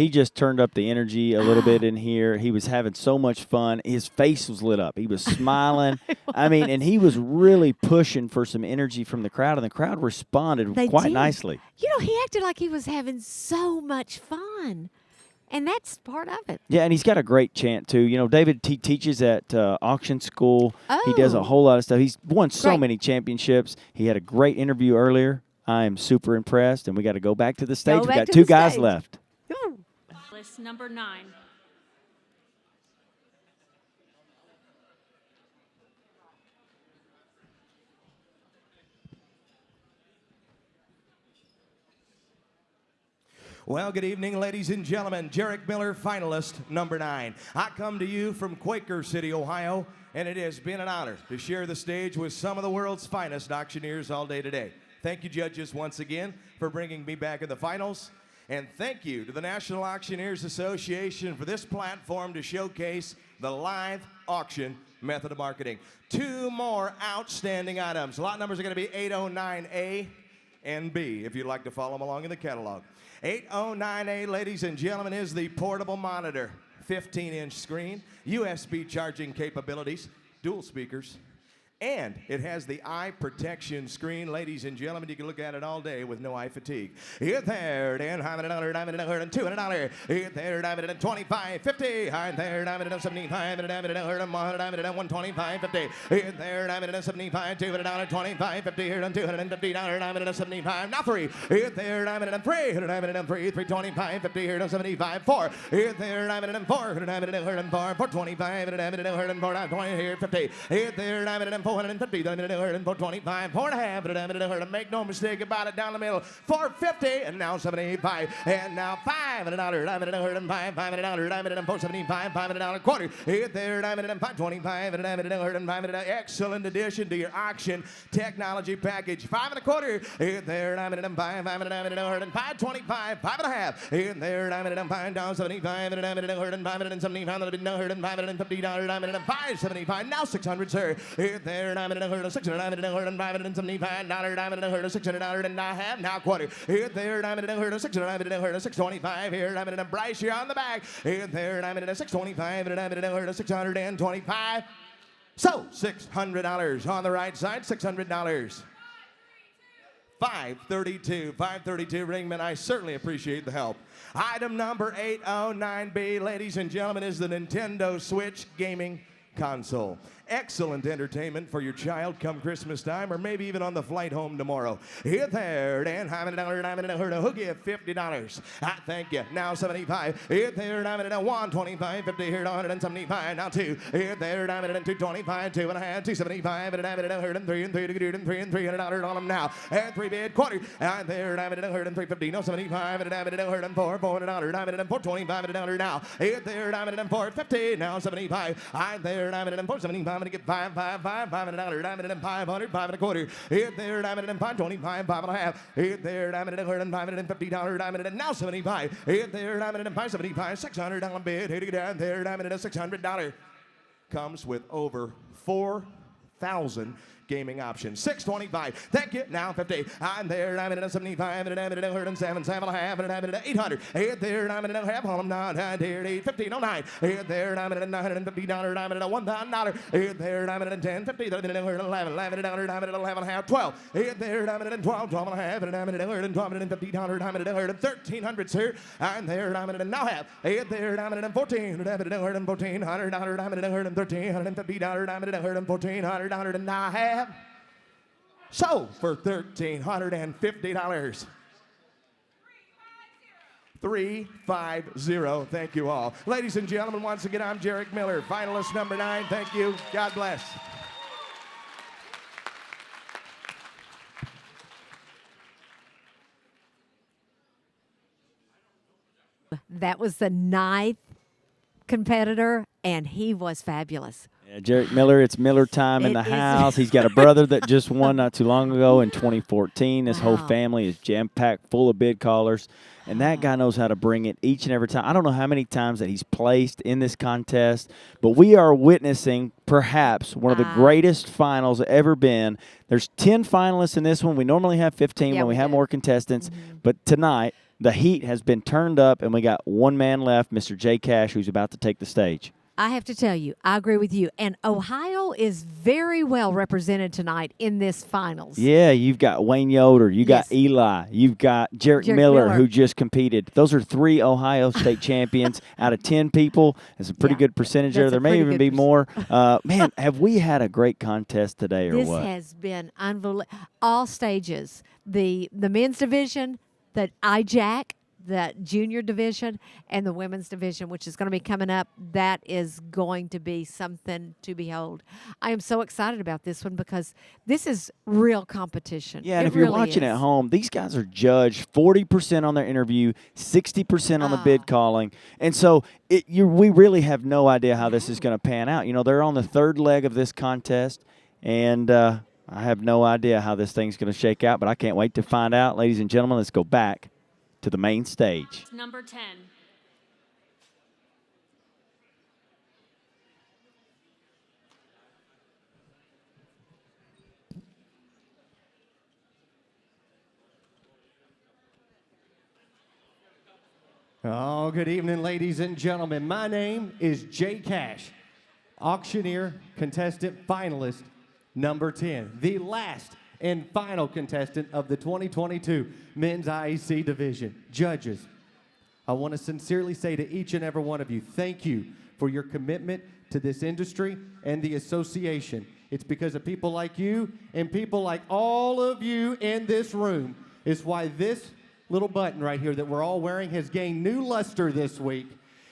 just turned up the energy a little bit in here. He was having so much fun. His face was lit up. He was smiling. I mean, and he was really pushing for some energy from the crowd, and the crowd responded quite nicely. You know, he acted like he was having so much fun. And that's part of it. Yeah, and he's got a great chant, too. You know, David teaches at auction school. Oh. He does a whole lot of stuff. He's won so many championships. He had a great interview earlier. I am super impressed, and we got to go back to the stage. We've got 2 guys left. List number 9. Well, good evening, ladies and gentlemen. Jarek Miller, finalist number 9. I come to you from Quaker City, Ohio, and it has been an honor to share the stage with some of the world's finest auctioneers all day today. Thank you, judges, once again for bringing me back in the finals. And thank you to the National Auctioneers Association for this platform to showcase the live auction method of marketing. 2 more outstanding items. Lot numbers are going to be 809A and B, if you'd like to follow them along in the catalog. 809A, ladies and gentlemen, is the portable monitor. 15-inch screen, USB charging capabilities, dual speakers, and it has the eye protection screen. Ladies and gentlemen, you can look at it all day with no eye fatigue. Hit there, $100, $200, hit there, $25, 50, hit there, $75, $125, 50, hit there, $75, $200, 25, 50, here, $250, 75, now 3, hit there, $3, 325, 50, here, 75, 4, hit there, $4, 425, 420, here, 50, hit there, 450, 425, 4.5, make no mistake about it, down the middle, 450, and now 75, and now $500, $500, $475, quarter, hit there, $525, excellent addition to your auction technology package, 5 1/4, hit there, $525, 5.5, hit there, down 75, $550, 575, now 600, sir, hit there, $600, $675, $600, and I have now quarter. Hit there, $600, $625 here, Bryce, you're on the back. Hit there, $625, $625. So $600 on the right side, $600. 532, Ringman, I certainly appreciate the help. Item number 809B, ladies and gentlemen, is the Nintendo Switch gaming console. excellent entertainment for your child come Christmas time or maybe even on the flight home tomorrow. Here, there, Dan, who'll give $50. I thank you. Now 75. Here, there, 125, 50, here, 175. Now 2. Here, there, 225, 2 and a half, 275, and 3 and 3 and $300 on them now. And 3 bid quarter. And there, 350, no 75, and 4, $400, 425 now. Here, there, 450, now 75. I there, 475, and get 5, $500, 500, 5 and a quarter. Here, there, 525, 5 and a half. Here, there, $550, now 75. Here, there, 575, $600 bid. Here to get down there, $600. Comes with over 4,000 gaming options. 625. Thank you. Now 50. I'm there. I'm at 75. And I'm at 107. 7.5. And I'm at 800. Here there. I'm at half. I'm not here. 850. No 9. Here there. I'm at $950. I'm at $1,000. Here there. I'm at 1050. I'm at 11. I'm at 11 half. 12. Here there. I'm at 12. 12 and a half. And I'm at $150. I'm at 1,300, sir. I'm there. I'm at now half. Here there. I'm at 14. I'm at $1,400. I'm at $113. $150. I'm at $1,400 and now half. So for $1,350. 350. Thank you all. Ladies and gentlemen, once again, I'm Jarek Miller, finalist number 9. Thank you. God bless. That was the 9th competitor, and he was fabulous. Yeah, Jarek Miller, it's Miller time in the house. He's got a brother that just won not too long ago in 2014. His whole family is jam-packed full of bid callers, and that guy knows how to bring it each and every time. I don't know how many times that he's placed in this contest, but we are witnessing perhaps one of the greatest finals ever been. There's 10 finalists in this one. We normally have 15 when we have more contestants, but tonight the heat has been turned up, and we got one man left, Mr. Jay Cash, who's about to take the stage. I have to tell you, I agree with you. And Ohio is very well represented tonight in this finals. Yeah, you've got Wayne Yoder, you got Eli, you've got Jarek Miller, who just competed. Those are 3 Ohio State champions out of 10 people. It's a pretty good percentage there. There may even be more. Man, have we had a great contest today or what? This has been unbelievable. All stages. The men's division, the IJAC, the junior division, and the women's division, which is going to be coming up. That is going to be something to behold. I am so excited about this one because this is real competition. Yeah, and if you're watching at home, these guys are judged 40% on their interview, 60% on the bid calling. And so we really have no idea how this is going to pan out. You know, they're on the 3rd leg of this contest, and I have no idea how this thing's going to shake out, but I can't wait to find out. Ladies and gentlemen, let's go back to the main stage. Number 10. Oh, good evening, ladies and gentlemen. My name is Jay Cash, auctioneer, contestant, finalist, number 10, the last and final contestant of the 2022 Men's IAC Division. Judges, I want to sincerely say to each and every one of you, thank you for your commitment to this industry and the association. It's because of people like you and people like all of you in this room is why this little button right here that we're all wearing has gained new luster this week.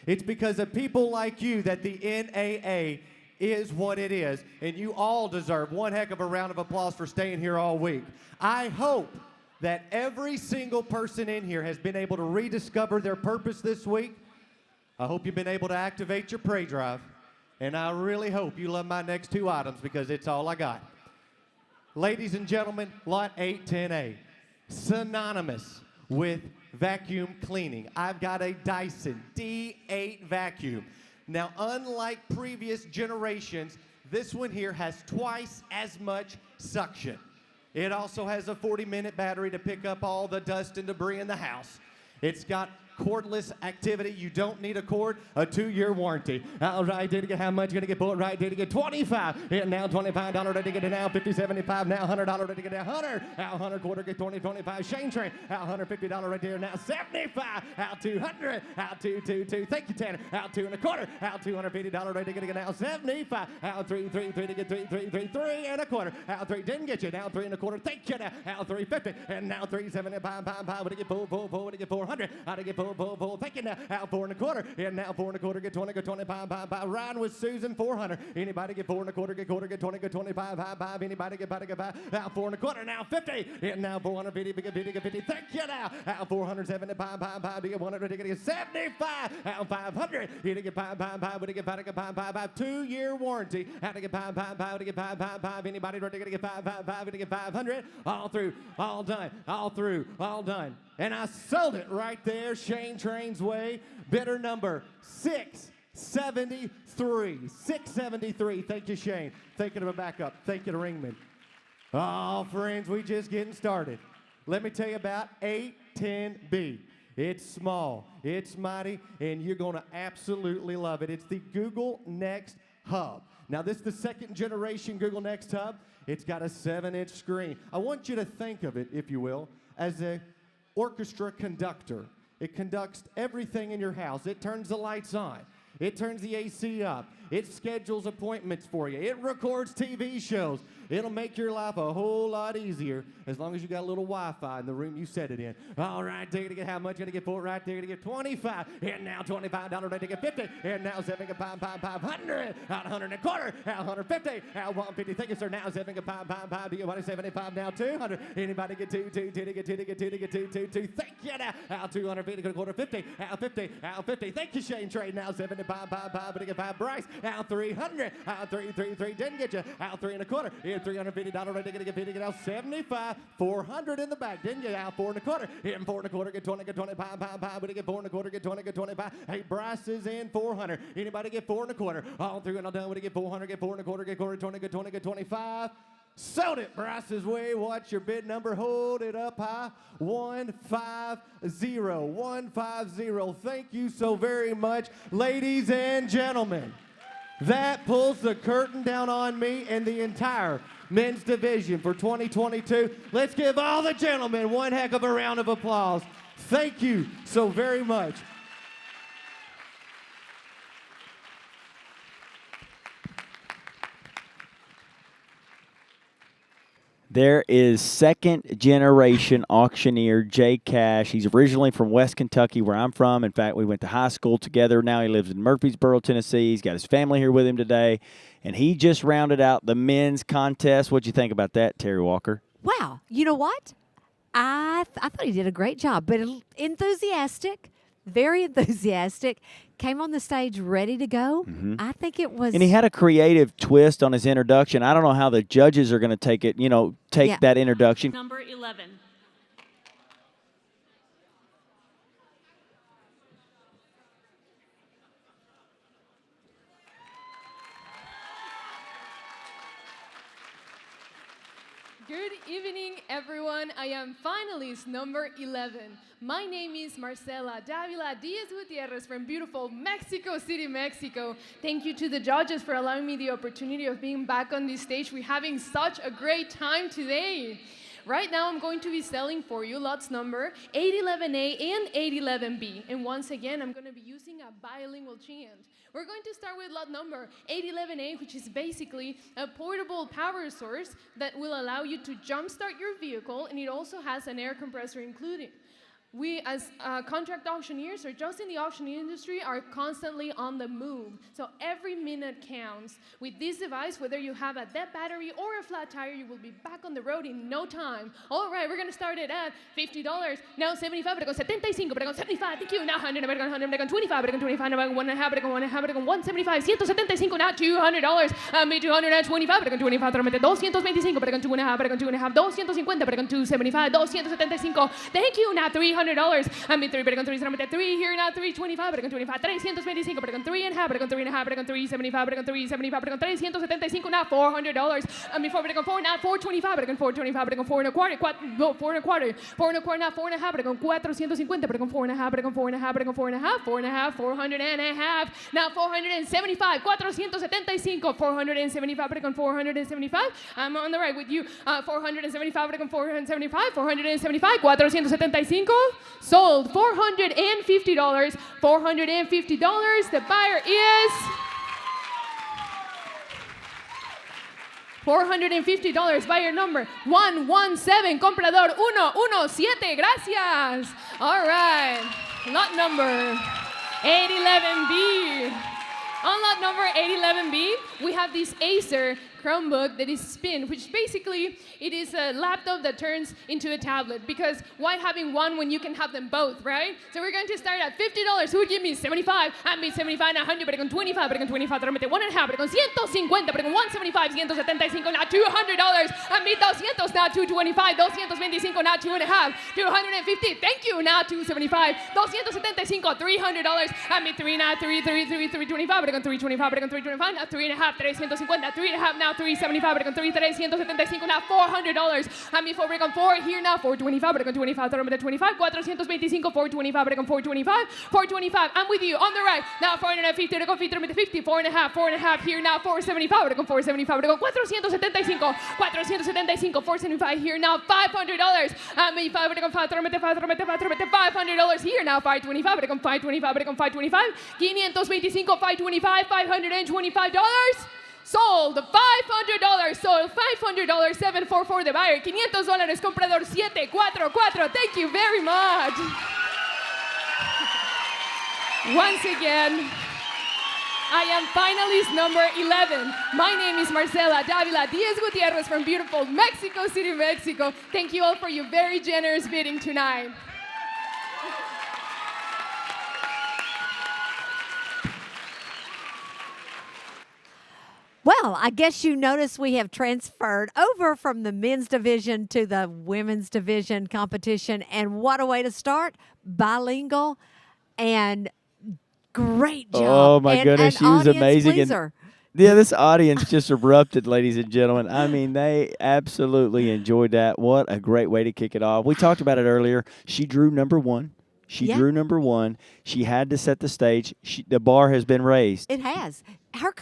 It's because of people like you that the NAA is what it is, and you all deserve one heck of a round of applause for staying here all week. I hope that every single person in here has been able to rediscover their purpose this week. I hope you've been able to activate your prey drive, and I really hope you love my next 2 items because it's all I got. Ladies and gentlemen, Lot 810A, synonymous with vacuum cleaning. I've got a Dyson D8 vacuum. Now, unlike previous generations, this one here has twice as much suction. It also has a 40-minute battery to pick up all the dust and debris in the house. It's got cordless activity. You don't need a cord. A 2-year warranty. All right, did you get how much? Gonna get for it right? Did you get 25? And now $25. Ready to get it now. 50, 75. Now $100. Ready to get it 100. Out 100 quarter. Get 20, 25. Shane Train. Out $150 right there. Now 75. Out 200. Out 2. Thank you, Tanner. Out 2 1/4. Out $250. Ready to get it now. 75. Out 3 to get 3 1/4. Out 3 didn't get you. Now 3 1/4. Thank you. Now out 350. And now 375. Would it get pull? Would it get 400? How to get pull? Thank you. Now out 4 1/4. And now 4 1/4. Get 20. Get 25. Riding with Susan 400. Anybody get 4 1/4? Get quarter. Get 20. Get 25. Anybody get 5? Out 4 1/4. Now 50. And now 450. Get 50. Thank you. Now out 475. Get 100. Get 75. Out 500. You to get 5. Would it get 5? 2-year warranty. How to get 5? To get 5. Anybody ready to get 5? To get 500. All through. All done. All through. All done. And I sold it right there, Shane Train's way. Bidder number 673. 673. Thank you, Shane. Thank you to my backup. Thank you to Ringman. Oh, friends, we just getting started. Let me tell you about 810B. It's small, it's mighty, and you're going to absolutely love it. It's the Google Next Hub. Now, this is the 2nd generation Google Next Hub. It's got a 7-inch screen. I want you to think of it, if you will, as an orchestra conductor. It conducts everything in your house. It turns the lights on. It turns the AC up. It schedules appointments for you. It records TV shows. It'll make your life a whole lot easier as long as you got a little Wi-Fi in the room you set it in. All right, they're gonna get how much? Gonna get for it right there. Gonna get 25. And now $25. Ready to get 50. And now 500. Out 100 1/4. Out 150. Out 150. Thank you, sir. Now 5. Do you want 75? Now 200. Anybody get 2? Did you get 2? To get 2? Thank you. Now out 250. Get 50. Out 50. Out 50. Thank you, Shane Trade. Now 75. But to get 5. Bryce. Out 300. Out 3. Didn't get you. Out 3 1/4. In $350. Ready to get 50. Get out 75. 400 in the back. Didn't you? Out 4 1/4. In 4 1/4. Get 20. Get 25. But to get 4 1/4. Get 20. Get 25. Hey, Bryce is in 400. Anybody get 4 1/4? All through and all done. Would he get 400? Get 4 1/4. Get quarter. 20. Get 20. Get 25. Sold it Bryce's way. Watch your bid number. Hold it up high. 150. 150. Thank you so very much, ladies and gentlemen. That pulls the curtain down on me and the entire men's division for 2022. Let's give all the gentlemen one heck of a round of applause. Thank you so very much. There is 2nd generation auctioneer Jay Cash. He's originally from West Kentucky, where I'm from. In fact, we went to high school together. Now he lives in Murfreesboro, Tennessee. He's got his family here with him today. And he just rounded out the men's contest. What'd you think about that, Terry Walker? Wow. You know what? I thought he did a great job, but enthusiastic, very enthusiastic, came on the stage ready to go. Mm-hmm. I think it was... And he had a creative twist on his introduction. I don't know how the judges are going to take it, that introduction. Number 11. Good evening, everyone. I am finalist number 11. My name is Marcela Davila Diaz Gutierrez from beautiful Mexico City, Mexico. Thank you to the judges for allowing me the opportunity of being back on this stage. We're having such a great time today. Right now, I'm going to be selling for you lots number 811A and 811B. And once again, I'm going to be using a bilingual chant. We're going to start with lot number 811A, which is basically a portable power source that will allow you to jumpstart your vehicle, and it also has an air compressor included. We, as contract auctioneers, or just in the auction industry, are constantly on the move. So every minute counts. With this device, whether you have a dead battery or a flat tire, you will be back on the road in no time. All right, we're going to start it at $50. Now 75, but I go 75, but I go 75. Thank you. Now 100, but I go 100, but I go 25, but I go 25, but I go 1.5, but I go 1.5, but I go 175, 175, now $200. Me 225, but I go 25, 225, but I go 2.5, but I go 2.5, 250, but I go 275, 275. Thank you. Now 300. $300. I mean, 3, better con 3, solamente 3 here now, 325, better con 25, 325, better con 3.5, better con 3.5, better con 375, better con 375, better con 375, now $400. I mean, 4, better con 4, now 425, better con 425, better con 4 and a quarter, 4 and a quarter, 4 and a quarter, now 4.5, better con 450, better con 4.5, better con 4.5, better con 4.5, 4.5, 400 and a half, now 475, 475, 475, better con 475. I'm on the right with you. 475, better con 475, 475, 475, sold. $450, $450. The buyer is $450. Buyer number 117. Comprador 117. Gracias. All right. Lot number 811B. On lot number 811B, we have this Acer Chromebook that is spin, which basically it is a laptop that turns into a tablet, because why having one when you can have them both, right? So we're going to start at $50. Who would give me 75? I mean 75, now 100, pero con 25, pero con 25, pero 1.5, pero con 150, pero con 175, 175, now $200. I mean 200, now 225, 225, now 2.5, 250, thank you, now 275, 275, $300. I mean 3, now 325, pero con 325, pero con 325, now 3.5, 350, 3.5, now 375, but con 375, now $400. I mean 4, but con 4 here now 425, but con 25, 25, 425, 425, but con 425, 425. I'm with you on the right. Now 450, but con 50, 4.5, 4.5 here now 475, but con 475, but con 475, 475, 475 here now $500. I mean 5, but con 5, $500 here now 525, but con 525, but con 525, 525, 525, $525. Sold $500. Sold $500. 744 the buyer. $500. Comprador 744. Thank you very much. Once again, I am finalist number 11. My name is Marcela Davila Diaz Gutierrez from beautiful Mexico City, Mexico. Thank you all for your very generous bidding tonight. Well, I guess you notice we have transferred over from the men's division to the women's division competition. And what a way to start. Bilingual and great job. Oh, my goodness. She was amazing. Pleaser. Yeah, this audience just erupted, ladies and gentlemen. I mean, they absolutely enjoyed that. What a great way to kick it off. We talked about it earlier. She drew number one. She drew number one. She had to set the stage. The bar has been raised. It has. Her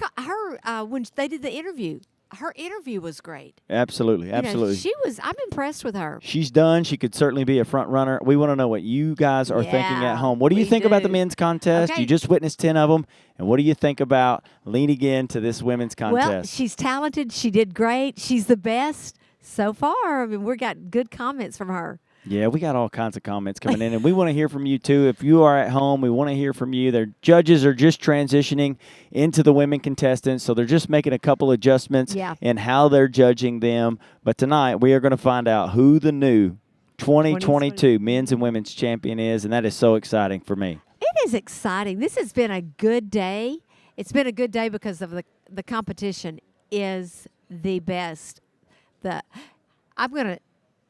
when they did the interview, her interview was great. Absolutely, absolutely. You know, I'm impressed with her. She's done. She could certainly be a front runner. We want to know what you guys are thinking at home. What do you think about the men's contest? Okay. You just witnessed 10 of them. And what do you think about leaning into this women's contest? Well, she's talented. She did great. She's the best so far. I mean, we got good comments from her. Yeah, we got all kinds of comments coming in, and we want to hear from you, too. If you are at home, we want to hear from you. Their judges are just transitioning into the women contestants, so they're just making a couple adjustments in how they're judging them. But tonight, we are going to find out who the new 2022 men's and women's champion is, and that is so exciting for me. It is exciting. This has been a good day. It's been a good day because of the competition is the best.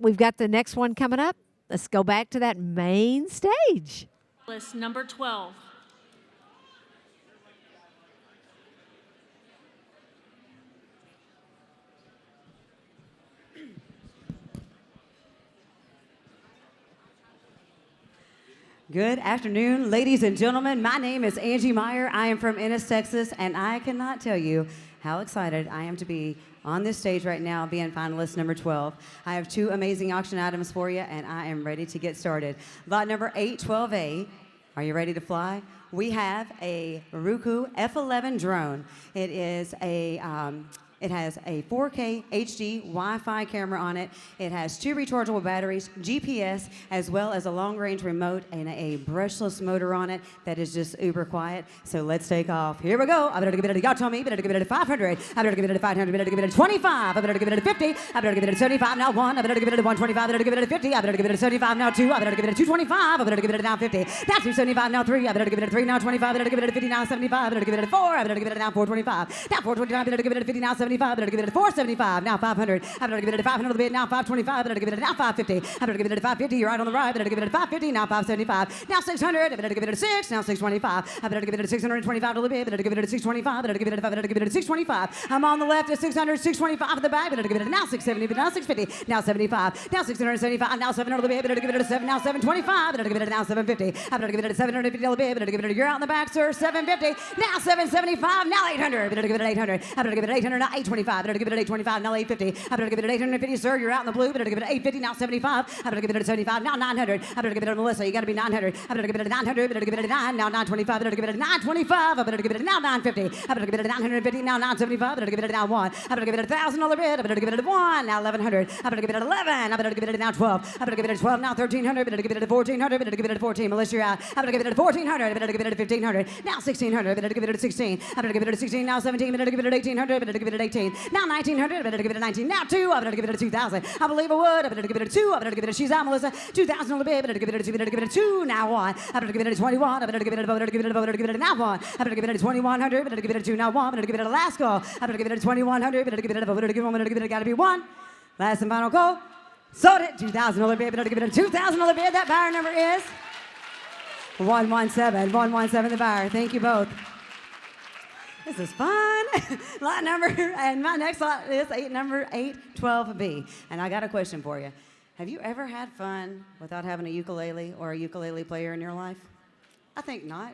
We've got the next one coming up. Let's go back to that main stage. List number 12. Good afternoon, ladies and gentlemen. My name is Angie Meyer. I am from Ennis, Texas, and I cannot tell you how excited I am to be on this stage right now, being finalist number 12. I have two amazing auction items for you, and I am ready to get started. Lot number 812A. Are you ready to fly? We have a Roku F11 drone. It is it has a 4K HD Wi-Fi camera on it. It has 2 rechargeable batteries, GPS, as well as a long-range remote and a brushless motor on it that is just uber quiet. So let's take off. Here we go. I better give it to y'all. Tell me. I better give it to 500. I better give it to 500. I better give it to 25. I better give it to 50. I better give it to 75. Now 1. I better give it to 125. I better give it to 50. I better give it to 75. Now 2. I better give it to 225. I better give it to now 50. Now 275. Now 3. I better give it to 3. Now 25. I better give it to 50. Now 75. I better give it to 4. I better give it to now 425. Now 425. I better give it to 50. Now 75. 475, better give it a 475, now 500. I better give it a 500 bid, now 525, better give it a now 550. I better give it a 550, you're right on the right, better give it a 550, now 575. Now 600, I better give it a 6, now 625. I better give it a 625 to the bid, better give it a 625, better give it a 5, better give it a 625. I'm on the left at 600, 625 at the back, better give it a now 670, but now 650, now 75, now 675, now 700 the bid, better give it a 7, now 725, better give it a now 750. I better give it a 750 the bid, better give it a you're out in the back, sir, 750, now 775, now 800, better give it 800. I better give it 800, now 825, better give it 825, now 850. I better give it 850, sir, you're out in the blue, better give it 850, now 75. I better give it a 75, now 900. I better give it a Melissa, you gotta be 900. I better give it a 900, better give it a 9, now 925, better give it a 925. I better give it a now 950. I better give it a 950, now 975, better give it a now 1. I better give it a $1,000 bid, I better give it a 1, now 1100. I better give it a 11, I better give it a now 12. I better give it a 12, now 1300, better give it a 1400, better give it a 14. Melissa, you're out. I better give it a 1400, I better give it a 1500, now 1600, better give it a 16. I better give it a 16, now 17, better give it a 1800, better give it a 18. Now 1900, better give it a 19, now 2, I better give it a 2000. I believe I would, I better give it a 2, I better give it a she's out, Melissa. 2000 on the bid, better give it a 2, better give it a 2, now 1. I better give it a 21, I better give it a better give it a better give it a now 1. I better give it a 2100, better give it a 2, now 1, better give it a last call. I better give it a 2100, better give it a better give it, better give it a gotta be 1. Last and final call. Sold it, $2,000 bid, better give it a $2,000 bid. That buyer number is 117, 117 the buyer. Thank you both. This is fun. Lot number, and my next lot is number 812B. And I got a question for you. Have you ever had fun without having a ukulele or a ukulele player in your life? I think not.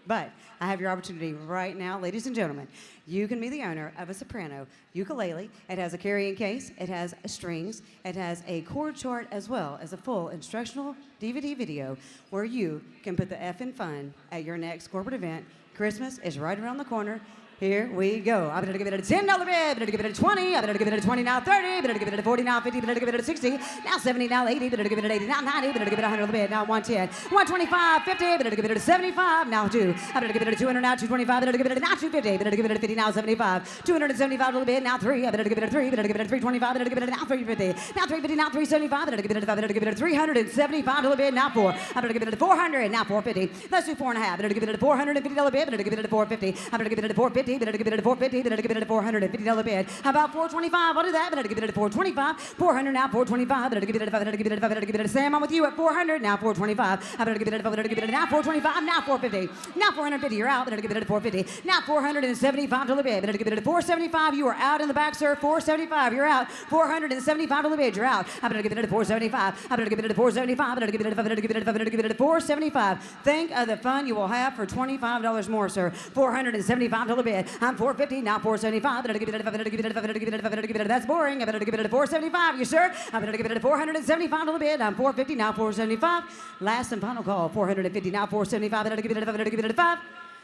But I have your opportunity right now, ladies and gentlemen. You can be the owner of a soprano ukulele. It has a carrying case, it has strings, it has a chord chart, as well as a full instructional DVD video where you can put the F in fun at your next corporate event. Christmas is right around the corner. Here we go. I better give it a $10 bid, better give it a 20, I better give it a 20, now 30, better give it a 40, now 50, better give it a 60, now 70, now 80, better give it an 80, now 90, better give it a 100 bid, now 110, 125, 50, better give it a 75, now 2, I better give it a 200, now 225, better give it a now 250, better give it a 50, now 75, 275 bid, now 3, I better give it a 3, better give it a 325, better give it a now 350, now 350, now 375, better give it a 5, better give it a 375 bid, now 4, I better give it a 400, now 450, let's do 4.5, better give it a $450 bid, better give it a 450, I better give it a 450, better give it a 450, better give it a $450 bid. How about 425? I'll do that, better give it a 425, 400 now 425, better give it a 5, better give it a 5, better give it a Sam, I'm with you at 400, now 425, I better give it a 5, better give it a now 425, now 450, now 450, you're out, better give it a 450, now $475 bid, better give it a 475, you are out in the back, sir, 475, you're out, $475 bid, you're out, I better give it a 475, I better give it a 475, better give it a 5, better give it a 5, better give it a 475, think of the fun you will have for $25 more, sir, $475 bid, I'm 450, now 475, better give it a 5, better give it a 5, better give it a 5, better give it a, that's boring, I better give it a 475, you sir, I better give it a $475 bid, I'm 450, now 475, last and final call, 450, now 475, better give it a 5, better give it a 5,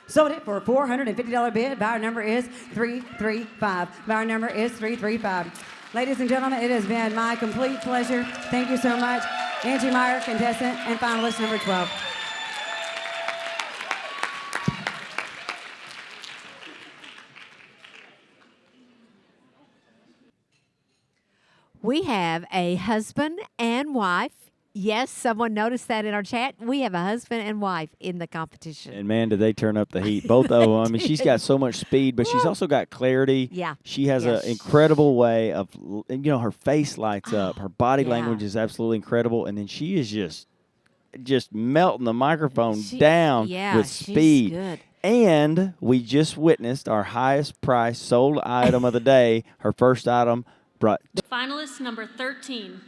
sold it for a $450 bid, buyer number is 335, buyer number is 335. Ladies and gentlemen, it has been my complete pleasure, thank you so much, Angie Meyer, contestant and finalist number 12. We have a husband and wife. Yes, someone noticed that in our chat. We have a husband and wife in the competition. And man, did they turn up the heat. Both of them. I mean, she's got so much speed, but she's also got clarity. Yeah. She has an incredible way of, her face lights up. Her body language is absolutely incredible. And then she is just melting the microphone down with speed. She's good. And we just witnessed our highest price sold item of the day. Her first item brought. Finalist number 13.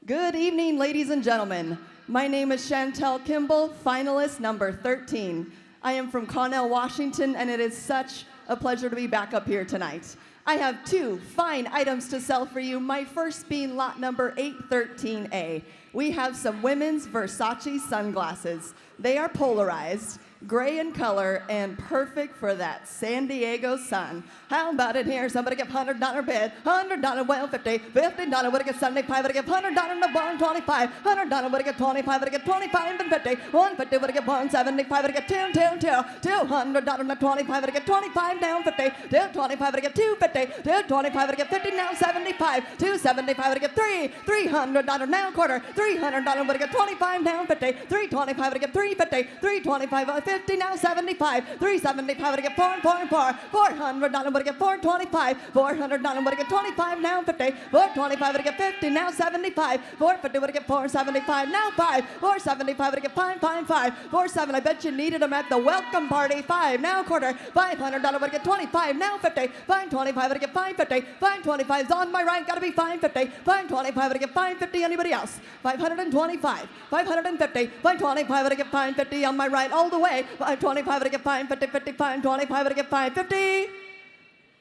Good evening, ladies and gentlemen. My name is Chantel Kimball, finalist number 13. I am from Connell, Washington, and it is such a pleasure to be back up here tonight. I have two fine items to sell for you, my first being lot number 813A. We have some women's Versace sunglasses. They are polarized. gray in color, and perfect for that San Diego sun. How about it here? Somebody give $100 bid, $100 well, $50 would get 75, would get $100 in the barn, 25, $100 would get 25, would get 25 and 50, 150 would get 175, would get 200 in the 25, would get 25 down 50, 225 would get 250, 225 would get 50 now 75, 275 would get $300 now quarter, $300 would get 25 down 50, 325 would get 350, 325 50 now 75, 375 would get 444, $400 would get 425, $400 would get 25 now 50, 425 would get 50 now 75, 450 would get 475 now 5, 475 would get 555, 47. I bet you needed them at the welcome party. 5 now quarter, $500 would get 25 now 50, 525 would get 550, 525 is on my right, gotta be 550, 525 would get 550. Anybody else? 525, 550, 525 would get 550 on my right all the way, 525 would get 550, 55, 25 would get 550.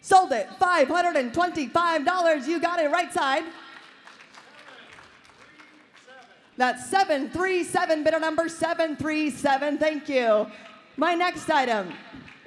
Sold it, $525. You got it, right side. That's 737, bidder number 737. Thank you. My next item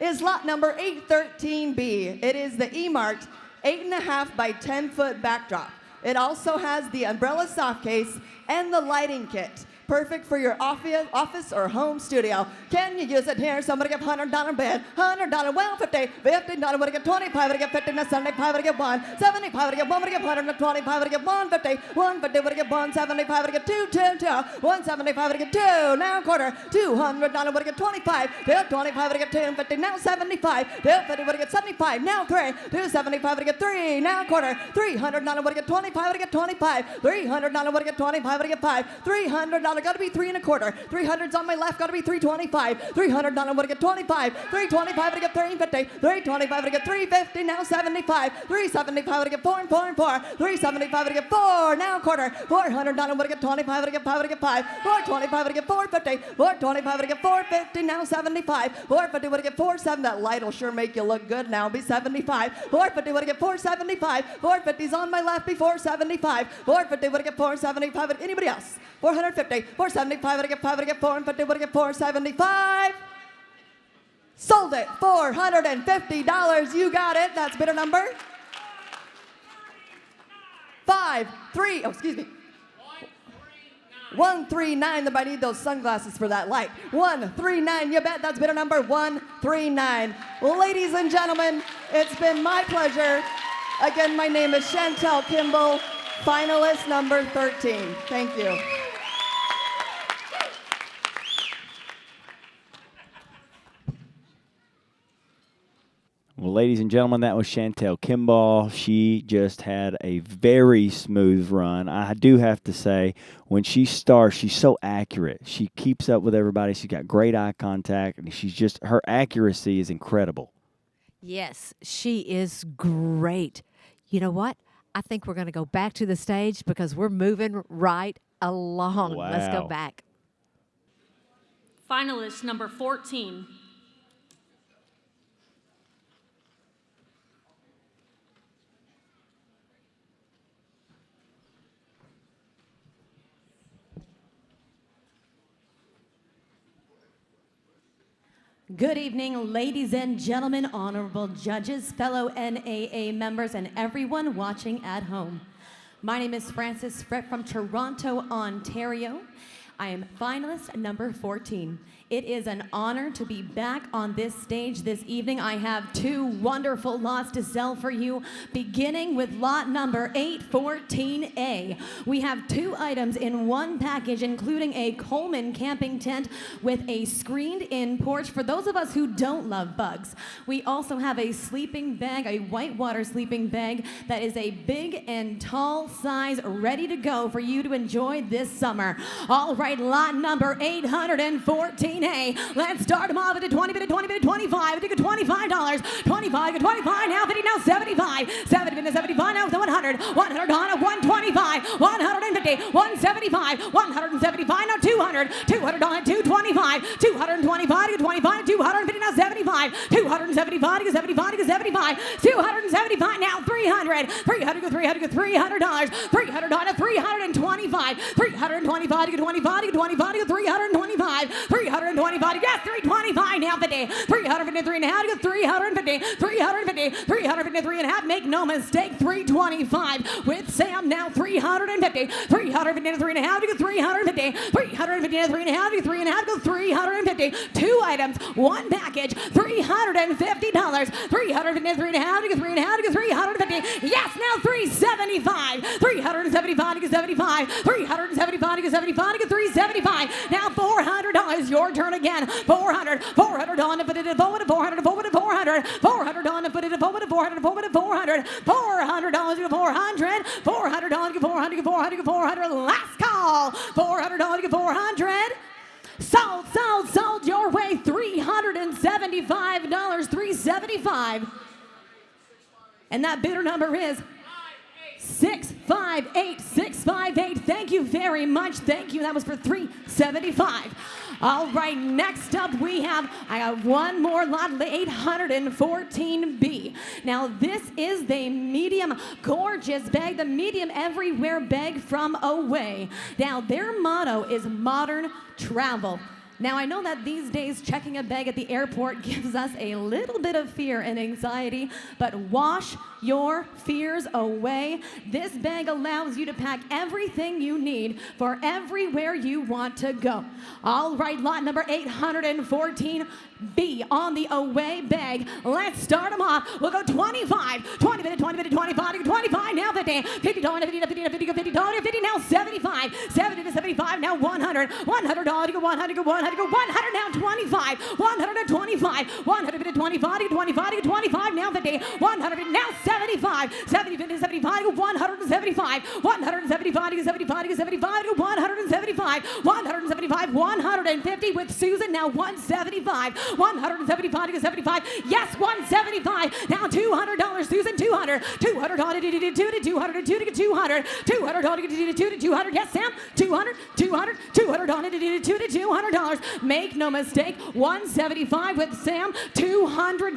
is lot number 813B. It is the E-marked 8.5 by 10 foot backdrop. It also has the umbrella soft case and the lighting kit. Perfect for your office or home studio. Can you use it here? Somebody get $100 bid, $100 well, $50, $50 would get 25, would get 50, 75 would get 1, 75 would get 1, would get 125 would get 150, 150 would get 175 would get 2, 175 would get 2, now quarter, $200 would get 25, 225 would get 250, now 75, 250 would get 75, now 3, 275 would get 3, now quarter, $300 would get 25, would get 25, $300 would get 25, would get 5, $300 gotta be 3 1/4. 300's on my left, gotta be 325. $300 would get 25. 325 would get 350. 325 would get 350. Now 75. 375 would get 4 and 4 and 4. 375 would get 4. Now quarter. $400 would get 25. Would get 5. Would get 5. 425 would get 450. 425 would get 450. Now 75. 450 would get 47. That light will sure make you look good now. Be 75. 450 would get 475. 450's on my left. Be 475. 450 would get 475. Anybody else? 450. 475 would get 5, would get 4, and 50 would get 475. Sold it, $450. You got it. That's bidder number 5-3. Oh, excuse me. 139. I need those sunglasses for that light. 139. You bet. That's bidder number 139. Ladies and gentlemen, it's been my pleasure. Again, my name is Chantel Kimball, finalist number 13. Thank you. Well, ladies and gentlemen, that was Chantel Kimball. She just had a very smooth run. I do have to say, when she starts, she's so accurate. She keeps up with everybody. She's got great eye contact, and her accuracy is incredible. Yes, she is great. You know what? I think we're going to go back to the stage because we're moving right along. Wow. Let's go back. Finalist number 14. Good evening, ladies and gentlemen, honorable judges, fellow NAA members, and everyone watching at home. My name is Frances Frett from Toronto, Ontario. I am finalist number 14. It is an honor to be back on this stage this evening. I have 2 wonderful lots to sell for you, beginning with lot number 814A. We have 2 items in one package, including a Coleman camping tent with a screened-in porch for those of us who don't love bugs. We also have a sleeping bag, a whitewater sleeping bag that is a big and tall size, ready to go for you to enjoy this summer. All right, lot number 814A. Let's start them off with a 20, bid, 20, bid, 25. I think a $25. 25, 25, now 50, now 75. 70, 75, now 100. 100 on a 125. 150, 175. 175, now 200. 200 on a 225. 225 to 25. 250, now 75. 275 to 75 to 75. 275, now 300. 300 to 300 to $300. 300 on a 325. 325 to 25 to 25 to 325. 325, yes, 325 350, 353 and a half to go 350, 350, 353 and a half. Make no mistake, 325 with Sam now 350, 353 and a half to go 350, 353 and a half to go 3 and a half to go 350. 2 items, 1 package, $350, 353 and a half to go 3 and a half to go 350. Yes, now 375, 375 to go 75, 375 to go 75 to go 375. Now $400. Your turn again. 400, 400 on to put it at 400, 400, 400, 400, 400 on to put it at 400, 400, 400, 400, $400 to 400, $400 to 400, 400, 400. Last call. $400 to 400. Sold, sold, sold your way. $375, $375. And that bidder number is 658, 658. Thank you very much. Thank you. That was for 375. All right, next up I got one more lot, 814B. Now this is the medium gorgeous bag, the medium everywhere bag from Away. Now their motto is modern travel. Now, I know that these days checking a bag at the airport gives us a little bit of fear and anxiety, but wash your fears away. This bag allows you to pack everything you need for everywhere you want to go. All right, lot number 814B on the Away bag. Let's start them off. We'll go 25, 20 minute, 20 minute, 25, 25, now 50, $50, $50, $50, $50, $50, now 75, 70 to 75, now 100, $100 to go 100, go 100, go 100, now 25, 100 to 25, 100 to 25, to 25, to 25, now 50, 100, now 75, 70 to 75, to 175, 175 to 75, to 75, to 175, 175, 150 with Susan, now 175, 175 to 75, yes, 175, now $200, Susan, 200, $200 to 2 to 200 to 2 to 200, $200 to 2 to 200, yes, Sam, 200, $200 to 2 to $200. Make no mistake, 175 with Sam, $200,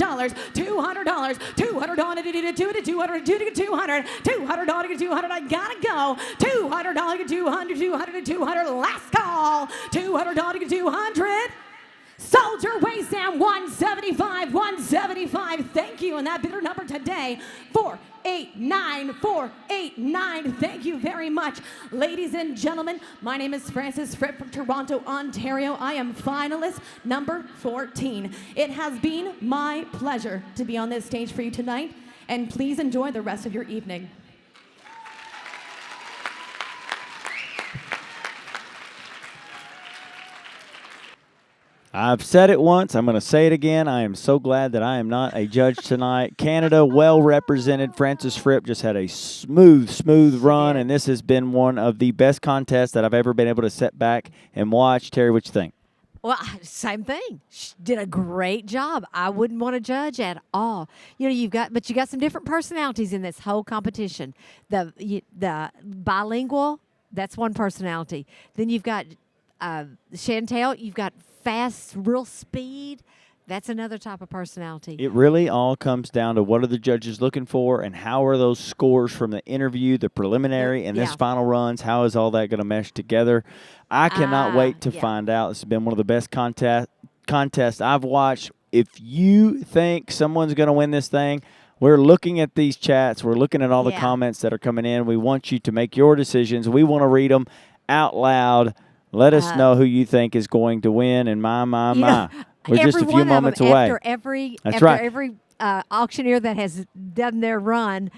$200, $200 to 2 to 200, 2 to 200, $200 to 200, I gotta go, $200 to 200, 200 to 200, last call, $200 to 200. Sold your way, Sam, 175, 175. Thank you. And that bidder number today, 489, 489. Thank you very much. Ladies and gentlemen, my name is Frances Fripp from Toronto, Ontario. I am finalist number 14. It has been my pleasure to be on this stage for you tonight, and please enjoy the rest of your evening. I've said it once. I'm going to say it again. I am so glad that I am not a judge tonight. Canada, well represented. Frances Fripp just had a smooth run, and this has been one of the best contests that I've ever been able to sit back and watch. Terry, what you think? Well, same thing. She did a great job. I wouldn't want to judge at all. You know, you got some different personalities in this whole competition. The bilingual, that's one personality. Then you've got Chantel. You've got fast, real speed. That's another type of personality. It really all comes down to what are the judges looking for and how are those scores from the interview, the preliminary, and this final runs, how is all that going to mesh together? I cannot wait to find out. This has been one of the best contests I've watched. If you think someone's going to win this thing, we're looking at these chats. We're looking at all the comments that are coming in. We want you to make your decisions. We want to read them out loud. Let us know who you think is going to win, and my. We're just a few moments away. After every auctioneer that has done their run,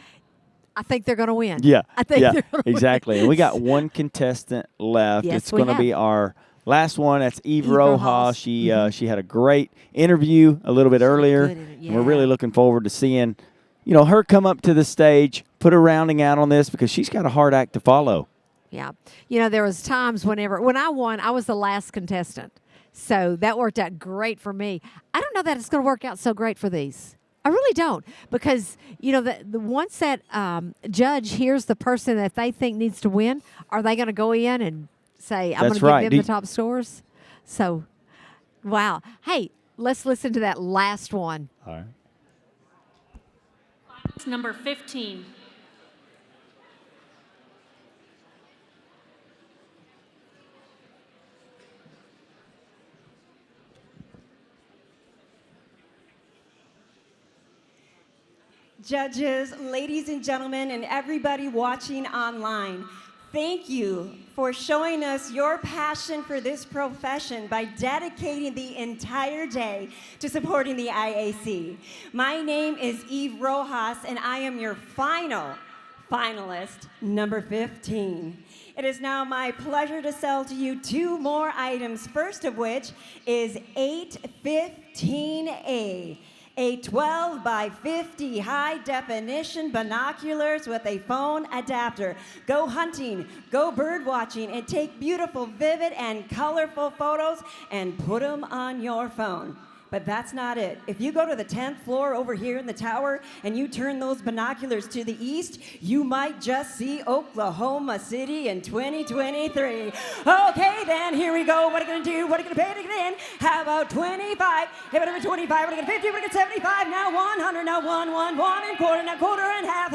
I think they're going to win. Yeah, I think they're going to exactly. And we got one contestant left. Yes, it's going to be our last one. That's Eve Rojas. She had a great interview a little bit earlier, and we're really looking forward to seeing, her come up to the stage, put a rounding out on this because she's got a hard act to follow. Yeah. There was times when I won, I was the last contestant. So that worked out great for me. I don't know that it's going to work out so great for these. I really don't. Because, the once that judge hears the person that they think needs to win, are they going to go in and say, I'm going to give them the top scores? So, wow. Hey, let's listen to that last one. All right. Number 15. judges, ladies and gentlemen, and everybody watching online. Thank you for showing us your passion for this profession by dedicating the entire day to supporting the IAC. My name is Eve Rojas, and I am your final finalist, number 15. It is now my pleasure to sell to you 2 more items, first of which is 815A. A 12 by 50 high definition binoculars with a phone adapter. Go hunting, go bird watching, and take beautiful, vivid, and colorful photos and put them on your phone. But that's not it. If you go to the 10th floor over here in the tower and you turn those binoculars to the east, you might just see Oklahoma City in 2023. Okay, then, here we go. What are you going to do? What are you going to pay to get in? How about 25? Hey, what are 25? What are you going to 50? What are you 75? Now 100. Now 1 and quarter. Now quarter and half.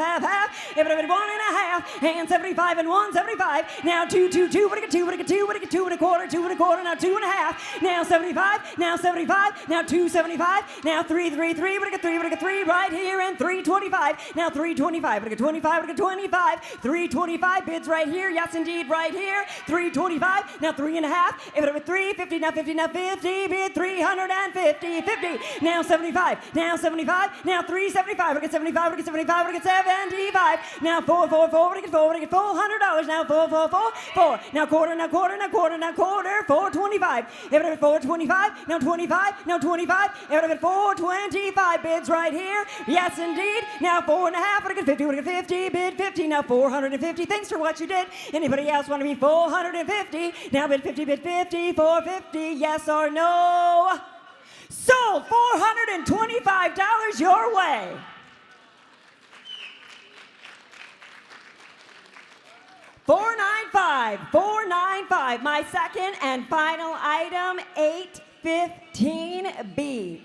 Hey, what are 1 and a half? And 75 and 175. Now 2. What are you going to 2? What are you going to 2? What are you going to 2 and a quarter? 2 and a quarter. Now 2 and a half. Now 75. Now 75. Now 275. Now 3. What do you get 3? What do you get 3 right here and 325. Now 325. What do you get 25? What do you get 25? 325 bids right here. Yes, indeed, right here. 325. Now 3 and a half. If it was 350. Now 50. Now 50. Bid 350. 50. Now 75. Now 75. Now 375. What do you get 75? What do you get 75? What do you get 75? Now 4. What do you get 4? What do you get $400? Now 4. Now quarter. 425. If it was 425. Now 25. Now 25. It would have been 425 bids right here. Yes, indeed. Now 4 and a half. Would have been 50. Would have been 50. Bid 50. Now 450. Thanks for what you did. Anybody else want to be 450? Now bid 50. Bid 50. 450. Yes or no? Sold. $425 your way. $495. My second and final item, 815B.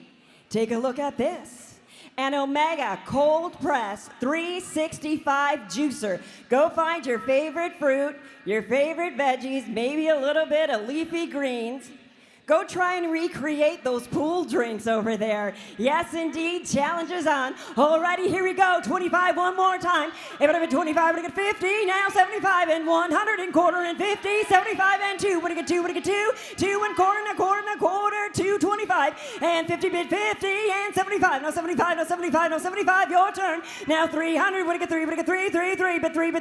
Take a look at this. An Omega cold press 365 juicer. Go find your favorite fruit, your favorite veggies, maybe a little bit of leafy greens. Go try and recreate those pool drinks over there. Yes, indeed, challenge is on. Alrighty, here we go. 25 one more time. If it would have been 25, would have get 50. Now 75 and 100 and quarter and 50. 75 and 2. Would have get 2? Would have get 2? 2 and quarter. 225 and 50 bid 50 and 75. Now 75. Now 75. Now 75. Your turn. Now 300. Would have get 3? Would have get 3? 3. Bid 3.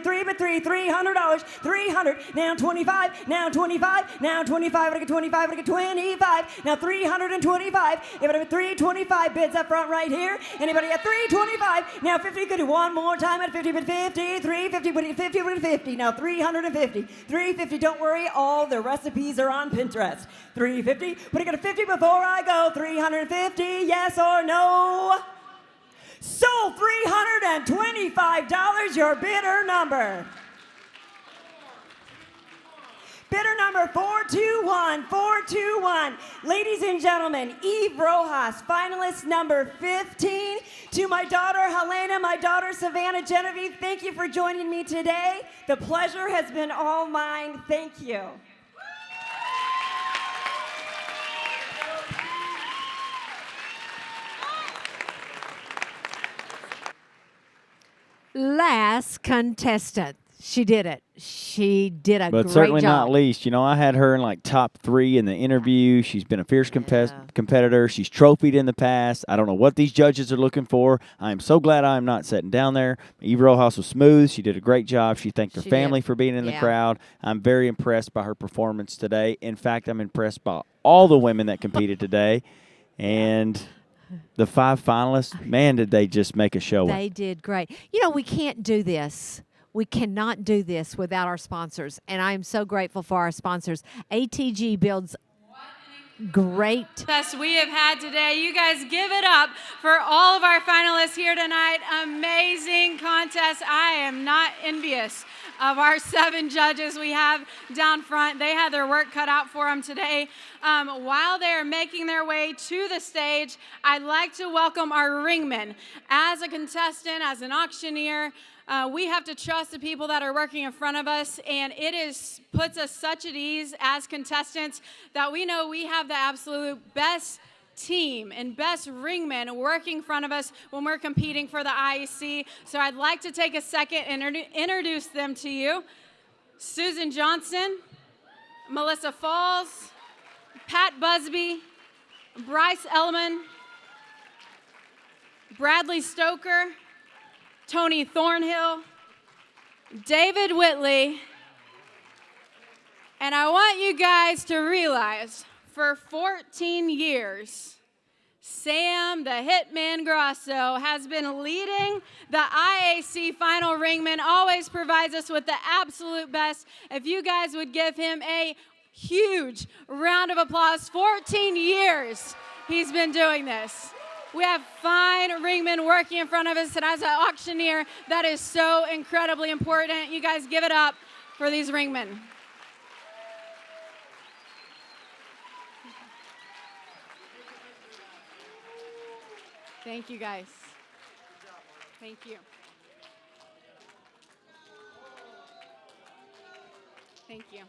$300. 300. Now 25. Now 25. Now 25. Would have get 25. Would have get 20. Now 325. If it had 325 bids up front right here. Anybody at 325? Now 50. Could do one more time at 50 bid 50. 350. Would it 50? Would it 50? Now 350. 350. Don't worry, all the recipes are on Pinterest. 350. Would it get a 50 before I go? 350. Yes or no? Sold. $325. Your bidder number. Bidder number 421. Ladies and gentlemen, Eve Rojas, finalist number 15. To my daughter Helena, my daughter Savannah Genevieve, thank you for joining me today. The pleasure has been all mine. Thank you. Last contestant. She did it. She did a great job. But certainly not least. You know, I had her in like top 3 in the interview. She's been a fierce competitor. She's trophied in the past. I don't know what these judges are looking for. I am so glad I am not sitting down there. Eve Rojas was smooth. She did a great job. She thanked her family for being in the crowd. I'm very impressed by her performance today. In fact, I'm impressed by all the women that competed today. And the 5 finalists, man, did they just make a show. They did great. You know, we can't do this. We cannot do this without our sponsors, and I am so grateful for our sponsors. ATG builds great contest we have had today. You guys give it up for all of our finalists here tonight. Amazing contest. I am not envious of our 7 judges we have down front. They had their work cut out for them today. While they are making their way to the stage, I'd like to welcome our ringmen. As a contestant, as an auctioneer, we have to trust the people that are working in front of us, and it puts us such at ease as contestants that we know we have the absolute best team and best ringmen working in front of us when we're competing for the IAC. So I'd like to take a second and introduce them to you. Susan Johnson, Melissa Falls, Pat Busby, Bryce Ellman, Bradley Stoker, Tony Thornhill, David Whitley, and I want you guys to realize for 14 years, Sam the Hitman Grosso has been leading the IAC final ringman, always provides us with the absolute best. If you guys would give him a huge round of applause. 14 years he's been doing this. We have fine ringmen working in front of us, and as an auctioneer, that is so incredibly important. You guys give it up for these ringmen. Thank you, guys. Thank you. Thank you.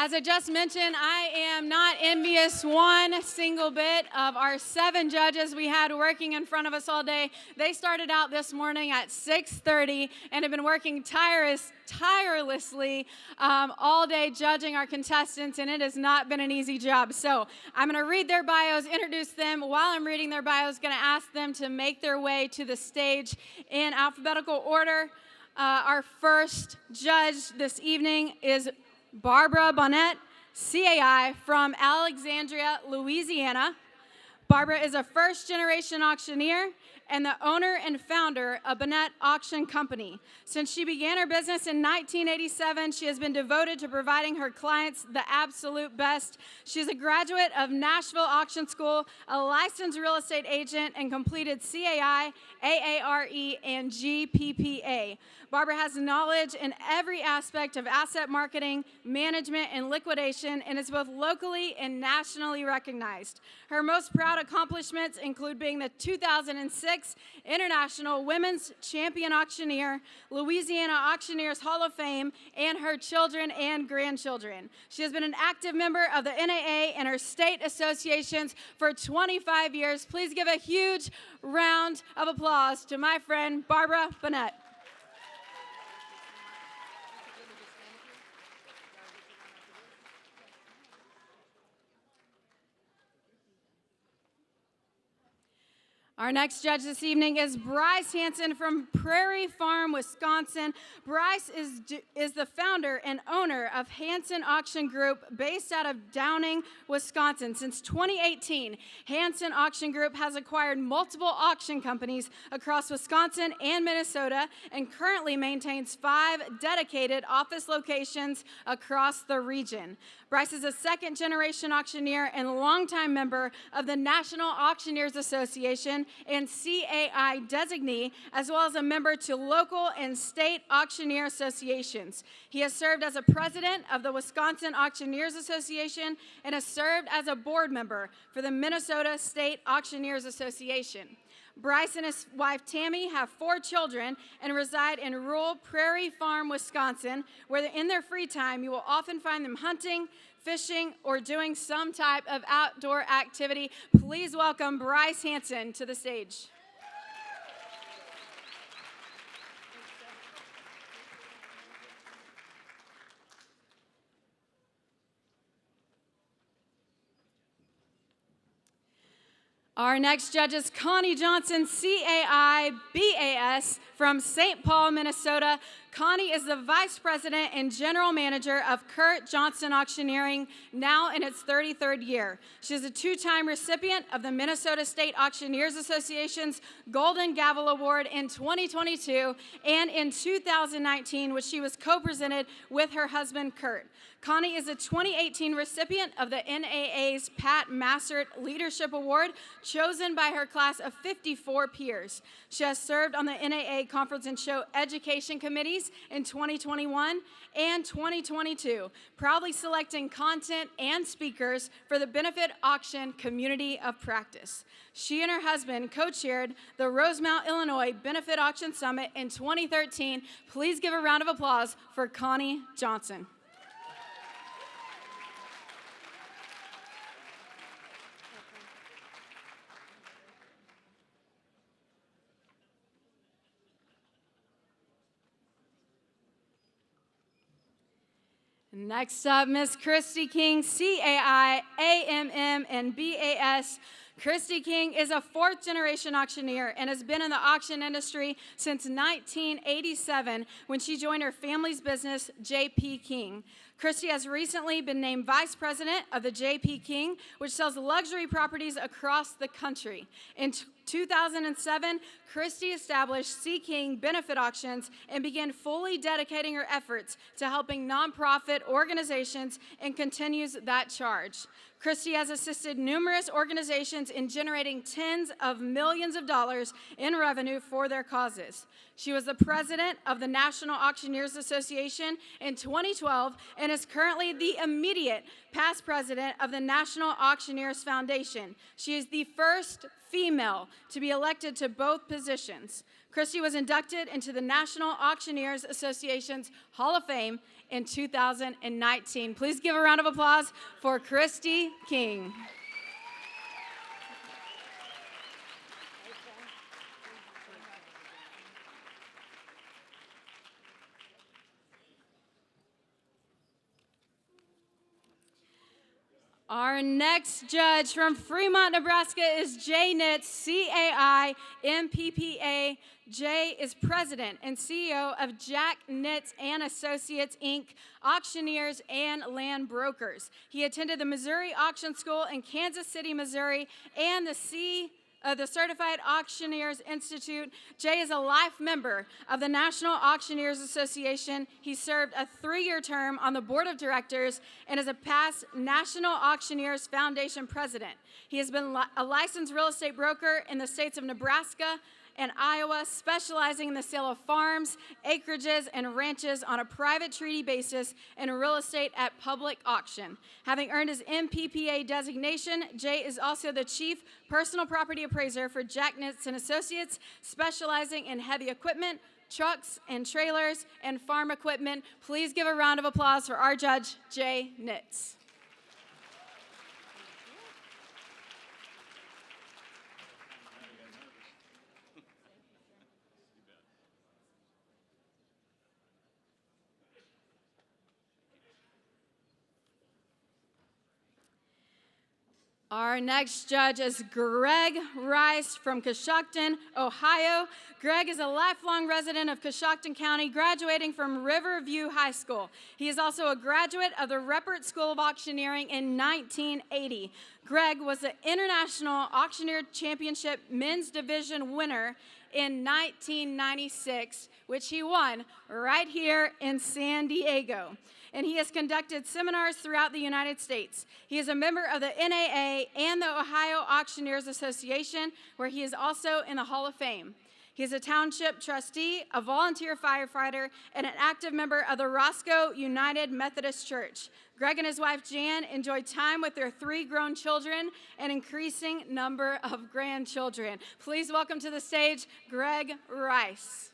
As I just mentioned, I am not envious one single bit of our 7 judges we had working in front of us all day. They started out this morning at 6:30 and have been working tirelessly all day judging our contestants, and it has not been an easy job. So I'm going to read their bios, introduce them. While I'm reading their bios, going to ask them to make their way to the stage in alphabetical order. Our first judge this evening is Barbara Bonnet, CAI, from Alexandria, Louisiana. Barbara is a first-generation auctioneer and the owner and founder of Bonnet Auction Company. Since she began her business in 1987, she has been devoted to providing her clients the absolute best. She is a graduate of Nashville Auction School, a licensed real estate agent, and completed CAI, AARE, and GPPA. Barbara has knowledge in every aspect of asset marketing, management, and liquidation, and is both locally and nationally recognized. Her most proud accomplishments include being the 2006 International Women's Champion Auctioneer, Louisiana Auctioneers Hall of Fame, and her children and grandchildren. She has been an active member of the NAA and her state associations for 25 years. Please give a huge round of applause to my friend, Barbara Bonnet. Our next judge this evening is Bryce Hansen from Prairie Farm, Wisconsin. Bryce is the founder and owner of Hansen Auction Group based out of Downing, Wisconsin. Since 2018, Hansen Auction Group has acquired multiple auction companies across Wisconsin and Minnesota and currently maintains 5 dedicated office locations across the region. Bryce is a second-generation auctioneer and longtime member of the National Auctioneers Association and CAI designee, as well as a member to local and state auctioneer associations. He has served as a president of the Wisconsin Auctioneers Association and has served as a board member for the Minnesota State Auctioneers Association. Bryce and his wife Tammy have 4 children and reside in rural Prairie Farm, Wisconsin, where in their free time you will often find them hunting, fishing, or doing some type of outdoor activity. Please welcome Bryce Hansen to the stage. Our next judge is Connie Johnson, CAI BAS, from St. Paul, Minnesota. Connie is the Vice President and General Manager of Kurt Johnson Auctioneering, now in its 33rd year. She is a 2-time recipient of the Minnesota State Auctioneers Association's Golden Gavel Award in 2022 and in 2019, which she was co-presented with her husband, Kurt. Connie is a 2018 recipient of the NAA's Pat Massert Leadership Award, chosen by her class of 54 peers. She has served on the NAA Conference and Show Education Committees in 2021 and 2022, proudly selecting content and speakers for the Benefit Auction Community of Practice. She and her husband co-chaired the Rosemount, Illinois Benefit Auction Summit in 2013. Please give a round of applause for Connie Johnson. Next up, Miss Christy King, CAI, AMM, and BAS. Christy King is a fourth-generation auctioneer and has been in the auction industry since 1987 when she joined her family's business, J.P. King. Christy has recently been named Vice President of the J.P. King, which sells luxury properties across the country. In 2007, Christy established C. King Benefit Auctions and began fully dedicating her efforts to helping nonprofit organizations and continues that charge. Christy has assisted numerous organizations in generating tens of millions of dollars in revenue for their causes. She was the president of the National Auctioneers Association in 2012 and is currently the immediate past president of the National Auctioneers Foundation. She is the first female to be elected to both positions. Christy was inducted into the National Auctioneers Association's Hall of Fame in 2019. Please give a round of applause for Christy King. Our next judge from Fremont, Nebraska is Jay Nitz, CAI, MPPA. Jay is president and CEO of Jack Nitz and Associates, Inc., auctioneers and land brokers. He attended the Missouri Auction School in Kansas City, Missouri, and the Certified Auctioneers Institute. Jay is a life member of the National Auctioneers Association. He served a 3-year term on the board of directors and is a past National Auctioneers Foundation president. He has been a licensed real estate broker in the states of Nebraska and Iowa, specializing in the sale of farms, acreages, and ranches on a private treaty basis and real estate at public auction. Having earned his MPPA designation, Jay is also the chief personal property appraiser for Jack Nitz and Associates, specializing in heavy equipment, trucks and trailers, and farm equipment. Please give a round of applause for our judge, Jay Nitz. Our next judge is Greg Rice from Coshocton, Ohio. Greg is a lifelong resident of Coshocton County, graduating from Riverview High School. He is also a graduate of the Reppert School of Auctioneering in 1980. Greg was the International Auctioneer Championship Men's Division winner in 1996, which he won right here in San Diego. And he has conducted seminars throughout the United States. He is a member of the NAA and the Ohio Auctioneers Association, where he is also in the Hall of Fame. He is a township trustee, a volunteer firefighter, and an active member of the Roscoe United Methodist Church. Greg and his wife, Jan, enjoy time with their 3 grown children and increasing number of grandchildren. Please welcome to the stage, Greg Rice.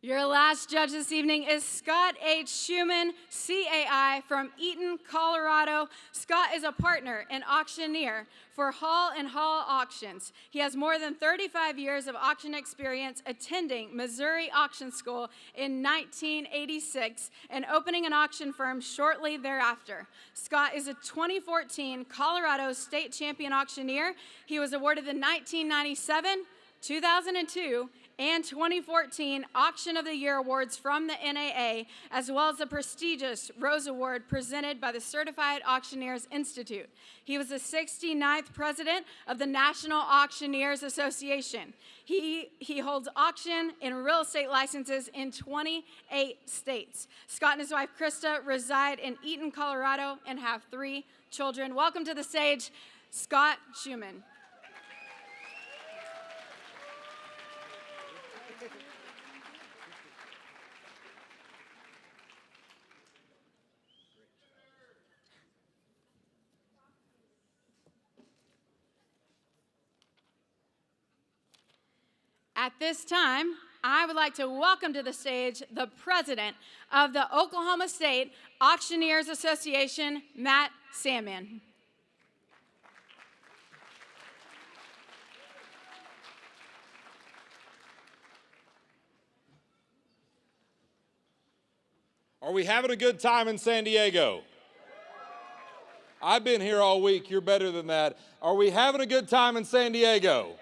Your last judge this evening is Scott H. Schumann, CAI, from Eaton, Colorado. Scott is a partner and auctioneer for Hall & Hall Auctions. He has more than 35 years of auction experience, attending Missouri Auction School in 1986 and opening an auction firm shortly thereafter. Scott is a 2014 Colorado State Champion auctioneer. He was awarded the 1997, 2002, and 2014 Auction of the Year awards from the NAA, as well as the prestigious Rose Award presented by the Certified Auctioneers Institute. He was the 69th president of the National Auctioneers Association. He holds auction and real estate licenses in 28 states. Scott and his wife, Krista, reside in Eaton, Colorado, and have 3 children. Welcome to the stage, Scott Schumann. At this time, I would like to welcome to the stage the president of the Oklahoma State Auctioneers Association, Matt Sandman. Are we having a good time in San Diego? I've been here all week. You're better than that. Are we having a good time in San Diego?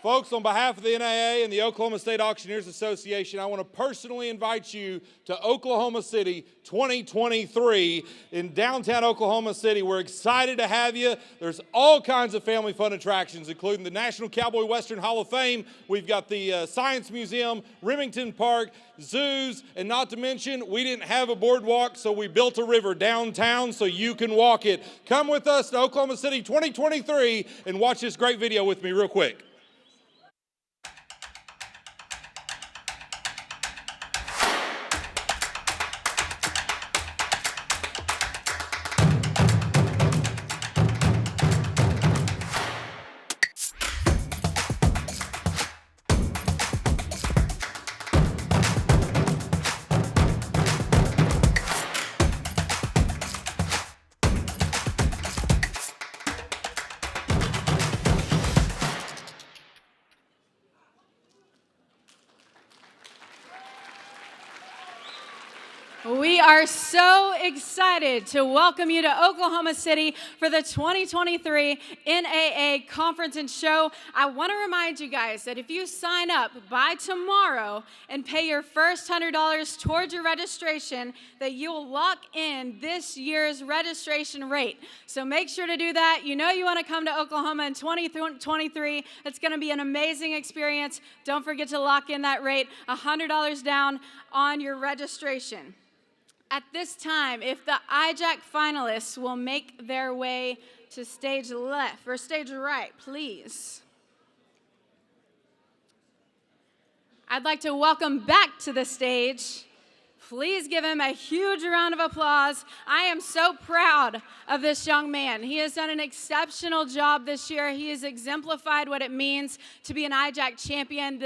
Folks, on behalf of the NAA and the Oklahoma State Auctioneers Association, I want to personally invite you to Oklahoma City 2023 in downtown Oklahoma City. We're excited to have you. There's all kinds of family fun attractions, including the National Cowboy Western Hall of Fame. We've got the Science Museum, Remington Park, zoos, and not to mention, we didn't have a boardwalk, so we built a river downtown so you can walk it. Come with us to Oklahoma City 2023 and watch this great video with me real quick. We are so excited to welcome you to Oklahoma City for the 2023 NAA Conference and Show. I want to remind you guys that if you sign up by tomorrow and pay your first $100 towards your registration, that you will lock in this year's registration rate. So make sure to do that. You know you want to come to Oklahoma in 2023. It's going to be an amazing experience. Don't forget to lock in that rate, $100 down on your registration. At this time, if the IJAC finalists will make their way to stage left or stage right, please. I'd like to welcome back to the stage. Please give him a huge round of applause. I am so proud of this young man. He has done an exceptional job this year. He has exemplified what it means to be an IJAC champion.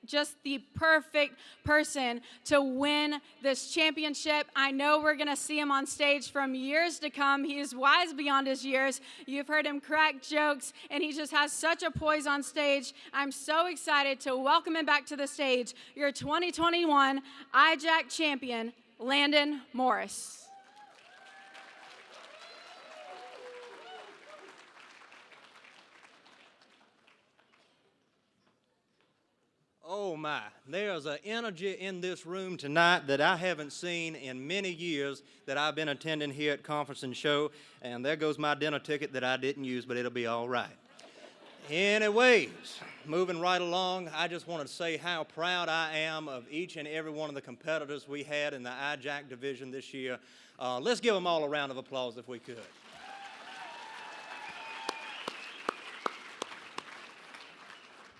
Just the perfect person to win this championship. I know we're going to see him on stage from years to come. He is wise beyond his years. You've heard him crack jokes, and he just has such a poise on stage. I'm so excited to welcome him back to the stage, your 2021 IJAC champion, Landon Morris. Oh my, there's an energy in this room tonight that I haven't seen in many years that I've been attending here at Conference and Show, and there goes my dinner ticket that I didn't use, but it'll be all right. Anyways, moving right along, I just want to say how proud I am of each and every one of the competitors we had in the IJAC division this year. Let's give them all a round of applause if we could.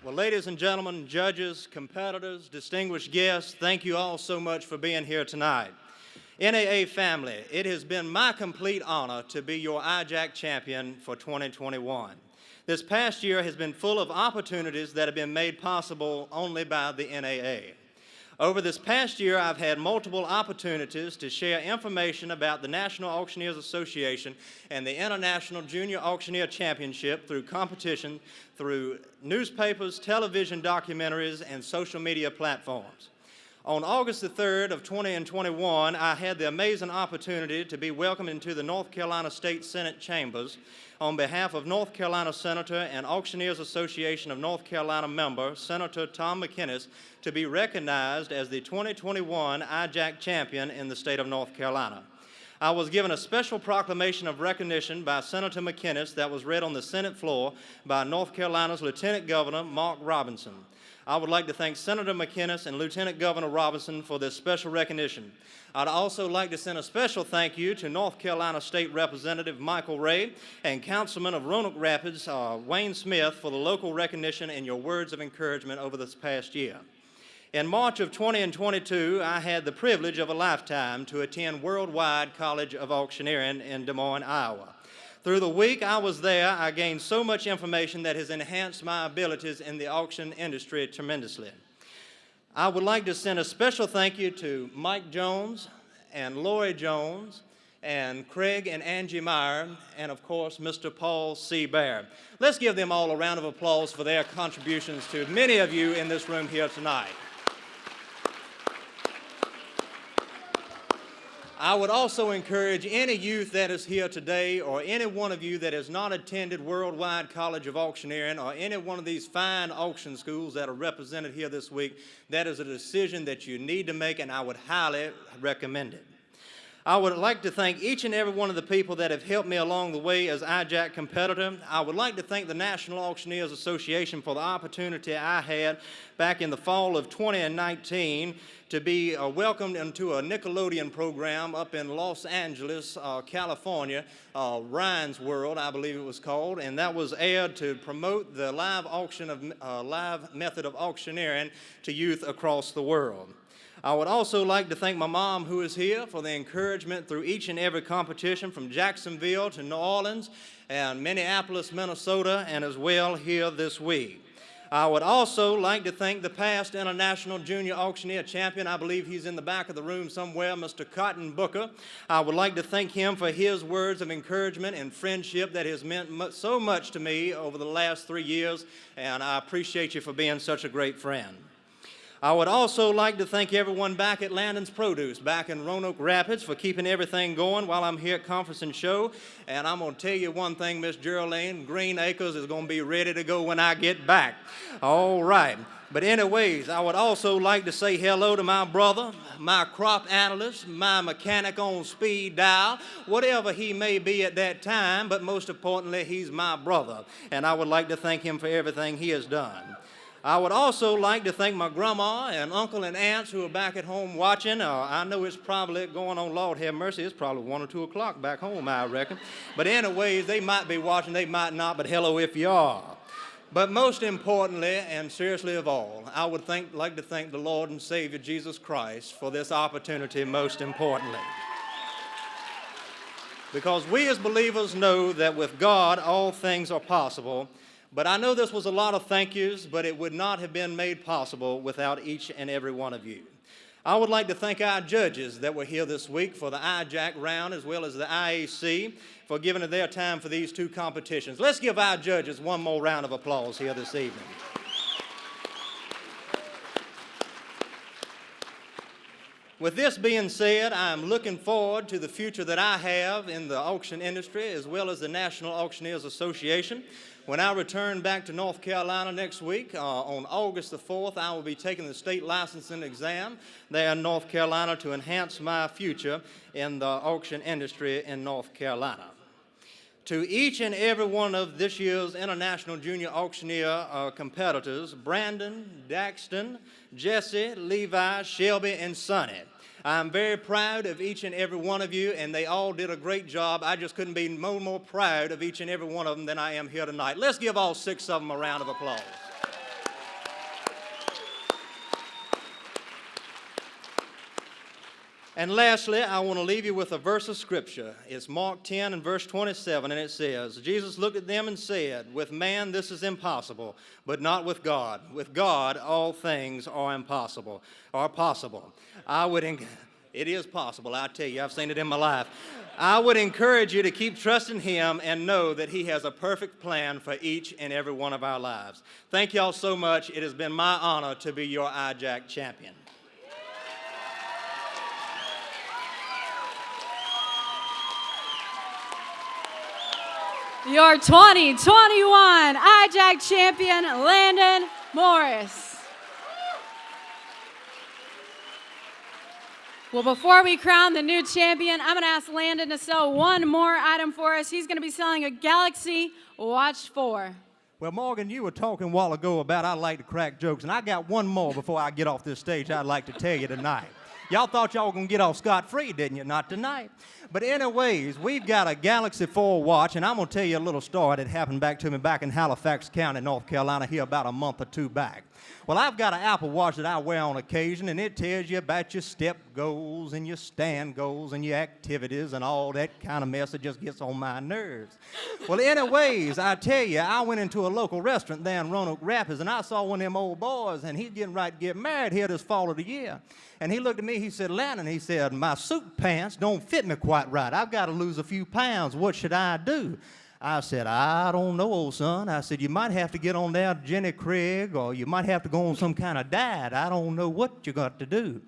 Well, ladies and gentlemen, judges, competitors, distinguished guests, thank you all so much for being here tonight. NAA family, it has been my complete honor to be your IJAC champion for 2021. This past year has been full of opportunities that have been made possible only by the NAA. Over this past year, I've had multiple opportunities to share information about the National Auctioneers Association and the International Junior Auctioneer Championship through competition, through newspapers, television documentaries, and social media platforms. On August the 3rd of 2021, I had the amazing opportunity to be welcomed into the North Carolina State Senate chambers on behalf of North Carolina Senator and Auctioneers Association of North Carolina member, Senator Tom McInnes, to be recognized as the 2021 IJAC champion in the state of North Carolina. I was given a special proclamation of recognition by Senator McInnes that was read on the Senate floor by North Carolina's Lieutenant Governor Mark Robinson. I would like to thank Senator McInnes and Lieutenant Governor Robinson for this special recognition. I'd also like to send a special thank you to North Carolina State Representative Michael Ray and Councilman of Roanoke Rapids, Wayne Smith, for the local recognition and your words of encouragement over this past year. In March of 2022, I had the privilege of a lifetime to attend Worldwide College of Auctioneering in Des Moines, Iowa. Through the week I was there, I gained so much information that has enhanced my abilities in the auction industry tremendously. I would like to send a special thank you to Mike Jones and Lori Jones and Craig and Angie Meyer, and of course, Mr. Paul C. Baird. Let's give them all a round of applause for their contributions to many of you in this room here tonight. I would also encourage any youth that is here today, or any one of you that has not attended Worldwide College of Auctioneering, or any one of these fine auction schools that are represented here this week, that is a decision that you need to make, and I would highly recommend it. I would like to thank each and every one of the people that have helped me along the way as IJAC competitor. I would like to thank the National Auctioneers Association for the opportunity I had back in the fall of 2019 to be welcomed into a Nickelodeon program up in Los Angeles, California, Ryan's World, I believe it was called, and that was aired to promote the live method of auctioneering to youth across the world. I would also like to thank my mom, who is here, for the encouragement through each and every competition from Jacksonville to New Orleans and Minneapolis, Minnesota, and as well here this week. I would also like to thank the past International Junior Auctioneer Champion. I believe he's in the back of the room somewhere, Mr. Cotton Booker. I would like to thank him for his words of encouragement and friendship that has meant so much to me over the last 3 years, and I appreciate you for being such a great friend. I would also like to thank everyone back at Landon's Produce, back in Roanoke Rapids, for keeping everything going while I'm here at Conference and Show. And I'm going to tell you one thing, Miss Geraldine, Green Acres is going to be ready to go when I get back. All right. But anyways, I would also like to say hello to my brother, my crop analyst, my mechanic on speed dial, whatever he may be at that time, but most importantly, he's my brother. And I would like to thank him for everything he has done. I would also like to thank my grandma and uncle and aunts who are back at home watching. I know it's probably going on, Lord have mercy, it's probably 1 or 2 o'clock back home, I reckon. But anyways, they might be watching, they might not, but hello if you are. But most importantly, and seriously of all, I would like to thank the Lord and Savior Jesus Christ for this opportunity most importantly. Because we as believers know that with God all things are possible. But I know this was a lot of thank yous, but it would not have been made possible without each and every one of you. I would like to thank our judges that were here this week for the IJAC round as well as the IAC for giving their time for these two competitions. Let's give our judges one more round of applause here this evening. With this being said, I'm looking forward to the future that I have in the auction industry as well as the National Auctioneers Association. When I return back to North Carolina next week, on August the 4th, I will be taking the state licensing exam there in North Carolina to enhance my future in the auction industry in North Carolina. To each and every one of this year's International Junior Auctioneer competitors, Brandon, Daxton, Jesse, Levi, Shelby, and Sonny, I'm very proud of each and every one of you, and they all did a great job. I just couldn't be more proud of each and every one of them than I am here tonight. Let's give all 6 of them a round of applause. And lastly, I want to leave you with a verse of Scripture. It's Mark 10 and verse 27, and it says, Jesus looked at them and said, with man this is impossible, but not with God. With God all things are possible. It is possible, I tell you, I've seen it in my life. I would encourage you to keep trusting Him and know that He has a perfect plan for each and every one of our lives. Thank y'all so much. It has been my honor to be your IJAC champion. Your 2021 IJAC champion, Landon Morris. Well, before we crown the new champion, I'm going to ask Landon to sell one more item for us. He's going to be selling a Galaxy Watch 4. Well, Morgan, you were talking a while ago about I like to crack jokes, and I got one more before I get off this stage I'd like to tell you tonight. Y'all thought y'all were going to get off scot-free, didn't you? Not tonight. But anyways, we've got a Galaxy 4 watch, and I'm going to tell you a little story that happened back to me back in Halifax County, North Carolina, here about a month or 2 back. Well, I've got an Apple Watch that I wear on occasion, and it tells you about your step goals and your stand goals and your activities and all that kind of mess that just gets on my nerves. Well, anyways, I tell you, I went into a local restaurant there in Roanoke Rapids, and I saw one of them old boys, and he's getting right to get married here this fall of the year. And he looked at me, he said, Landon, he said, my suit pants don't fit me quite right. I've got to lose a few pounds. What should I do? I said, I don't know, old son. I said, you might have to get on there Jenny Craig, or you might have to go on some kind of diet. I don't know what you got to do.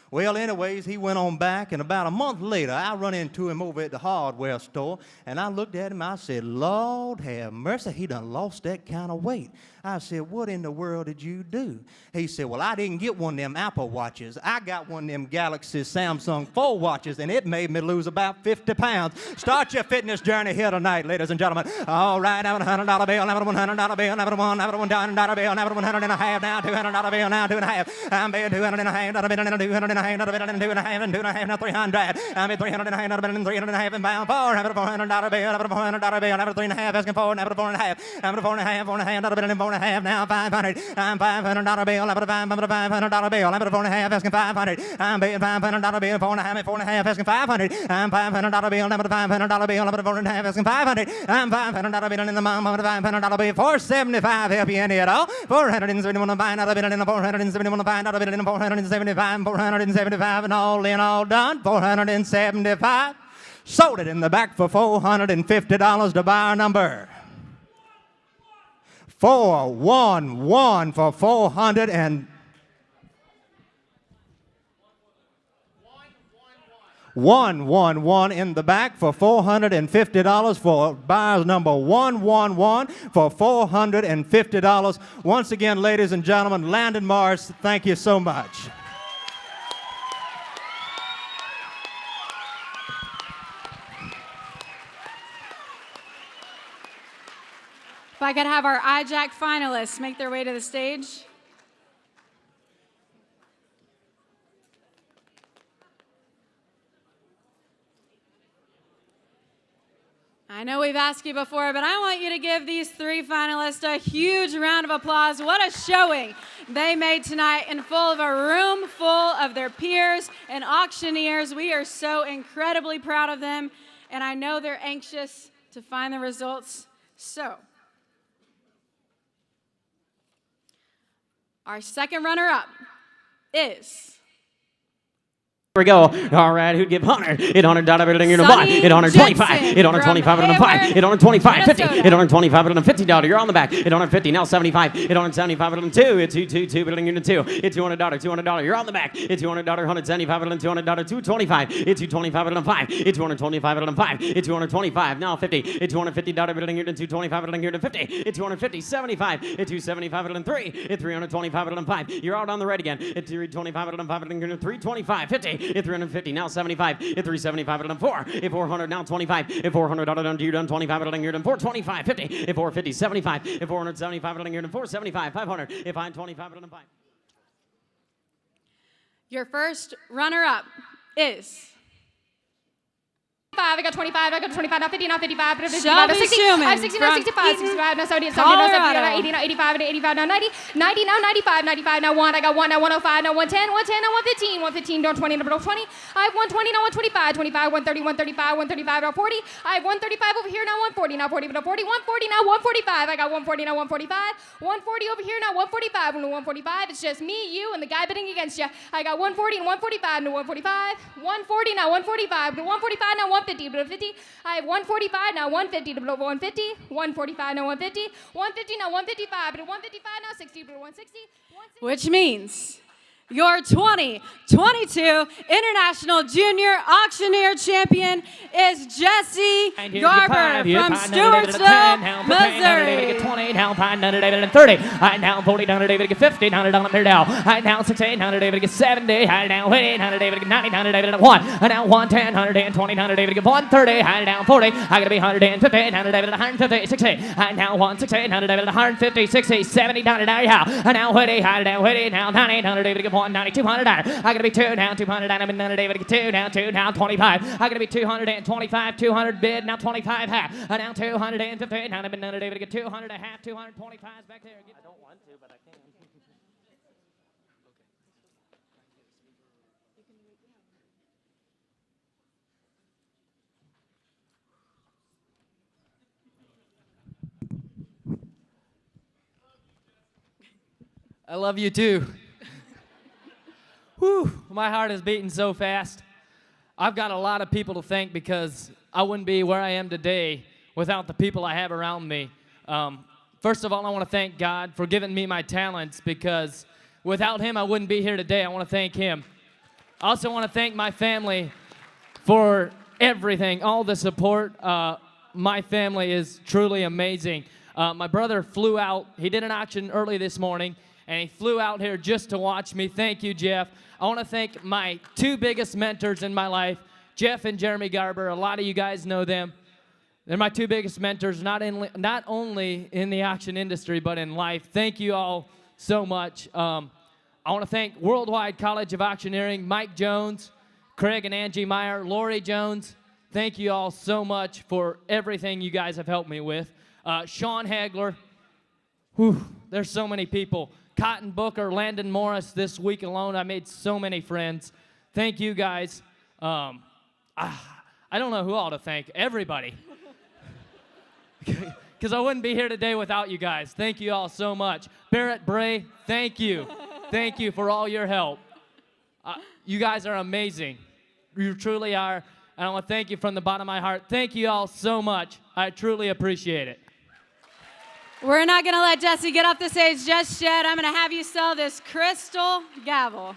Well, anyways, he went on back, and about a month later, I run into him over at the hardware store, and I looked at him, I said, Lord have mercy, he done lost that kind of weight. I said, what in the world did you do? He said, well, I didn't get one of them Apple watches. I got one of them Galaxy Samsung 4 watches, and it made me lose about 50 pounds. Start your fitness journey here tonight, ladies and gentlemen. All right, I'm a $100 bill, I'm a $100 bill, I'm a $100 bill, I'm a $100 bill, I'm a $100 and a half, now $200 bill, now $2.50. I'm paying $200 and a half, not a bit and a $200 and a half, not a bit and a $2.50 and $2.50, now $300. I'm at $300 and a half, not a bit and $300 and a half, and bound for. I'm at a $400 bill, I'm at a $400 bill, I'm at a $3.50, asking for, I'm at a $4.50, I'm at a $4.50, not a bit and $4.50, now $500. I'm $500 bill, I'm at a $500 bill, I'm at a $4.50, asking $500. I'm paying $500 bill, $4.50, asking $500. I'm $500 bill, I'm at a $500 bill, I'm at a $4.50, asking $500. I'm $500 bill in the mom, I'm at a $500 bill, $475, help you any at all. $471 buying out a bill, and $471 buying out a bill, and $475, and all in all done, $475. Sold it in the back for $450 to buyer number 411 for 400 and 111 in the back for $450 for buyers number 111 for $450. Once again, ladies and gentlemen, Landon Morris, thank you so much. If I could have our IJAC finalists make their way to the stage. I know we've asked you before, but I want you to give these three finalists a huge round of applause. What a showing they made tonight in full of a room full of their peers and auctioneers. We are so incredibly proud of them, and I know they're anxious to find the results. So, our second runner-up is... Here we go. All right, who'd give $100? $800 bill in the buy. $825. $825 in the buy. $825. $50. $825 $50. You're on the back. $850. Now $75. $875 in the two. It's $222 bill in the two. It's $200. $200. You're on the back. It's $200. $175 and $200. $225. It's $225 in the five. It's $225 in the five. It's $225. Now $50. It's $250 bill in the $225 bill in the $50. It's $250. $75. It's $275 in three. It's $325 in five. You're out on the red again. It's $325 in five and $325. $50. It's $350, now $75. It's $375 and $4. It's $400, now $25. It's $400 done to you, done $25 and you're done $425. $50. It's $450, $75. It's $475 and you're done $475. $500. If I'm $25 and $5. Your first runner-up is... I got 25, I got 25, now 50, now 55, now 60, Shelby 60, Schumann I have 60, now 65, 65, now 70, 70, now 70, now 80, now 85, now 85, now 90, 90, now 95, 95, now 1, I got 1, now 105, now 110, 110, now 115, 115, now 20, now 20, I have 120, now 125, 25, 130, 135, 135, now 40, I have 135 over here, now 140, now 40, now 40, 140, now 145, I got 140, now 145, 140 over here, now 145, now 145, it's just me, you, and the guy bidding against you. I got 140 and 145, now 145, 140, now 145, now 145, now 150, now 50, I have 145, now 150 to below 150, 145, now 150, 150, now 155, to 155, now 60 to 160. Which means your 2022 International Junior Auctioneer Champion is Jesse Garber from Stewartsville, Missouri. 20, now 500, 30. I now 40, 100, 50, 100 now. I now 60, 100, 70. I now 800, 90, 100, 1. I now 110, 120, 100, 130. I now 40. I gotta be 150, 100, 150, 60. I now 160, 100, 150, 60, 70, 100. I now 80, I now 80, now 90, 100, 190, 200. I gotta be 2 now, 200. I'm in 2 now, 2 now, 25. I gotta be 225, 200 bid now, 25 half. Now 250. Now I'm in 200 a half, 225 back there. I don't want to, but I can. I love you too. Whew, my heart is beating so fast. I've got a lot of people to thank because I wouldn't be where I am today without the people I have around me. First of all, I want to thank God for giving me my talents because without him, I wouldn't be here today. I want to thank him. I also want to thank my family for everything, all the support. My family is truly amazing. My brother flew out. He did an auction early this morning, and he flew out here just to watch me. Thank you, Jeff. I want to thank my two biggest mentors in my life, Jeff and Jeremy Garber. A lot of you guys know them. They're my two biggest mentors, not only in the auction industry, but in life. Thank you all so much. I want to thank Worldwide College of Auctioneering, Mike Jones, Craig and Angie Meyer, Lori Jones. Thank you all so much for everything you guys have helped me with. Sean Hagler. Whew, there's so many people. Cotton Booker, Landon Morris. This week alone, I made so many friends. Thank you guys. I don't know who all to thank. Everybody. Because I wouldn't be here today without you guys. Thank you all so much. Barrett Bray, thank you. Thank you for all your help. You guys are amazing. You truly are. And I want to thank you from the bottom of my heart. Thank you all so much. I truly appreciate it. We're not going to let Jesse get off the stage just yet. I'm going to have you sell this crystal gavel.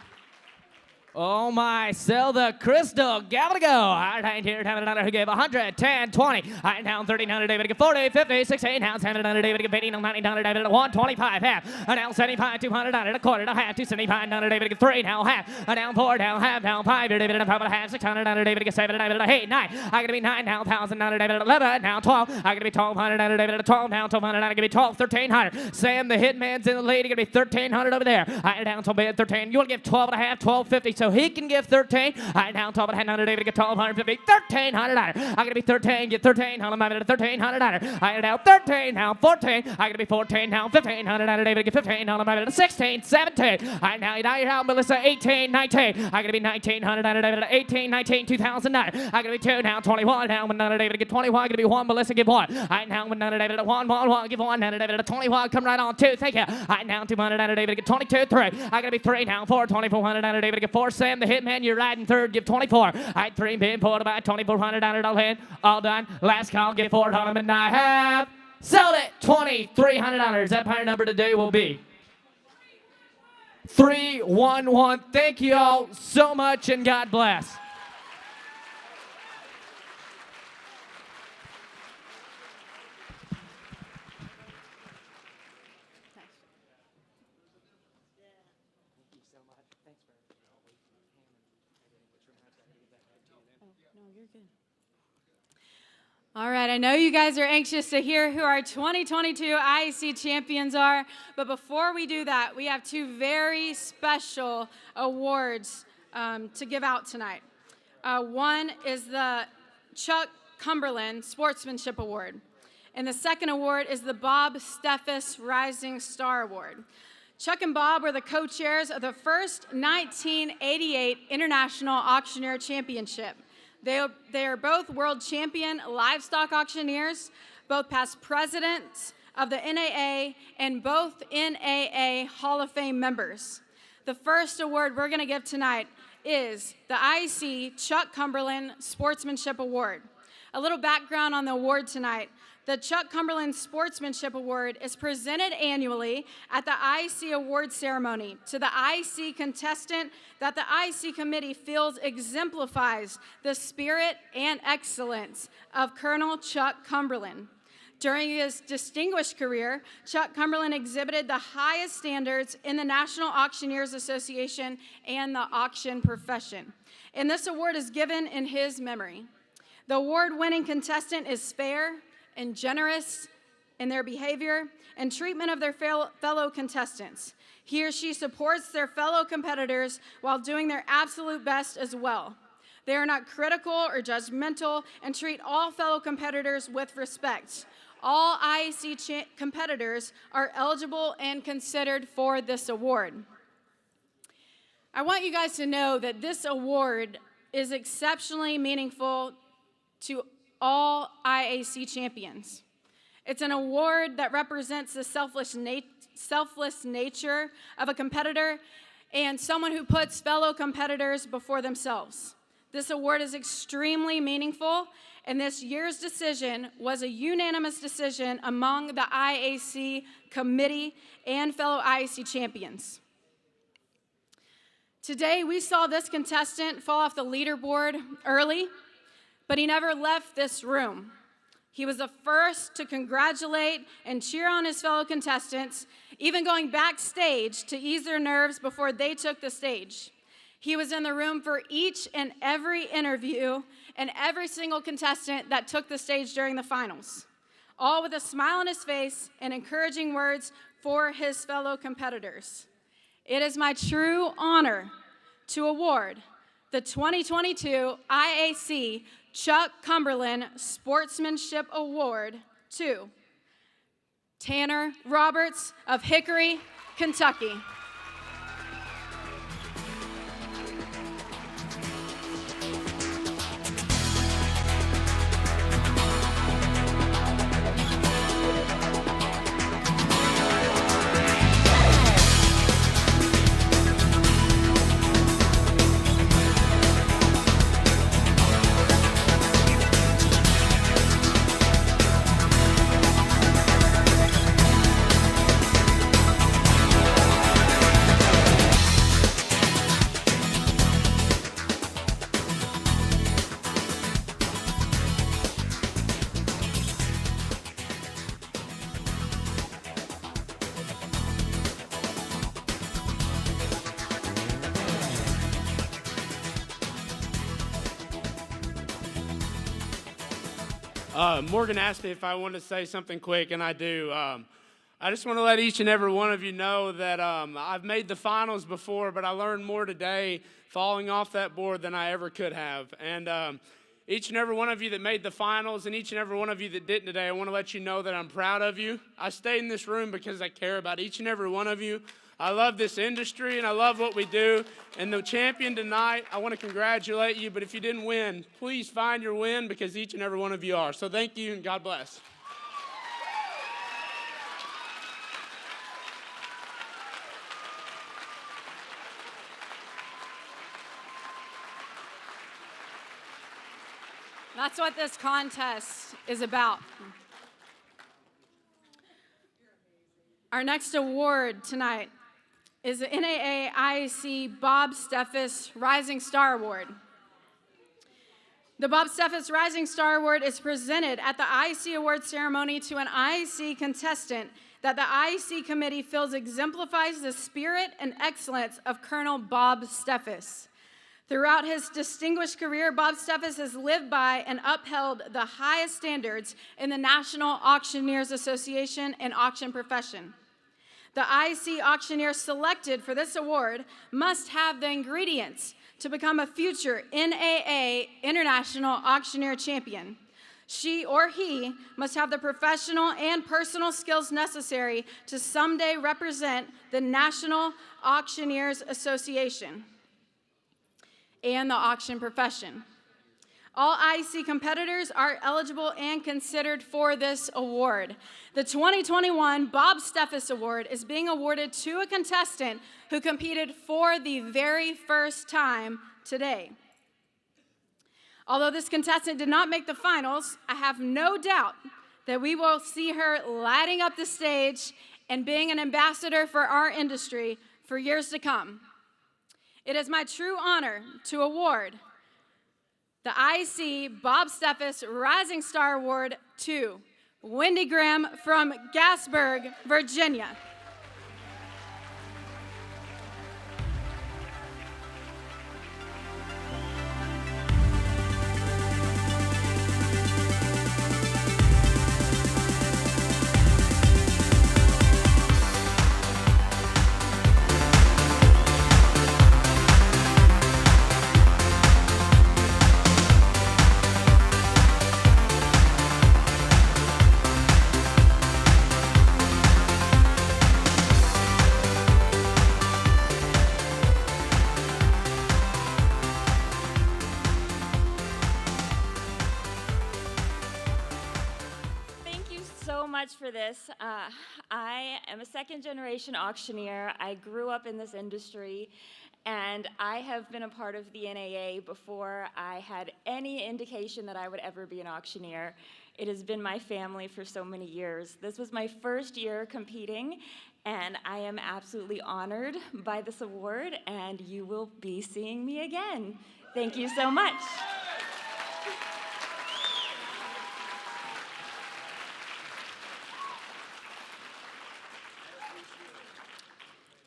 Oh my, sell the crystal gavel to go. I ain't here, who gave 100, 10, 20. I ain't down 1300, David, get 40, 50, 16 pounds, 100, David, get 18, 1900, David, 125, half. I down 75, 200, a quarter, a half, 275, David, get 3, now half. I down 4, down half, down 5, David, and 5 and a half, 600, David, get 7, David, 8, 9. I gotta be 9, now 1,000, David, 11, now 12. I gotta be 1,200, David, 12, now 1,200, I gotta be 12, 1,300. Sam, the hitman's in the lead, gonna be 1,300 over there. I down 12, 13. You wanna give 12 and a half, 1250, so he can give 13. I down 12 and a half, David, get 1,250, 1,300. I gotta be 13, get 13, hold on, I'm at 1,300. I down 13, now 14. I gotta be 14, now 1,500, David, get 15, hold on, I'm at 16, 17. I now you're out, Melissa, 18, 19. I gotta be 1,900, David, 18, 19, 2009. I gotta be 2, now 21, now David, get 21. I gotta be 1, Melissa, give 1. I now David, 1, give 1, David, 21, come right on 2, thank you. I now 200, David, get 22, 3. I gotta be 3, now 4, 2,400, David, get 4. Sam, the hitman, you're riding third, give 24. I 3 being pulled about 2,400, all in, all done. Last call, get 4, and I have sold it. $2,300. That higher number today will be 311. Thank you all so much, and God bless. All right, I know you guys are anxious to hear who our 2022 IAC champions are, but before we do that, we have two very special awards to give out tonight. One is the Chuck Cumberland Sportsmanship Award, and the second award is the Bob Steffes Rising Star Award. Chuck and Bob were the co-chairs of the first 1988 International Auctioneer Championship. They are both world champion livestock auctioneers, both past presidents of the NAA, and both NAA Hall of Fame members. The first award we're going to give tonight is the IAC Chuck Cumberland Sportsmanship Award. A little background on the award tonight. The Chuck Cumberland Sportsmanship Award is presented annually at the IAC award ceremony to the IAC contestant that the IAC committee feels exemplifies the spirit and excellence of Colonel Chuck Cumberland. During his distinguished career, Chuck Cumberland exhibited the highest standards in the National Auctioneers Association and the auction profession. And this award is given in his memory. The award-winning contestant is fair and generous in their behavior and treatment of their fellow contestants. He or she supports their fellow competitors while doing their absolute best as well. They are not critical or judgmental and treat all fellow competitors with respect. All IAC competitors are eligible and considered for this award. I want you guys to know that this award is exceptionally meaningful to all IAC champions. It's an award that represents the selfless nature of a competitor and someone who puts fellow competitors before themselves. This award is extremely meaningful, and this year's decision was a unanimous decision among the IAC committee and fellow IAC champions. Today, we saw this contestant fall off the leaderboard early, but he never left this room. He was the first to congratulate and cheer on his fellow contestants, even going backstage to ease their nerves before they took the stage. He was in the room for each and every interview and every single contestant that took the stage during the finals, all with a smile on his face and encouraging words for his fellow competitors. It is my true honor to award the 2022 IAC Chuck Cumberland Sportsmanship Award to Tanner Roberts of Hickory, Kentucky. Morgan asked me if I wanted to say something quick, and I do. I just want to let each and every one of you know that I've made the finals before, but I learned more today falling off that board than I ever could have. And each and every one of you that made the finals and each and every one of you that didn't today, I want to let you know that I'm proud of you. I stayed in this room because I care about each and every one of you. I love this industry, and I love what we do. And the champion tonight, I want to congratulate you, but if you didn't win, please find your win because each and every one of you are. So thank you, and God bless. That's what this contest is about. Our next award tonight is the NAA IAC Bob Steffes Rising Star Award. The Bob Steffes Rising Star Award is presented at the IAC Award ceremony to an IAC contestant that the IAC committee feels exemplifies the spirit and excellence of Colonel Bob Steffes. Throughout his distinguished career, Bob Steffes has lived by and upheld the highest standards in the National Auctioneers Association and auction profession. The IAC auctioneer selected for this award must have the ingredients to become a future NAA International Auctioneer Champion. She or he must have the professional and personal skills necessary to someday represent the National Auctioneers Association and the auction profession. All IAC competitors are eligible and considered for this award. The 2021 Bob Steffes Award is being awarded to a contestant who competed for the very first time today. Although this contestant did not make the finals, I have no doubt that we will see her lighting up the stage and being an ambassador for our industry for years to come. It is my true honor to award the IAC Bob Steffes Rising Star Award to Wendy Graham from Gasburg, Virginia. much for this. I am a second-generation auctioneer. I grew up in this industry, and I have been a part of the NAA before I had any indication that I would ever be an auctioneer. It has been my family for so many years. This was my first year competing, and I am absolutely honored by this award, and you will be seeing me again. Thank you so much.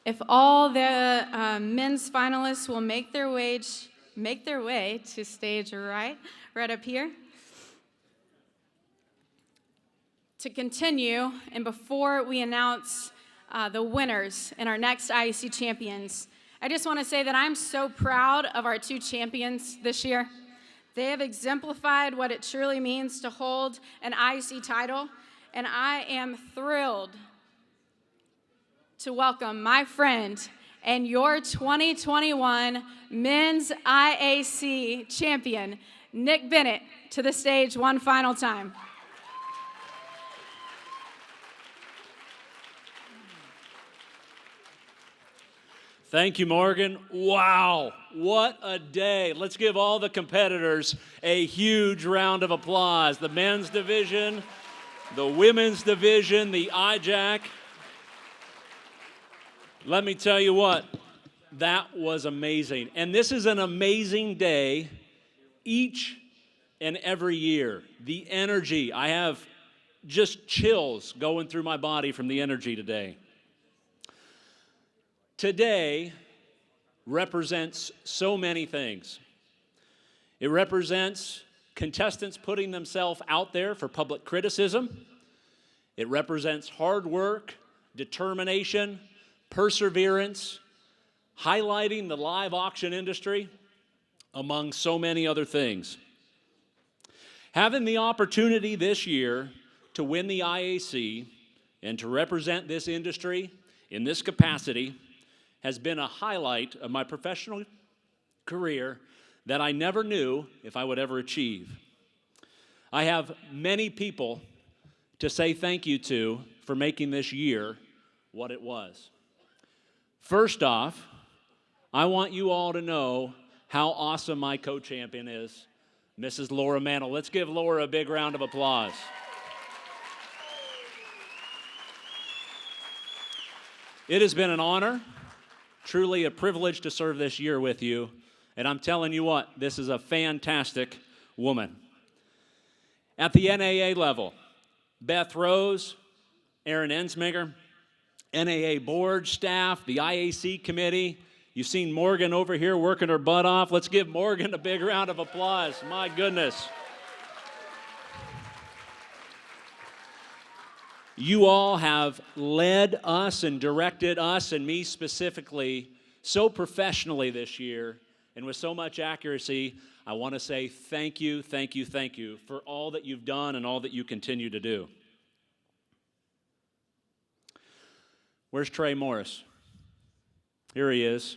If all the men's finalists will make their way to stage right up here. To continue, and before we announce the winners and our next IAC champions, I just want to say that I'm so proud of our two champions this year. They have exemplified what it truly means to hold an IAC title, and I am thrilled to welcome my friend and your 2021 Men's IAC champion, Nick Bennett, to the stage one final time. Thank you, Morgan. Wow, what a day. Let's give all the competitors a huge round of applause. The men's division, the women's division, the IJAC. Let me tell you what, that was amazing. And this is an amazing day each and every year. The energy, I have just chills going through my body from the energy today. Today represents so many things. It represents contestants putting themselves out there for public criticism. It represents hard work, determination, perseverance, highlighting the live auction industry, among so many other things. Having the opportunity this year to win the IAC and to represent this industry in this capacity has been a highlight of my professional career that I never knew if I would ever achieve. I have many people to say thank you to for making this year what it was. First off, I want you all to know how awesome my co-champion is, Mrs. Laura Mantle. Let's give Laura a big round of applause. It has been an honor, truly a privilege to serve this year with you, and I'm telling you what, this is a fantastic woman. At the NAA level, Beth Rose, Aaron Ensminger, NAA board, staff, the IAC committee. You've seen Morgan over here working her butt off. Let's give Morgan a big round of applause. My goodness. You all have led us and directed us, and me specifically, so professionally this year and with so much accuracy. I want to say thank you, thank you, thank you for all that you've done and all that you continue to do. Where's Trey Morris? Here he is.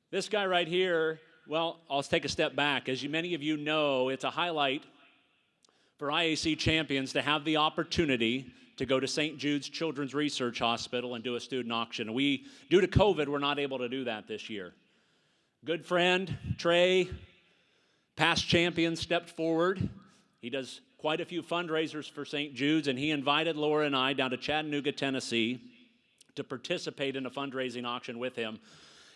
This guy right here, well, I'll take a step back. As many of you know, it's a highlight for IAC champions to have the opportunity to go to St. Jude's Children's Research Hospital and do a student auction. Due to COVID, we're not able to do that this year. Good friend, Trey, past champion, stepped forward. He does quite a few fundraisers for St. Jude's, and he invited Laura and I down to Chattanooga, Tennessee, to participate in a fundraising auction with him.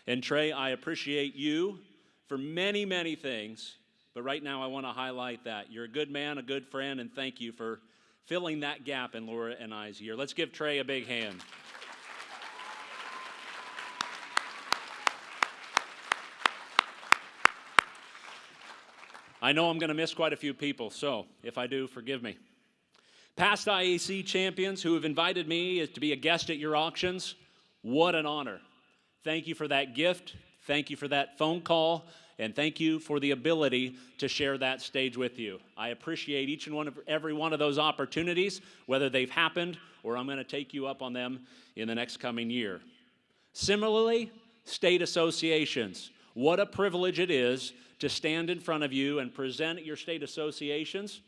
And Trey, I appreciate you for many, many things, but right now I want to highlight that. You're a good man, a good friend, and thank you for filling that gap in Laura and I's year. Let's give Trey a big hand. I know I'm going to miss quite a few people, so if I do, forgive me. Past IAC champions who have invited me to be a guest at your auctions, what an honor. Thank you for that gift. Thank you for that phone call. And thank you for the ability to share that stage with you. I appreciate each and every one of those opportunities, whether they've happened or I'm going to take you up on them in the next coming year. Similarly, state associations. What a privilege it is to stand in front of you and present at your state associations,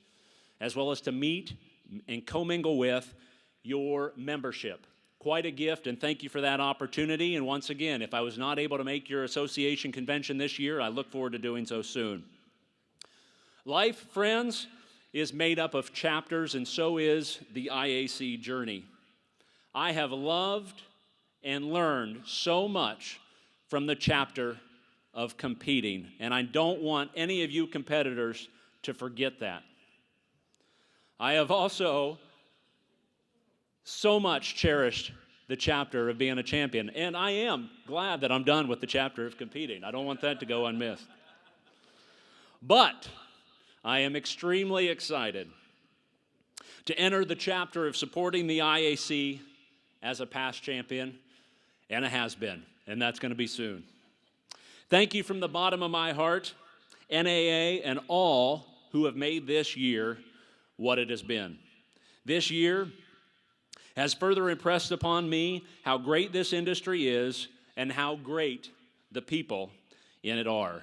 as well as to meet and commingle with your membership. Quite a gift, and thank you for that opportunity. And once again, if I was not able to make your association convention this year, I look forward to doing so soon. Life, friends, is made up of chapters, and so is the IAC journey. I have loved and learned so much from the chapter of competing, and I don't want any of you competitors to forget that. I have also so much cherished the chapter of being a champion, and I am glad that I'm done with the chapter of competing. I don't want that to go unmissed. But I am extremely excited to enter the chapter of supporting the IAC as a past champion and a has-been, and that's going to be soon. Thank you from the bottom of my heart, NAA, and all who have made this year what it has been. This year has further impressed upon me how great this industry is and how great the people in it are.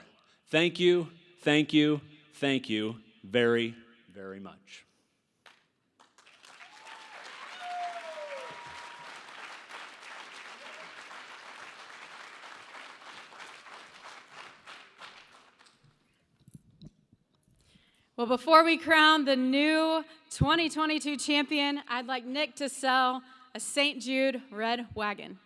Thank you, thank you, thank you very, very much. Well, before we crown the new 2022 champion, I'd like Nick to sell a St. Jude red wagon.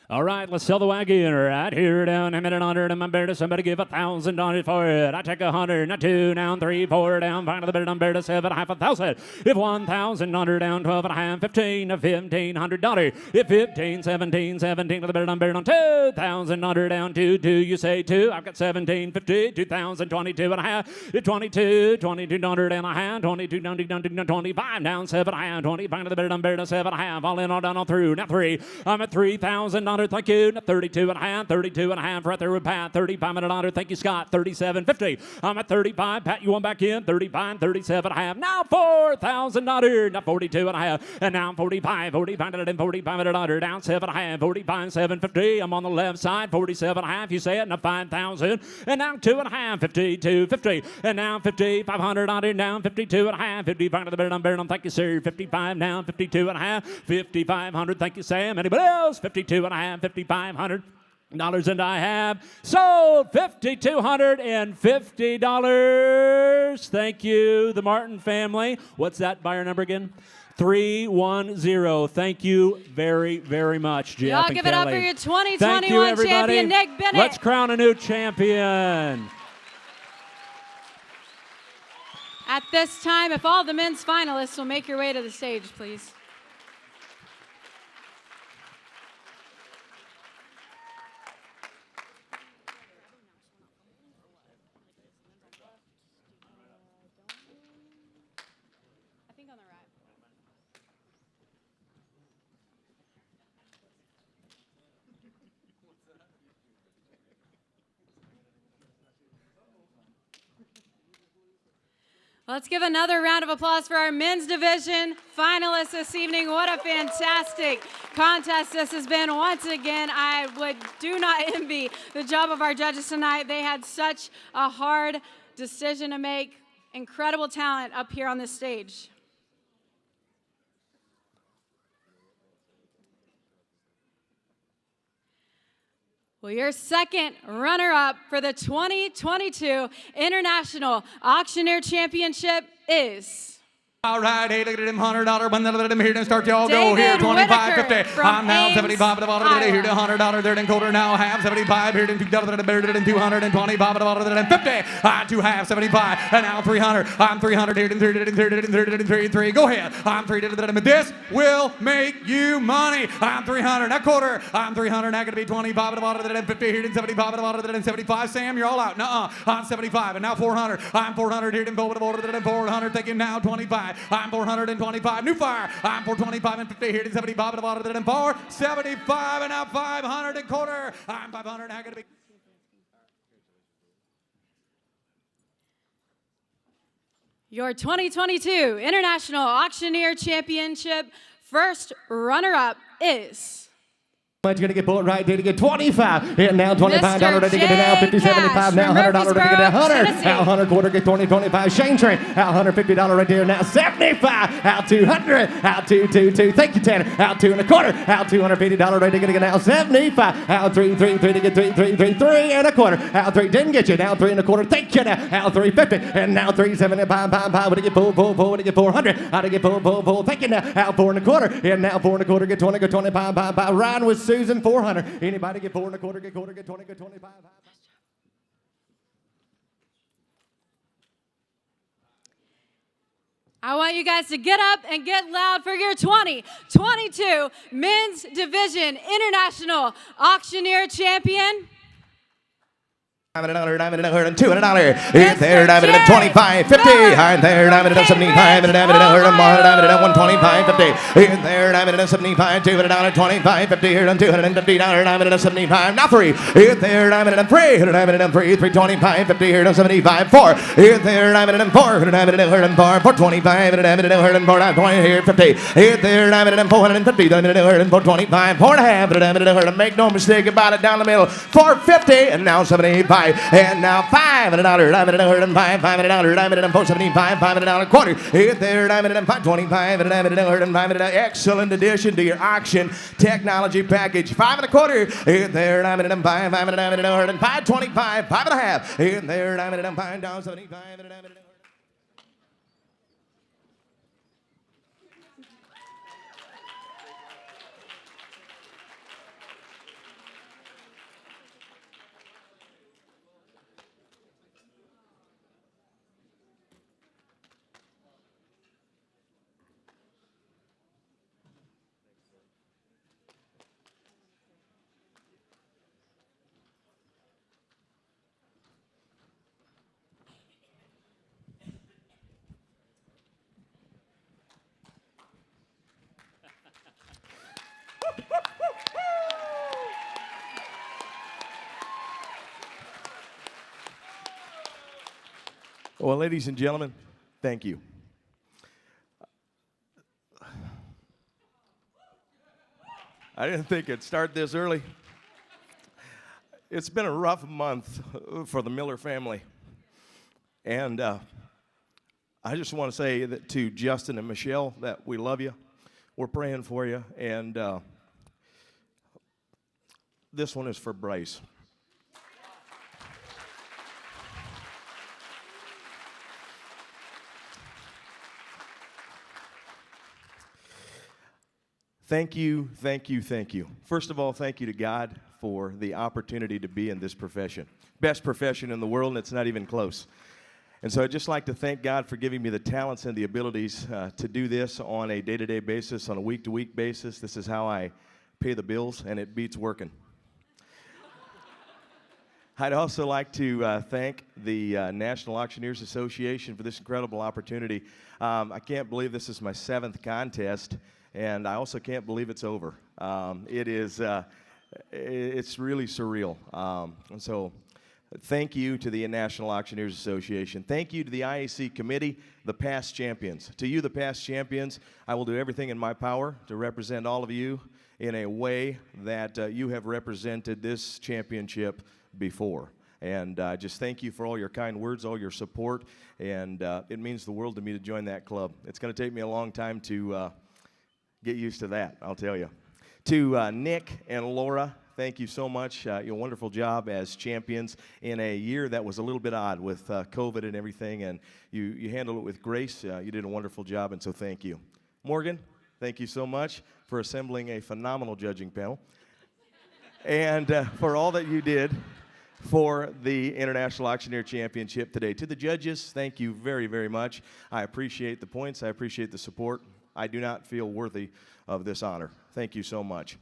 All right, let's sell the wagon right here down. I'm at 100 and I'm better. Somebody give $1,000 for it. I take 100, not 2 down, 3, 4 down. Find the bid, I'm better. 7, half $1,000. If 1,000 under down, 12 and a half, 15 to $1,500. If 15, 17, 17 to the bid, I'm better on 2,000 under down, 2, 2. You say 2. I've got 17, 50, 2,000, 22 and a half. 22, 22 under and a half, 22 down, 25 down, 7 and a half, 20. Find the bid, I'm better. 7 and a half. All in, all down, all through. Now 3. I'm at 3,000. Thank you. 32 and a half, 32 and a half, right there with Pat. 35 and a dollar. Thank you, Scott. 37.50. I'm at 35. Pat, you want back in? 35, 37 and a half. Now $4,000. Now 42 and a half. And now 45, 45 and 45 and a dollar. Down 7 and a half, 45, 750. I'm on the left side. 47 and a half. You say it. Now 5,000. And now 2 and a half. 52, 50. And now 50, 500 on it. Down 52 and a half. 55 to the bid. I'm better. Thank you, sir. 55 now. 52 and a half. 5,500. Thank you, Sam. Anybody else? 52 and a half. 5,500 and I have sold $5,250. Thank you, the Martin family. What's that buyer number again? 310. Thank you very, very much, Jeff. Y'all and give Kelly. it up for your 2021 Thank you, everybody. champion, Nick Bennett. Let's crown a new champion. At this time, if all the men's finalists will make your way to the stage, please. Let's give another round of applause for our men's division finalists this evening. What a fantastic contest this has been. Once again, I do not envy the job of our judges tonight. They had such a hard decision to make. Incredible talent up here on this stage. Well, your second runner-up for the 2022 International Auctioneer Championship is... All right, hey, look at them $100 bundle. Let them here and start. Y'all go here. 25, 50. I'm now 75 at the bottom. Here to $100. There and quarter now half 75. Here to $2 and 225 at the bottom. Then 50. I'm 2 half 75 and now 300. I'm 300 here and 30 and 30 and 30 and 33. Go ahead. I'm 300. This will make you money. I'm 300. Now quarter. I'm 300. Now gonna be 25 at the bottom. Then 50 here and 75 at the bottom. Then 75. Sam, you're all out. Nuh-uh. I'm 75 and now 400. I'm 400 here and 400. Thinking now 25. I'm 425. New fire. I'm 425 and 50 here to 75 at the bottom. Then 475 and now 500 and quarter. I'm 500. Now gonna be. Your 2022 International Auctioneer Championship first runner-up is... Much gonna get pulled right there to get 25. And now $25 to get it now. 50, Cash 75 now. from $100 to get it now. 100. Tennessee. Out 100 quarter get 20, 25. Shane Train. Out $150 right there now. 75. Out 200. Out 2. Thank you, Tanner. Out 2 and a quarter. Out $250 right there to get now. 75. Out 3 to get 3 and a quarter. Out 3 didn't get you. Now 3 and a quarter. Thank you now. Out 350. And now 375. What to get pull. What to get 400. How to get pull. Thank you now. Out 4 and a quarter. And now 4 and a quarter get 20, get 25. Riding with Susan 400. Anybody get 4 and a quarter, get quarter, get 20, get 25. I want you guys to get up and get loud for your 2022 Men's Division International Auctioneer Champion. $200, here there, $25, $50, high there, $75, $125, here there, $75, $200, $25, $50, here $250, $75, now 3, here there, $3, $325, $50, here $75, 4, here there, $4, $4, $25, $4, here 50, here there, $450, $425, $4.5, make no mistake about it, down the middle, $450, and now $75. And now $5 and $1, $5, $475, $5 quarter. Here there, $525 and $5. Excellent addition to your auction technology package. 5 and a quarter. Here there, $5, $525, $5.5. Here there, $5.75. Well, ladies and gentlemen, thank you. I didn't think it'd start this early. It's been a rough month for the Miller family. And I just want to say that to Justin and Michelle that we love you. We're praying for you. And this one is for Bryce. Thank you, thank you, thank you. First of all, thank you to God for the opportunity to be in this profession. Best profession in the world, and it's not even close. And so I'd just like to thank God for giving me the talents and the abilities to do this on a day-to-day basis, on a week-to-week basis. This is how I pay the bills, and it beats working. I'd also like to thank the National Auctioneers Association for this incredible opportunity. I can't believe this is my 7th contest. And I also can't believe it's over. It's really surreal. And so thank you to the National Auctioneers Association. Thank you to the IAC committee, the past champions. To you, the past champions, I will do everything in my power to represent all of you in a way that you have represented this championship before. And just thank you for all your kind words, all your support. And it means the world to me to join that club. It's going to take me a long time to get used to that, I'll tell you. To Nick and Laura, thank you so much. Your wonderful job as champions in a year that was a little bit odd with COVID and everything, and you handled it with grace. You did a wonderful job, and so thank you. Morgan, thank you so much for assembling a phenomenal judging panel, and for all that you did for the International Auctioneer Championship today. To the judges, thank you very, very much. I appreciate the points. I appreciate the support. I do not feel worthy of this honor. Thank you so much.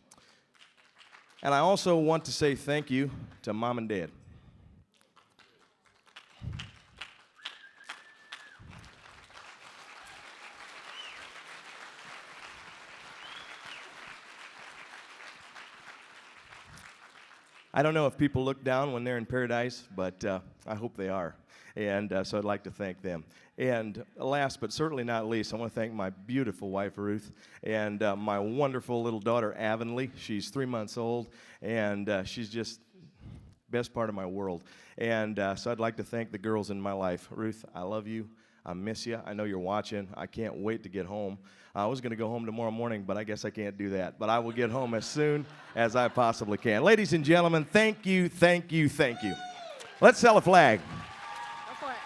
And I also want to say thank you to Mom and Dad. I don't know if people look down when they're in paradise, but I hope they are. And so I'd like to thank them. And last but certainly not least, I want to thank my beautiful wife, Ruth, and my wonderful little daughter, Avonlea. She's 3 months old, and she's just best part of my world. And so I'd like to thank the girls in my life. Ruth, I love you. I miss you. I know you're watching. I can't wait to get home. I was going to go home tomorrow morning, but I guess I can't do that. But I will get home as soon as I possibly can. Ladies and gentlemen, thank you, thank you, thank you. Let's sell a flag. Go for it.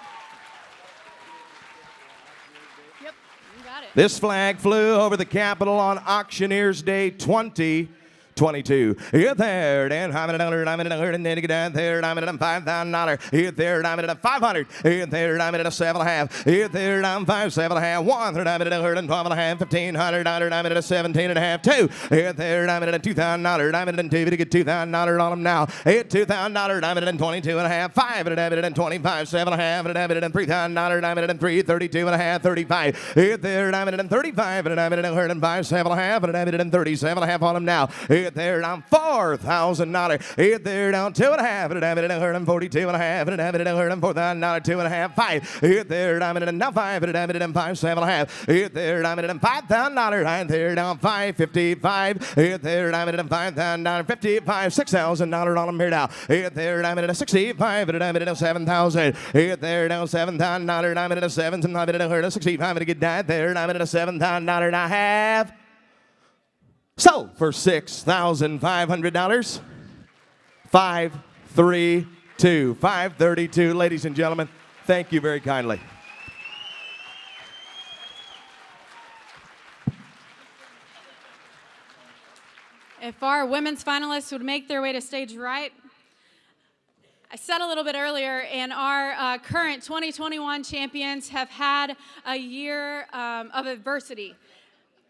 Yep, you got it. This flag flew over the Capitol on Auctioneers Day 2022. Here there, and I'm at $100, and then you get down there, I'm at $5,000. Here there, I'm at $500. Here there, I'm at $7.5. Here there, I'm $7.5. $100, I'm at $112.5. $1,500, I'm at $17.5. $2. Here there, I'm at $2,000. I'm at $2 to get $2,000 on them now. Here $2,000, I'm at $22.5. $5. I'm at $25. $7.5. I'm at $3,000. I'm at $332.5. $35. Here there, I'm at $35. And I'm at $105. $7.5. And I'm at $37.5 on them now. Here there, I'm $4,000. Here there, down $2.5. And I'm at $142.5. And I'm at $104,000. $2.5. $5. Here there, I'm at $5. And I'm at $5. $7.5. Here there, I'm at $5,000. Right there, down $555. Here there, I'm at $5,000. $55. $6,000 on them here now. Here there, I'm at $65. And I'm at $7,000. Here there, down $7,000. I'm at $7,000. I'm at $65. To get that there, and I'm at $7,000 and a half. So for $6,500, 532, 532, ladies and gentlemen, thank you very kindly. If our women's finalists would make their way to stage right. I said a little bit earlier, and our current 2021 champions have had a year of adversity,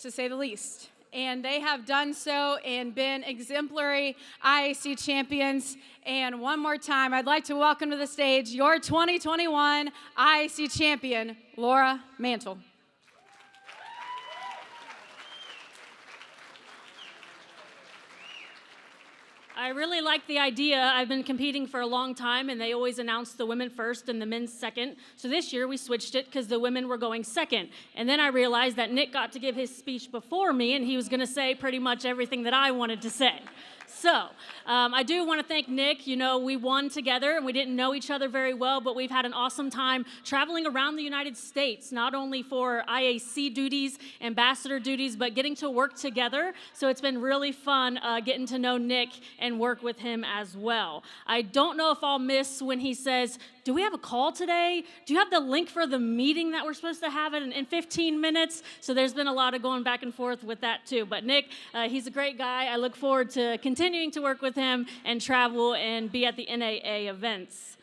to say the least. And they have done so and been exemplary IAC champions. And one more time, I'd like to welcome to the stage your 2021 IAC champion, Laura Mantle. I really like the idea. I've been competing for a long time, and they always announce the women first and the men second. So this year we switched it because the women were going second. And then I realized that Nick got to give his speech before me, and he was going to say pretty much everything that I wanted to say. So I do want to thank Nick. You know, we won together, and we didn't know each other very well, but we've had an awesome time traveling around the United States, not only for IAC duties, ambassador duties, but getting to work together. So it's been really fun getting to know Nick and work with him as well. I don't know if I'll miss when he says, do we have a call today? Do you have the link for the meeting that we're supposed to have in 15 minutes? So there's been a lot of going back and forth with that too. But Nick, he's a great guy. I look forward to continuing to work with him and travel and be at the NAA events.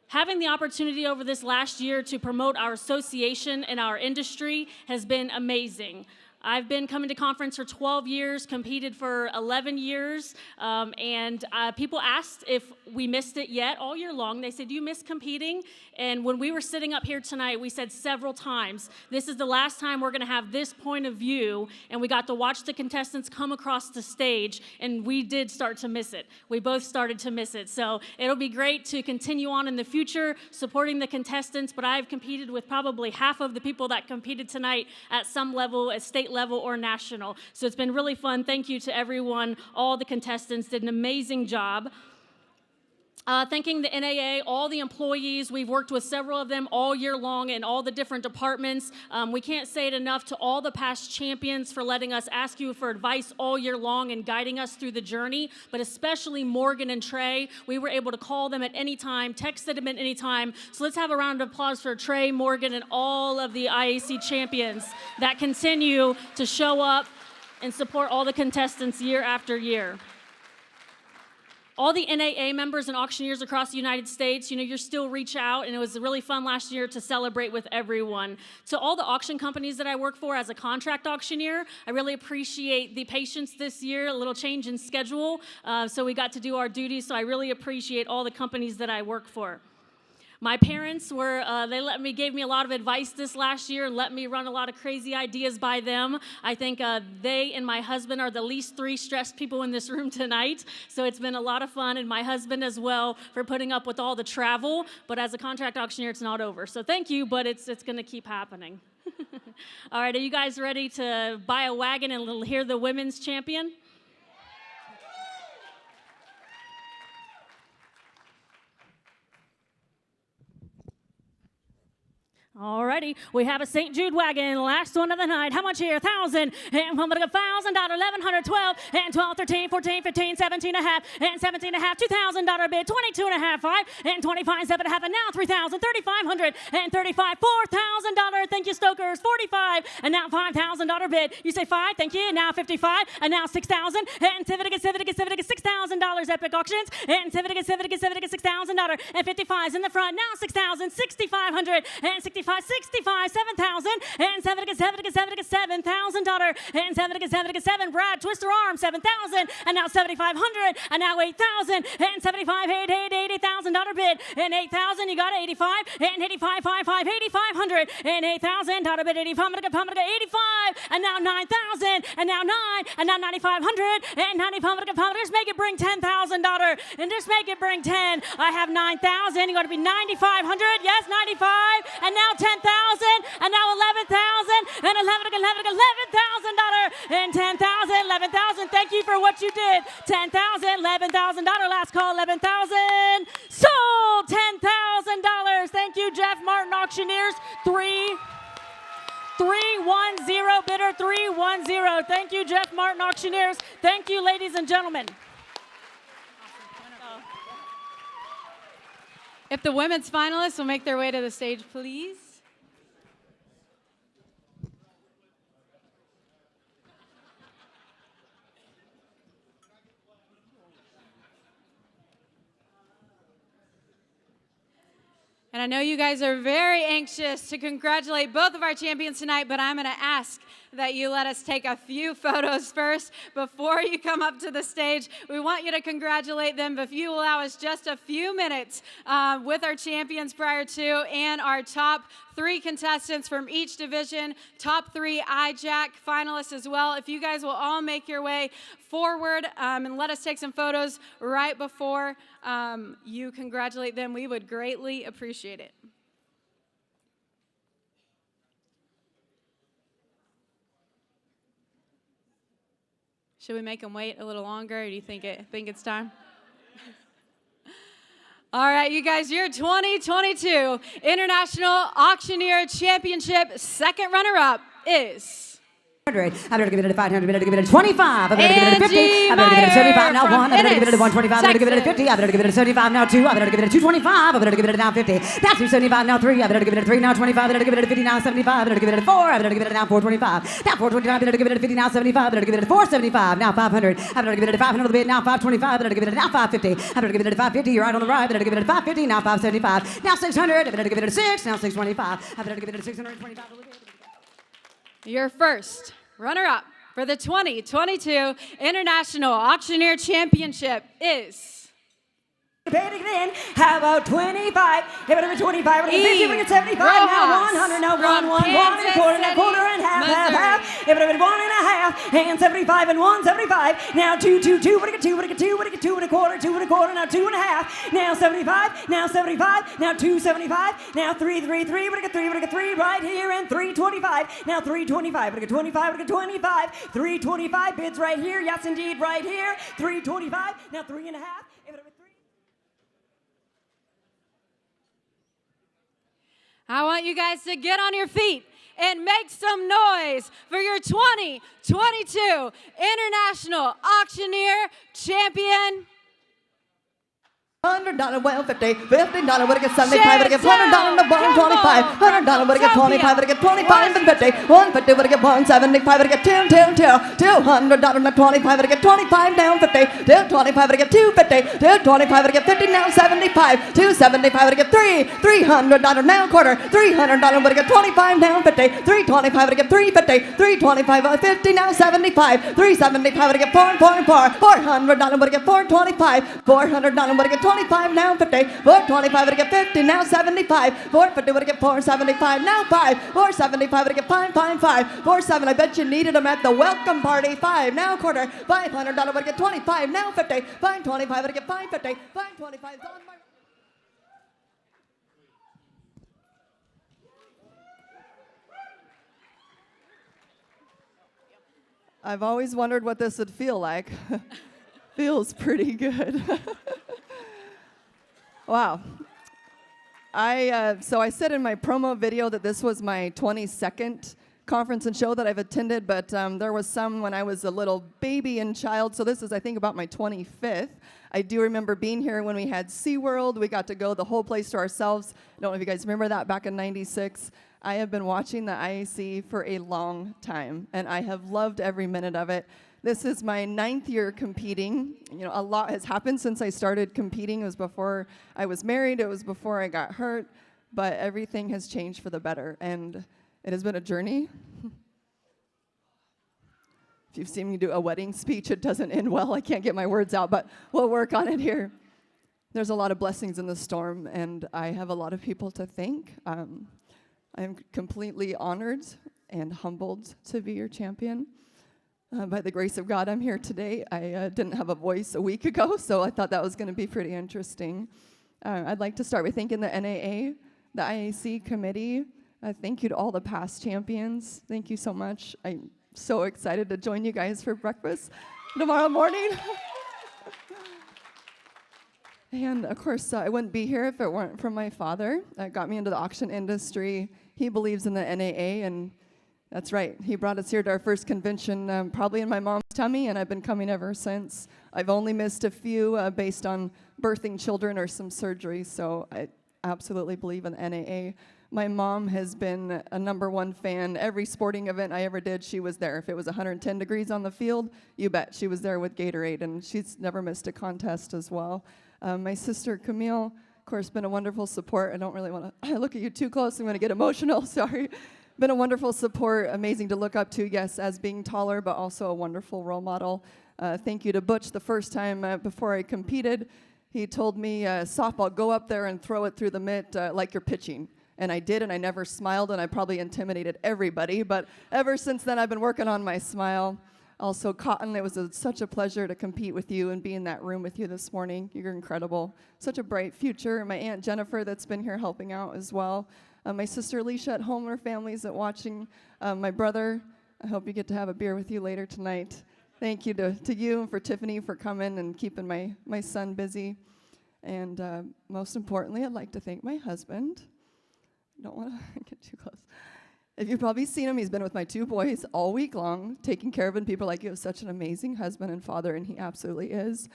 Having the opportunity over this last year to promote our association and our industry has been amazing. I've been coming to conference for 12 years, competed for 11 years, and people asked if we missed it yet all year long. They said, do you miss competing? And when we were sitting up here tonight, we said several times, this is the last time we're gonna have this point of view, and we got to watch the contestants come across the stage, and we did start to miss it. We both started to miss it. So it'll be great to continue on in the future, supporting the contestants, but I've competed with probably half of the people that competed tonight at some level, at state level or national. So it's been really fun. Thank you to everyone. All the contestants did an amazing job. Thanking the NAA, all the employees. We've worked with several of them all year long in all the different departments. We can't say it enough to all the past champions for letting us ask you for advice all year long and guiding us through the journey, but especially Morgan and Trey. We were able to call them at any time, text them at any time. So let's have a round of applause for Trey, Morgan, and all of the IAC champions that continue to show up and support all the contestants year after year. All the NAA members and auctioneers across the United States, you know, you still reach out, and it was really fun last year to celebrate with everyone. To all the auction companies that I work for as a contract auctioneer, I really appreciate the patience this year, a little change in schedule, so we got to do our duties, so I really appreciate all the companies that I work for. My parents gave me a lot of advice this last year, let me run a lot of crazy ideas by them. I think they and my husband are the least 3 stressed people in this room tonight. So it's been a lot of fun, and my husband as well for putting up with all the travel. But as a contract auctioneer, it's not over. So thank you, but it's going to keep happening. All right, are you guys ready to buy a wagon and hear the women's champion? Alrighty, we have a St. Jude wagon, last one of the night. How much here? 1,000, and $1,000, $1,112, and 12, 13, 14, 15, 17 and a half, and 17 and a half, $2,000 bid, 22 and a half, 5, and 25, 7 and a half, and now 3,000, 3,500, and 35, $4,000. Thank you, Stokers. 45, and now $5,000 bid. You say 5, thank you. And now 55, and now 6,000, and $6,000. Epic Auctions, and $6,000, and 55's in the front. Now 6,000, 6,500, and 65, 7,000, and $7,000, and $7,000. Brad, twist your arm, 7,000, and now 7,500, and now 8,000, and 75, $80,000 bid, and 8,000. You got 85, and 85, 55, 8,500, and $8,000 bid, 85, 85, and now 9,000, and now 9, and now 9,500, and 9,500. Just make it bring $10,000, and just make it bring 10. I have 9,000. You got to be 9,500. Yes, 95, and now 10,000, and now 11,000, and $11,000, and 10,000, 11,000. Thank you for what you did. 10,000, $11,000. Last call, 11,000. Sold, $10,000. Thank you, Jeff Martin Auctioneers. 310 bidder, 310. Thank you, Jeff Martin Auctioneers. Thank you, ladies and gentlemen. If the women's finalists will make their way to the stage, please. And I know you guys are very anxious to congratulate both of our champions tonight, but I'm going to ask that you let us take a few photos first before you come up to the stage. We want you to congratulate them, but if you allow us just a few minutes with our champions prior to and our top 3 contestants from each division, top 3 IJAC finalists as well. If you guys will all make your way forward and let us take some photos right before you congratulate them, we would greatly appreciate it. Should we make them wait a little longer, or do you think it's time? All right, you guys, your 2022 International Auctioneer Championship second runner-up is... I'm going to give it a 500. I'm going to give it a 25. I'm going to give it a 50. I'm going to give it a 75 now 1. I'm going to give it a 125. I'm going to give it a 50. I'm going to give it a 75 now 2. I'm going to give it a 225. I'm going to give it a now 50. Now 275 now 3. I'm going to give it a 3 now 25. I'm going to give it a 50 now 75. I'm going to give it a 4. I'm going to give it a now 425. Now 425. I'm going to give it a 50 now 75. I'm going to give it a 475 now 500. I'm going to give it a 500 bit now 525. I'm going to give it a now 550. I'm going to give it a 550. You're right on the right. I'm going to give it a 550 now 575. Now 600. I'm going to give it a 6 now 625. I'm going to give it a 625. Your first runner-up for the 2022 International Auctioneer Championship is... Paid again. How about 25? If it was 25, we're going to 50, we're going to 75. Now 100, now 1, 1, 1 and a quarter, now quarter and half. If it had been 1 and a half, and 75 and 1, 75. Now 2, 2, 2, what do you get 2, what do you get 2, what do you get 2 and a quarter, 2 and a quarter, now 2 and a half. Now 75, now 75, now 275, now 3, 3, 3, what do you get 3, what do you get 3, right here, and 325. Now 325, what do you get 25, what do you get 25. 325 bids right here, yes indeed, right here. 325, now 3 and a half. I want you guys to get on your feet and make some noise for your 2022 International Auctioneer Champion. $100, well, $50, $15, would I get 75, would I get $100, the bottom 25, $100, would I get 25, would I get 25, and 50, 150, would I get 175, would I get 2, $200, the 25, would I get 25, down 50, 225, would I get 250, 225, would I get 50, now 75, 275, would I get $300, now quarter, $300, would I get 25, down 50, 325, would I get 350, 325, 50, now 75, 375, would I get 4, $400, would I get 425, $400, would I get 25, now 50. 425 would get 50, now 75. 450 would get 475, now 5. 475 would get 555. 47, I bet you needed them at the welcome party. 5, now quarter. $500 would get 25, now 50. 525 would get 550. 525 is on my... I've always wondered what this would feel like. Feels pretty good. Wow. So I said in my promo video that this was my 22nd conference and show that I've attended, but there was some when I was a little baby and child, so this is, I think, about my 25th. I do remember being here when we had SeaWorld. We got to go the whole place to ourselves. I don't know if you guys remember that back in '96. I have been watching the IAC for a long time, and I have loved every minute of it. This is my 9th year competing. You know, a lot has happened since I started competing. It was before I was married. It was before I got hurt, but everything has changed for the better, and it has been a journey. If you've seen me do a wedding speech, it doesn't end well. I can't get my words out, but we'll work on it here. There's a lot of blessings in the storm, and I have a lot of people to thank. I'm completely honored and humbled to be your champion. By the grace of God, I'm here today. I didn't have a voice a week ago, so I thought that was going to be pretty interesting. I'd like to start by thanking the NAA, the IAC committee. Thank you to all the past champions. Thank you so much. I'm so excited to join you guys for breakfast tomorrow morning. And of course, I wouldn't be here if it weren't for my father. That got me into the auction industry. He believes in the NAA, and that's right. He brought us here to our first convention, probably in my mom's tummy, and I've been coming ever since. I've only missed a few based on birthing children or some surgeries, so I absolutely believe in the NAA. My mom has been a #1 fan. Every sporting event I ever did, she was there. If it was 110 degrees on the field, you bet. She was there with Gatorade, and she's never missed a contest as well. My sister, Camille, of course, been a wonderful support. I don't really want to look at you too close. I'm going to get emotional. Sorry. Been a wonderful support, amazing to look up to, yes, as being taller, but also a wonderful role model. Thank you to Butch. The first time before I competed, he told me, softball, go up there and throw it through the mitt like you're pitching. And I did, and I never smiled, and I probably intimidated everybody. But ever since then, I've been working on my smile. Also, Cotton, it was such a pleasure to compete with you and be in that room with you this morning. You're incredible. Such a bright future. My Aunt Jennifer that's been here helping out as well. My sister Alicia at home, her family's at watching. My brother, I hope you get to have a beer with you later tonight. Thank you to you and for Tiffany for coming and keeping my son busy. And most importantly, I'd like to thank my husband. I don't want to get too close. If you've probably seen him, he's been with my 2 boys all week long, taking care of them. People are like, you have such an amazing husband and father, and he absolutely is.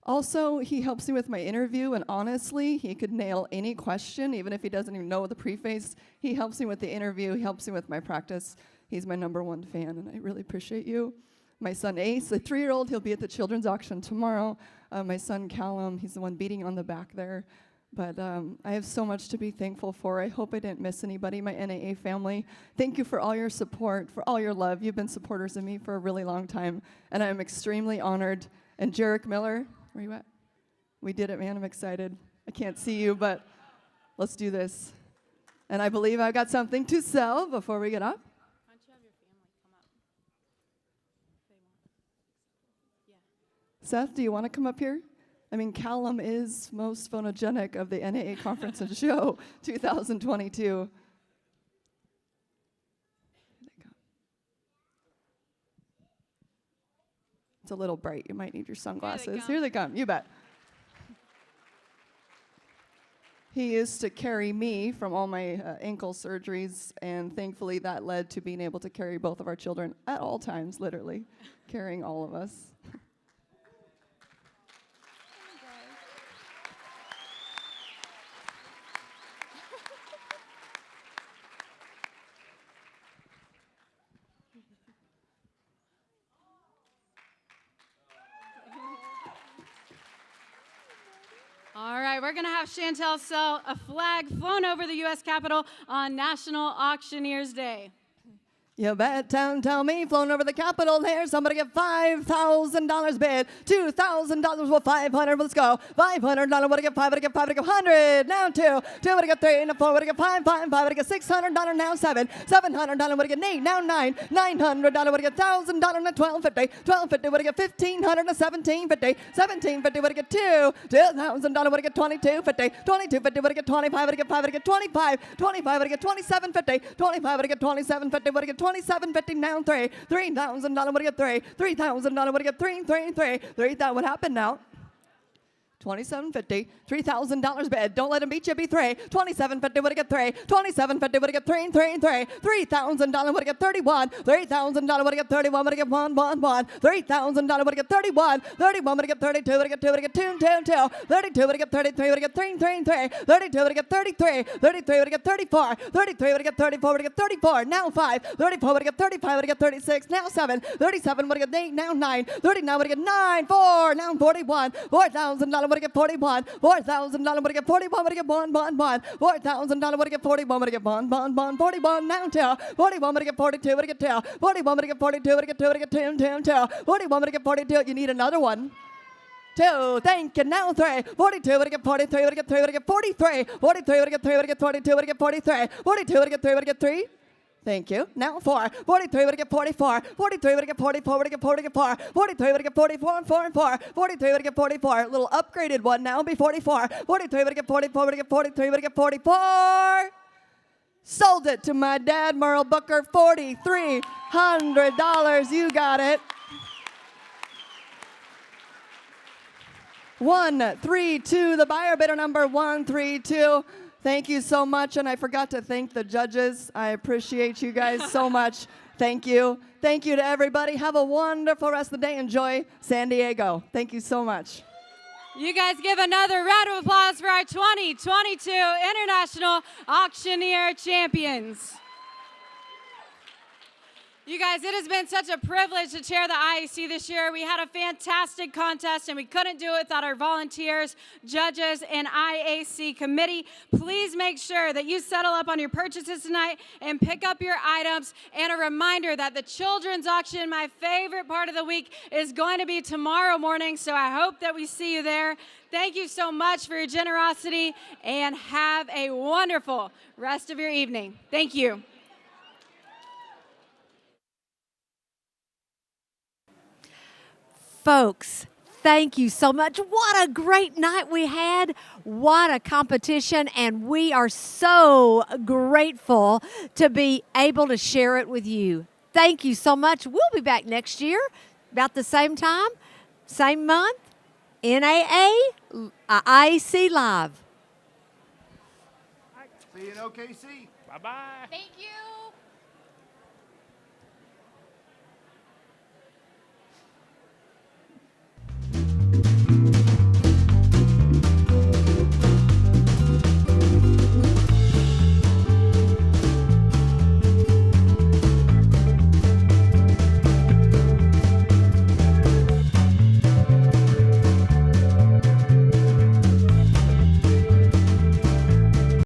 Also, he helps me with my interview, and honestly, he could nail any question, even if he doesn't even know the preface. He helps me with the interview. He helps me with my practice. He's my #1 fan, and I really appreciate you. My son Ace, a 3-year-old, he'll be at the children's auction tomorrow. My son Callum, he's the one beating on the back there. But I have so much to be thankful for. I hope I didn't miss anybody. My NAA family, thank you for all your support, for all your love. You've been supporters of me for a really long time, and I'm extremely honored. And Jarek Miller, where you at? We did it, man. I'm excited. I can't see you, but let's do this. And I believe I've got something to sell before we get up. Why don't you have your family come up? Seth, do you want to come up here? I mean, Callum is most photogenic of the NAA Conference and Show 2022. It's a little bright. You might need your sunglasses. Here they come. You bet. He used to carry me from all my ankle surgeries, and thankfully that led to being able to carry both of our children at all times, literally, carrying all of us. All right, we're going to have Chantel sell a flag flown over the U.S. Capitol on National Auctioneers Day. You bet, tell me, flown over the Capitol there. Somebody get $5,000 bid. $2,000 with 500. Let's go. $500. What to get? 5. What to get? 5. What to get? 100. Now 2. 2. What to get? 3. Now 4. What to get? 5. 5. 5. What to get? $600. Now 7. $700. What to get? 8. Now 9. $900. What to get? $1,000. Now 1250. 1250. What to get? $1,500. Now 1750. 1750. What to get? 2. $2,000. What to get? 2250. 2250. What to get? 25. What to get? 5. What to get? 25. 25. What to get? 2750. 25. What to get? 2750. What to get? 2750 now 3. $3,000 what to get 3. $3,000 what to get 3. 3,000. What happened now? 2750. $3,000 bid. Don't let him beat you. Be 3. 2750 what to get 3. 2750 what to get 3. $3,000 what to get 31. $3,000 what to get 31. What to get 1. $3,000 what to get 31. 31 what to get 32. What to get 2. What to get 2. 32 what to get 33. What to get 3. 32 what to get 33. 33 what to get 34. 33 what to get 34. What to get 34. Now 5. 34 what to get 35. What to get 36. Now 7. 37 what to get 8. Now 9. 39 what to get 9. 4. Now 41. $4,000 what to get 41. $4,000 what to get 41. What to get 1. $4,000 what to get 41. What to get 1. 41 now 2. 41 what to get 42. What to get 2. 41 what to get 42. What to get 2. What to get 2. 41 what to get 42. You need another one. 2. Thank you. Now 3. 42. What to get 43. What to get 3. What to get 43. 43. What to get 3. What to get 42. What to get 43. 42. What to get 3. What to get 3. Thank you. Now 4. 43 would get 44. 43 would get 44. Would get 44. 43 would get 44 and 4 and 4. 43 would get 44. A little upgraded one now. Be 44. 43 would get 44. Would get 43. Would get 44. Sold it to my dad, Merle Booker. $4,300. You got it. 132. The buyer bidder number 132. Thank you so much, and I forgot to thank the judges. I appreciate you guys so much. Thank you. Thank you to everybody. Have a wonderful rest of the day. Enjoy San Diego. Thank you so much. You guys give another round of applause for our 2022 International Auctioneer Champions. You guys, it has been such a privilege to chair the IAC this year. We had a fantastic contest, and we couldn't do it without our volunteers, judges, and IAC committee. Please make sure that you settle up on your purchases tonight and pick up your items. And a reminder that the children's auction, my favorite part of the week, is going to be tomorrow morning, so I hope that we see you there. Thank you so much for your generosity, and have a wonderful rest of your evening. Thank you. Folks, thank you so much. What a great night we had. What a competition. And we are so grateful to be able to share it with you. Thank you so much. We'll be back next year, about the same time, same month. NAA, IAC Live. See you in OKC. Bye-bye. Thank you.